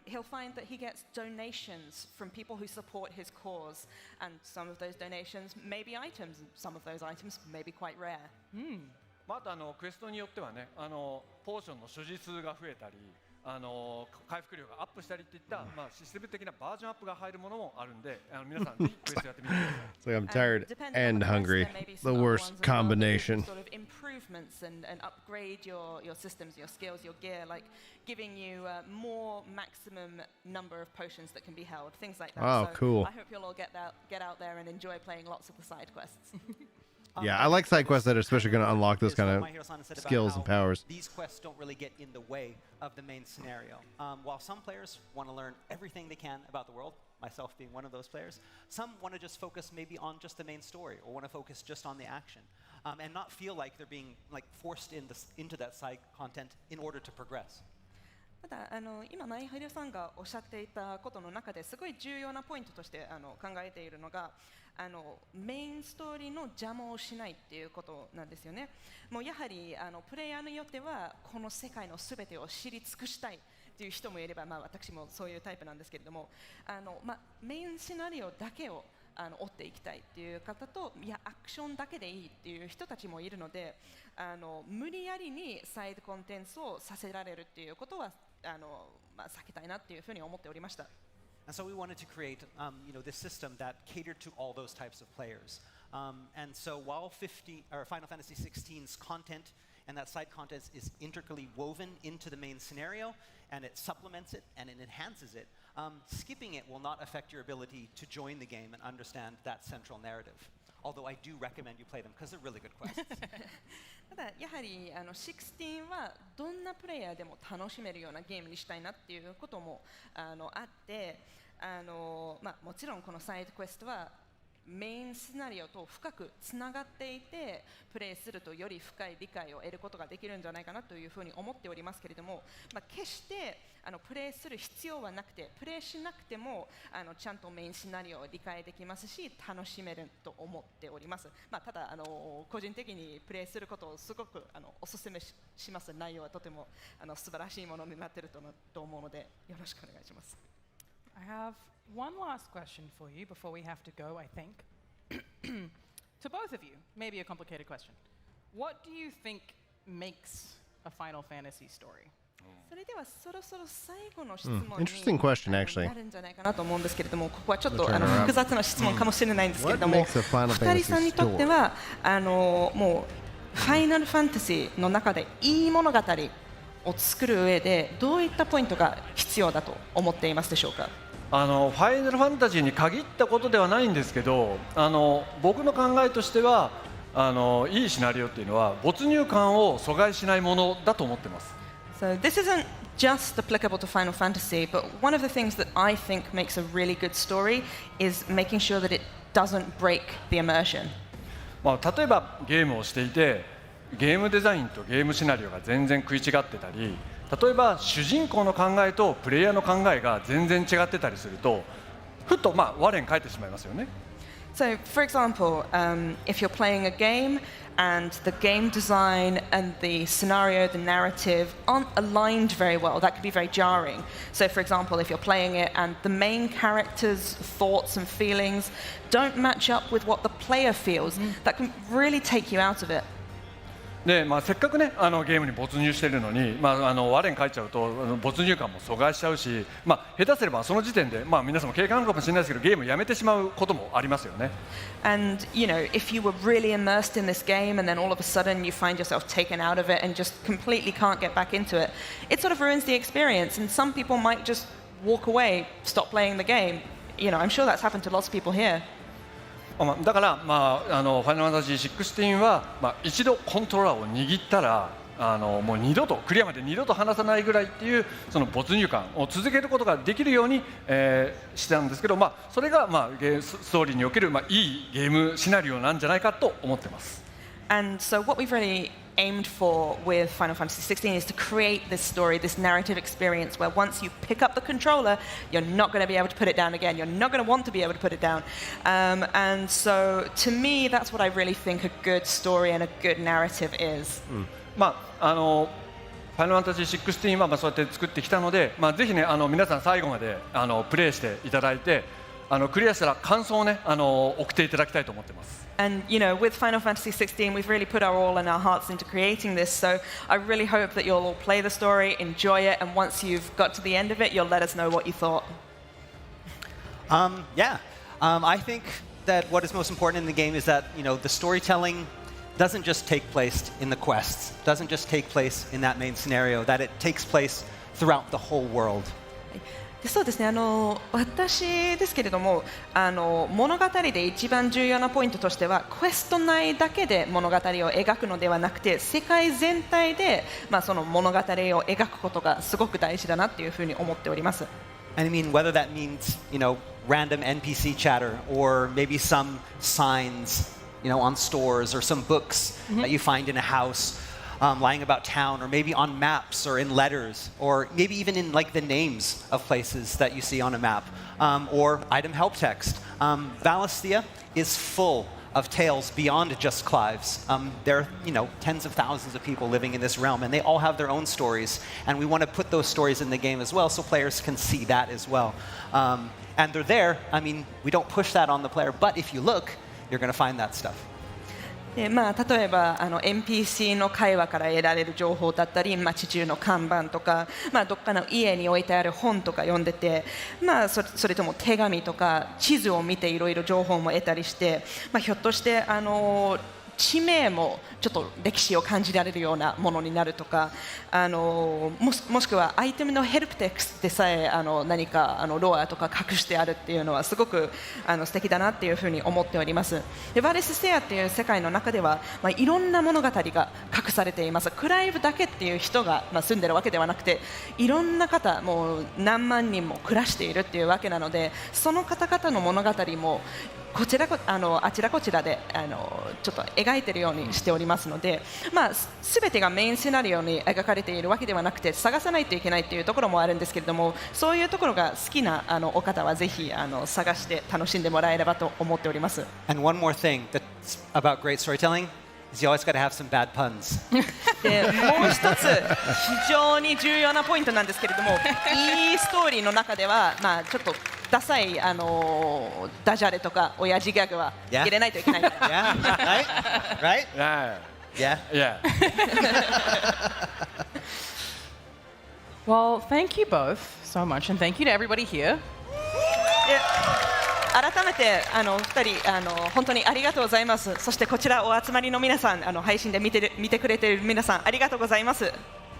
he'll find that he gets donations from people who support his cause, and some of those donations may be items, and some of those items may be quite rare. あとクエストによってはね、ポーションの所持数が増えたり、回復量がアップしたりっていった、システム的なバージョンアップが入るものもあるんで、皆さんぜひクエストやってみてください。It's like I'm tired and hungry. The worst combination. Sort of improvements and upgrade your systems, your skills, your gear, like giving you more maximum number of potions that can be held, things like that. Oh, so cool. I hope you'll all get out there and enjoy playing lots of the side quests. Yeah, I like side quests that are especially going to unlock those kind of skills and powers. These quests don't really get in the way of the main scenario. While some players want to learn everything they can about the world, myself being one of those players, some want to just focus maybe on just the main story or want to focus just on the action and not feel like they're being forced into that side content in order to progress. ただ今ナイハリさんがおっしゃっていたことの中ですごい重要なポイントとして考えているのがメインストーリーの邪魔をしないっていうことなんですよね。もうやはりプレイヤーによってはこの世界のすべてを知り尽くしたいという人もいれば、私もそういうタイプなんですけれどもメインシナリオだけを追っていきたいっていう方と、いやアクションだけでいいっていう人たちもいるので無理やりにサイドコンテンツをさせられるっていうことは避けたいなっていうふうに思っておりました。And so we wanted to create, this system that catered to all those types of players. And so while Final Fantasy XVI's content and that side content is intricately woven into the main scenario, and it supplements it and it enhances it, skipping it will not affect your ability to join the game and understand that central narrative. Although I do recommend you play them because they're really good quests. ただやはり16はどんなプレイヤーでも楽しめるようなゲームにしたいなっていうこともあってもちろんこのサイドクエストはメインシナリオと深くつながっていてプレイするとより深い理解を得ることができるんじゃないかなというふうに思っておりますけれども、決してプレイする必要はなくてプレイしなくてもちゃんとメインシナリオを理解できますし楽しめると思っております。ただ個人的にプレイすることをすごくお勧めします。内容はとても素晴らしいものになっていると思うのでよろしくお願いします。I have one last question for you before we have to go, I think. To both of you, maybe a complicated question. What do you think makes a Final Fantasy story? それではそろそろ最後の質問に Interesting question, actually. なるんじゃないかなと思うんですけれども、ここはちょっと複雑な質問かもしれないんですけれども、二人さんにとってはもうファイナルファンタジーの中でいい物語を作る上でどういったポイントが必要だと思っていますでしょうか。ファイナルファンタジーに限ったことではないんですけど、僕の考えとしてはいいシナリオっていうのは没入感を阻害しないものだと思ってます。So this isn't just applicable to Final Fantasy, but one of the things that I think makes a really good story is making sure that it doesn't break the immersion. 例えばゲームをしていてゲームデザインとゲームシナリオが全然食い違ってたり、例えば主人公の考えとプレイヤーの考えが全然違ってたりするとふと我に返ってしまいますよね。So, for example, if you're playing a game and the game design and the scenario, the narrative aren't aligned very well, that could be very jarring. So, for example, if you're playing it and the main character's thoughts and feelings don't match up with what the player feels, that can really take you out of it. でせっかくねゲームに没入してるのに、我に返っちゃうと没入感も阻害しちゃうし、下手すればその時点で、皆さんも経験あるかもしれないですけどゲームやめてしまうこともありますよね。And if you were really immersed in this game and then all of a sudden you find yourself taken out of it and just completely can't get back into it, it sort of ruins the experience. And some people might just walk away, stop playing the game. I'm sure that's happened to lots of people here. だから、ファイナルファンタジー16は、一度コントローラーを握ったらもう二度とクリアまで二度と離さないぐらいっていうその没入感を続けることができるように、したんですけど、それが、ストーリーにおける、いいゲームシナリオなんじゃないかと思ってます。And so what we've really aimed for with Final Fantasy XVI is to create this story, this narrative experience where once you pick up the controller, you're not going to be able to put it down again. You're not going to want to be able to put it down. And so to me, that's what I really think a good story and a good narrative is. ファイナルファンタジー16はそうやって作ってきたので、ぜひね皆さん最後までプレイしていただいて、クリアしたら感想をね送っていただきたいと思ってます。And with Final Fantasy 16, we've really put our all and our hearts into creating this. So I really hope that you'll all play the story, enjoy it, and once you've got to the end of it, you'll let us know what you thought. I think that what is most important in the game is that the storytelling doesn't just take place in the quests, doesn't just take place in that main scenario, that it takes place throughout the whole world. でそうですね、私ですけれども物語で一番重要なポイントとしてはクエスト内だけで物語を描くのではなくて世界全体で、その物語を描くことがすごく大事だなっていうふうに思っております。And I mean, whether that means, random NPC chatter or maybe some signs, on stores or some books that you find in a house, lying about town, or maybe on maps or in letters, or maybe even in the names of places that you see on a map, or item help text. Valisthea is full of tales beyond just Clive's. There are, tens of thousands of people living in this realm, and they all have their own stories, and we want to put those stories in the game as well so players can see that as well. And they're there. I mean, we don't push that on the player, but if you look, you're going to find that stuff. 例えばNPC の会話から得られる情報だったり街中の看板とか、どっかの家に置いてある本とか読んでて、それとも手紙とか地図を見ていろいろ情報も得たりして、ひょっとして地名もちょっと歴史を感じられるようなものになるとか、もしくはアイテムのヘルプテクストでさえ何かロアとか隠してあるっていうのはすごく素敵だなっていうふうに思っております。でバレステアっていう世界の中では、いろんな物語が隠されています。クライブだけっていう人が、住んでるわけではなくていろんな方もう何万人も暮らしているっていうわけなので、その方々の物語もあちらこちらでちょっと描いているようにしておりますので、全てがメインシナリオに描かれているわけではなくて探さないといけないというところもあるんですけれども、そういうところが好きなお方はぜひ探して楽しんでもらえればと思っております。And one more thing that's about great storytelling is you always got to have some bad puns. でもう一つ非常に重要なポイントなんですけれども、いいストーリーの中ではちょっとダサいダジャレとか親父ギャグは入れないといけない。Yeah, right? Yeah. Well, thank you both so much, and thank you to everybody here. 改めて2人本当にありがとうございます。そしてこちらお集まりの皆さん、配信で見てくれている皆さんありがとうございます。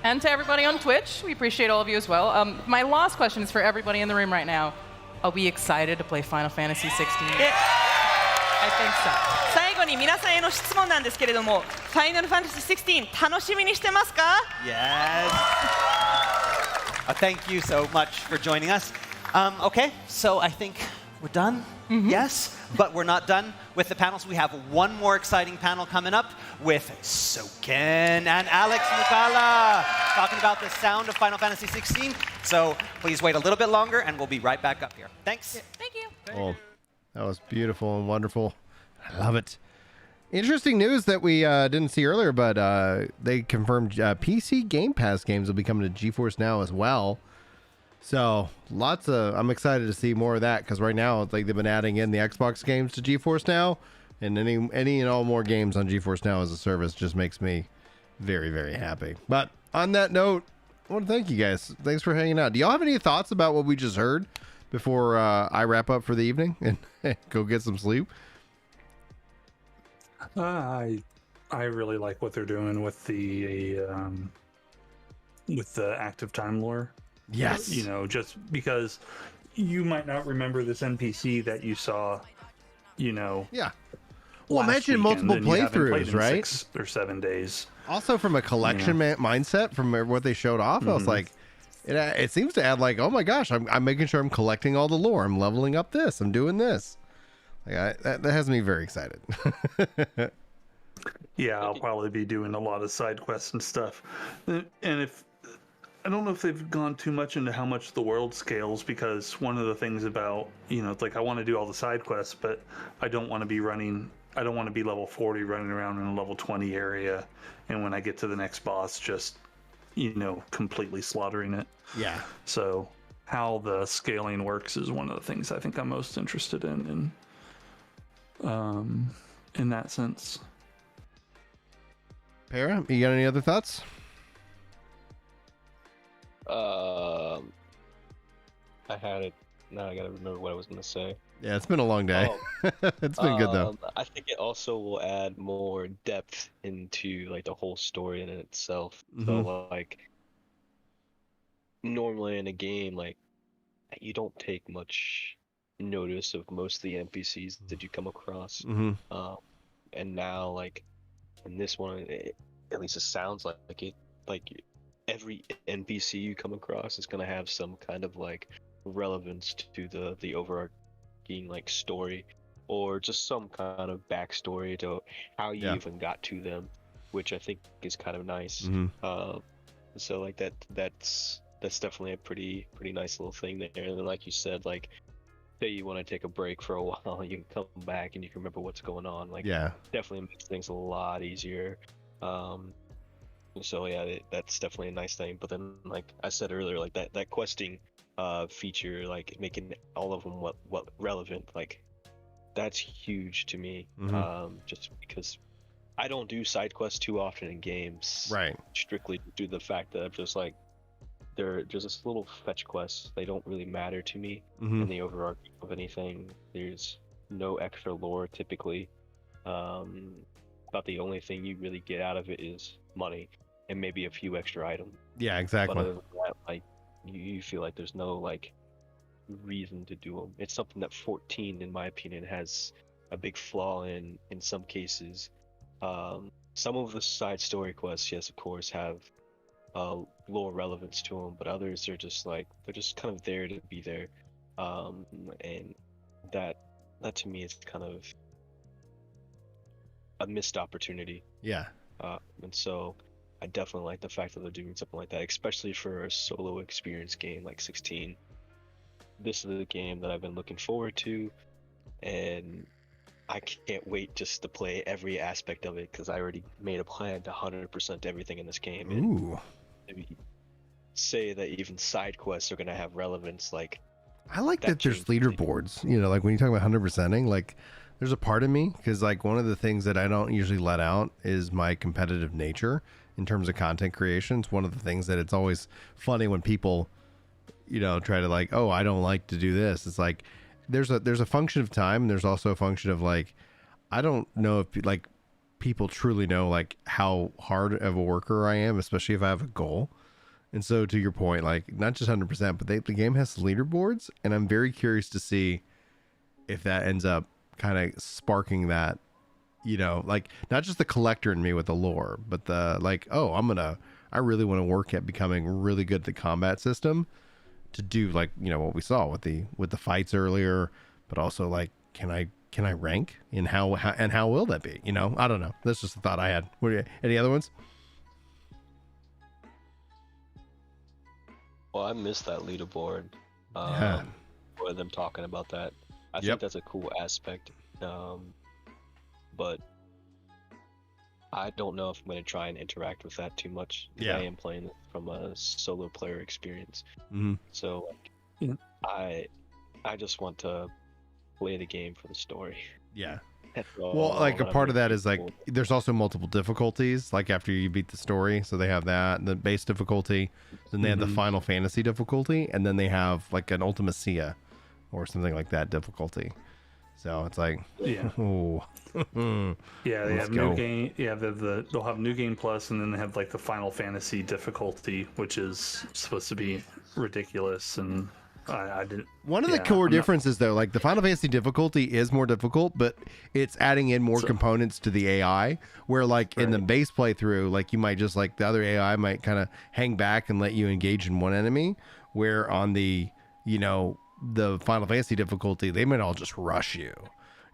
And to everybody on Twitch, we appreciate all of you as well. My last question is for everybody in the room right now. Are we excited to play Final Fantasy 16? I think so. 最後に皆さんへの質問なんですけれども、ファイナルファンタジー16楽しみにしてますか？ Yes. Thank you so much for joining us. Okay, so I think we're done. Yes, but we're not done with the panels. We have one more exciting panel coming up with Soken and Alex Mukala talking about the sound of Final Fantasy 16. So please wait a little bit longer and we'll be right back up here. Thanks. Thank you. Oh, that was beautiful and wonderful. I love it. Interesting news that we didn't see earlier, but they confirmed PC Game Pass games will be coming to GeForce Now as well. So I'm excited to see more of that, because right now it's like they've been adding in the Xbox games to GeForce Now, and any and all more games on GeForce Now as a service just makes me very, very happy. But on that note, I want to thank you guys. Thanks for hanging out. Do y'all have any thoughts about what we just heard before I wrap up for the evening and go get some sleep? I really like what they're doing with the active time lore. Yes. Just because you might not remember this NPC that you saw, Yeah. Well, imagine multiple playthroughs, right? 6 or 7 days. Also, from a collection mindset, from what they showed off, I was like, it seems to add like, oh my gosh, I'm making sure I'm collecting all the lore. I'm leveling up this. I'm doing this. That has me very excited. Yeah, I'll probably be doing a lot of side quests and stuff. And I don't know if they've gone too much into how much the world scales, because one of the things about, it's like I want to do all the side quests, but I don't want to be level 40 running around in a level 20 area, and when I get to the next boss, just completely slaughtering it. Yeah. So how the scaling works is one of the things I think I'm most interested in that sense. Para, you got any other thoughts? I had it. Now I gotta remember what I was gonna say. Yeah, it's been a long day. It's been good though. I think it also will add more depth into like the whole story in itself. So like normally in a game, like you don't take much notice of most of the NPCs that you come across. And now like in this one, at least it sounds like it, like every NPC you come across is gonna have some kind of like relevance to the overarching like story, or just some kind of backstory to how you even got to them, which I think is kind of nice. So like that's definitely a pretty nice little thing there. And then like you said, like say you want to take a break for a while, you can come back and you can remember what's going on. Like definitely makes things a lot easier. So yeah, that's definitely a nice thing. But then like I said earlier, like that questing feature, like making all of them what relevant, like that's huge to me. Just because I don't do side quests too often in games, right? Strictly due to the fact that I'm just like they're just little fetch quests. They don't really matter to me in the overarching of anything. There's no extra lore typically. About the only thing you really get out of it is money and maybe a few extra items. Yeah, exactly. But other than that, like you feel like there's no like reason to do them. It's something that 14, in my opinion, has a big flaw in some cases. Some of the side story quests, yes, of course, have lore relevance to them, but others are just like they're just kind of there to be there, and that to me is kind of a missed opportunity. Yeah. And so I definitely like the fact that they're doing something like that, especially for a solo experience game like 16. This is the game that I've been looking forward to, and I can't wait just to play every aspect of it because I already made a plan to 100% everything in this game. Ooh. And say that even side quests are going to have relevance. Like I like that there's leaderboards. Like when you talk about 100%ing, like there's a part of me, because like one of the things that I don't usually let out is my competitive nature in terms of content creation. It's one of the things that it's always funny when people, try to like, oh, I don't like to do this. It's like there's a function of time, and there's also a function of like, I don't know if like people truly know like how hard of a worker I am, especially if I have a goal. And so to your point, like not just 100%, but the game has leaderboards, and I'm very curious to see if that ends up kind of sparking that, like not just the collector in me with the lore, but the like, oh, I really want to work at becoming really good at the combat system to do like, what we saw with the fights earlier, but also like, can I rank in how will that be? I don't know. That's just a thought I had. Any other ones? Well, I missed that leaderboard. For them talking about that. I think that's a cool aspect. But I don't know if I'm going to try and interact with that too much. I am playing it from a solo player experience. So I just want to play the game for the story. Yeah. Well, like a part of that is like there's also multiple difficulties, like after you beat the story. So they have that, the base difficulty, then they have the Final Fantasy difficulty, and then they have like an Ultimacia or something like that difficulty. So it's like, they have new game. Yeah, they'll have new game plus, and then they have like the Final Fantasy difficulty, which is supposed to be ridiculous. And I didn't. One of the core differences, though, like the Final Fantasy difficulty is more difficult, but it's adding in more components to the AI. Where like in the base playthrough, like you might just like the other AI might kind of hang back and let you engage in one enemy. Where on the the Final Fantasy difficulty, they might all just rush you.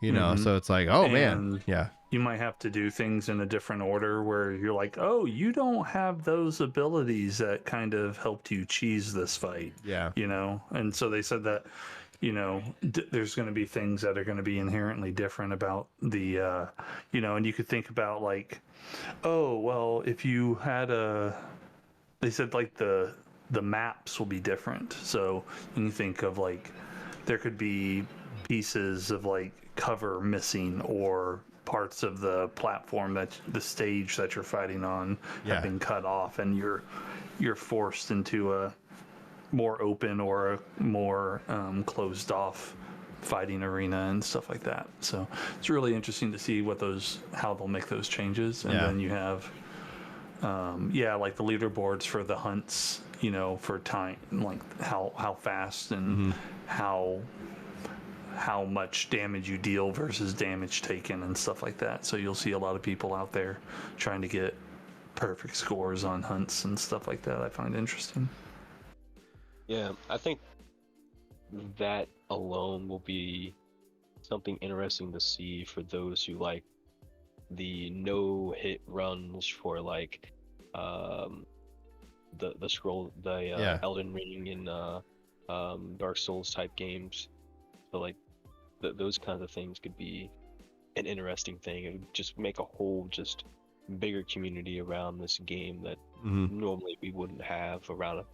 So it's like, oh man, you might have to do things in a different order where you're like, oh, you don't have those abilities that kind of helped you cheese this fight. And so they said that there's going to be things that are going to be inherently different about the and you could think about like, oh well, if you had they said like the maps will be different. So when you think of like, there could be pieces of like cover missing, or parts of the platform, that the stage that you're fighting on have been cut off, and you're forced into a more open or a more closed off fighting arena and stuff like that. So it's really interesting to see how they'll make those changes. And then you have like the leaderboards for the hunts, you know, for time, like how fast and how much damage you deal versus damage taken and stuff like that. So you'll see a lot of people out there trying to get perfect scores on hunts and stuff like that. I find interesting. Yeah, I think that alone will be something interesting to see for those who like the no hit runs for like the scroll, Elden Ring and Dark Souls type games. So like those kinds of things could be an interesting thing. It would just make a whole just bigger community around this game that normally we wouldn't have around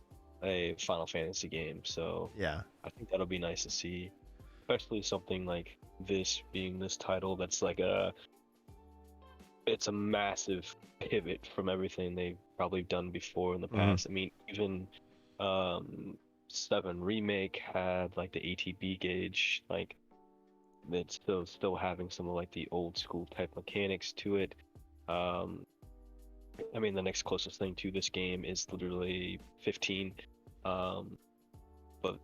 a Final Fantasy game. So yeah, I think that'll be nice to see, especially something like this being this title that's like it's a massive pivot from everything they've probably done before in the past. I mean, even 7 Remake had like the ATB gauge, like it's still having some of like the old school type mechanics to it. I mean, the next closest thing to this game is literally 15, but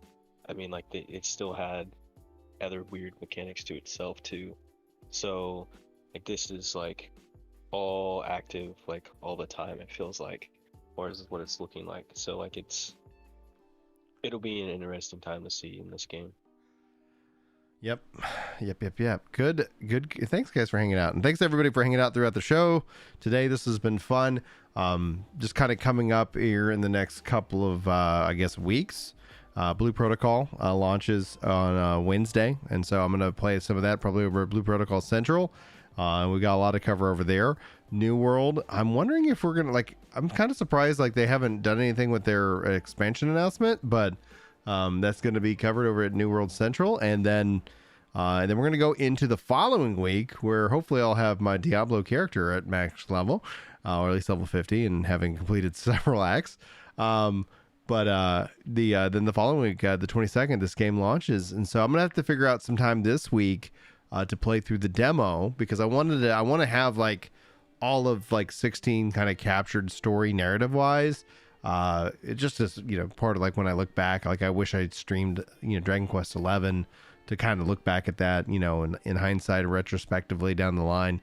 I mean, like it still had other weird mechanics to itself too. So like this is like all active like all the time, it feels like, or is what it's looking like. So like it'll be an interesting time to see in this game. Yep. Good. Thanks, guys, for hanging out, and thanks everybody for hanging out throughout the show today. This has been fun. Just kind of coming up here in the next couple of I guess weeks. Blue Protocol launches on Wednesday, and so I'm gonna play some of that probably over at Blue Protocol Central. We got a lot to cover over there. New World. I'm wondering if we're gonna I'm kind of surprised they haven't done anything with their expansion announcement, but that's going to be covered over at New World Central, and then we're going to go into the following week, where hopefully I'll have my Diablo character at max level, or at least level 50, and having completed several acts. But then the following week, the 22nd, this game launches, and so I'm gonna have to figure out some time this week to play through the demo, because I want to have like all of like 16 kind of captured story narrative wise. It just is, part of like when I look back, like I wish I'd streamed, Dragon Quest XI to kind of look back at that, in hindsight or retrospectively down the line.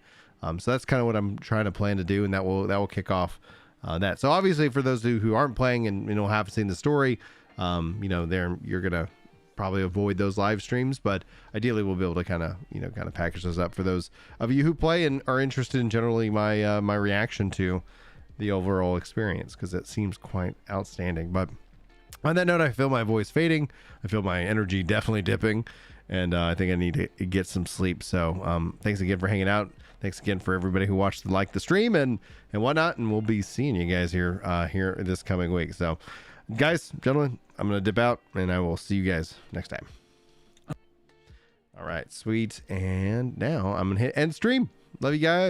So that's kind of what I'm trying to plan to do, and that will kick off that. So obviously for those who aren't playing and haven't seen the story, you're gonna probably avoid those live streams, but ideally we'll be able to kind of package those up for those of you who play and are interested in generally my my reaction to the overall experience, because it seems quite outstanding. But on that note, I feel my voice fading. I feel my energy definitely dipping, and I think I need to get some sleep. So thanks again for hanging out. Thanks again for everybody who watched the stream and whatnot, and we'll be seeing you guys here this coming week. So guys, gentlemen, I'm gonna dip out, and I will see you guys next time. All right, sweet. And now I'm gonna hit end stream. Love you guys.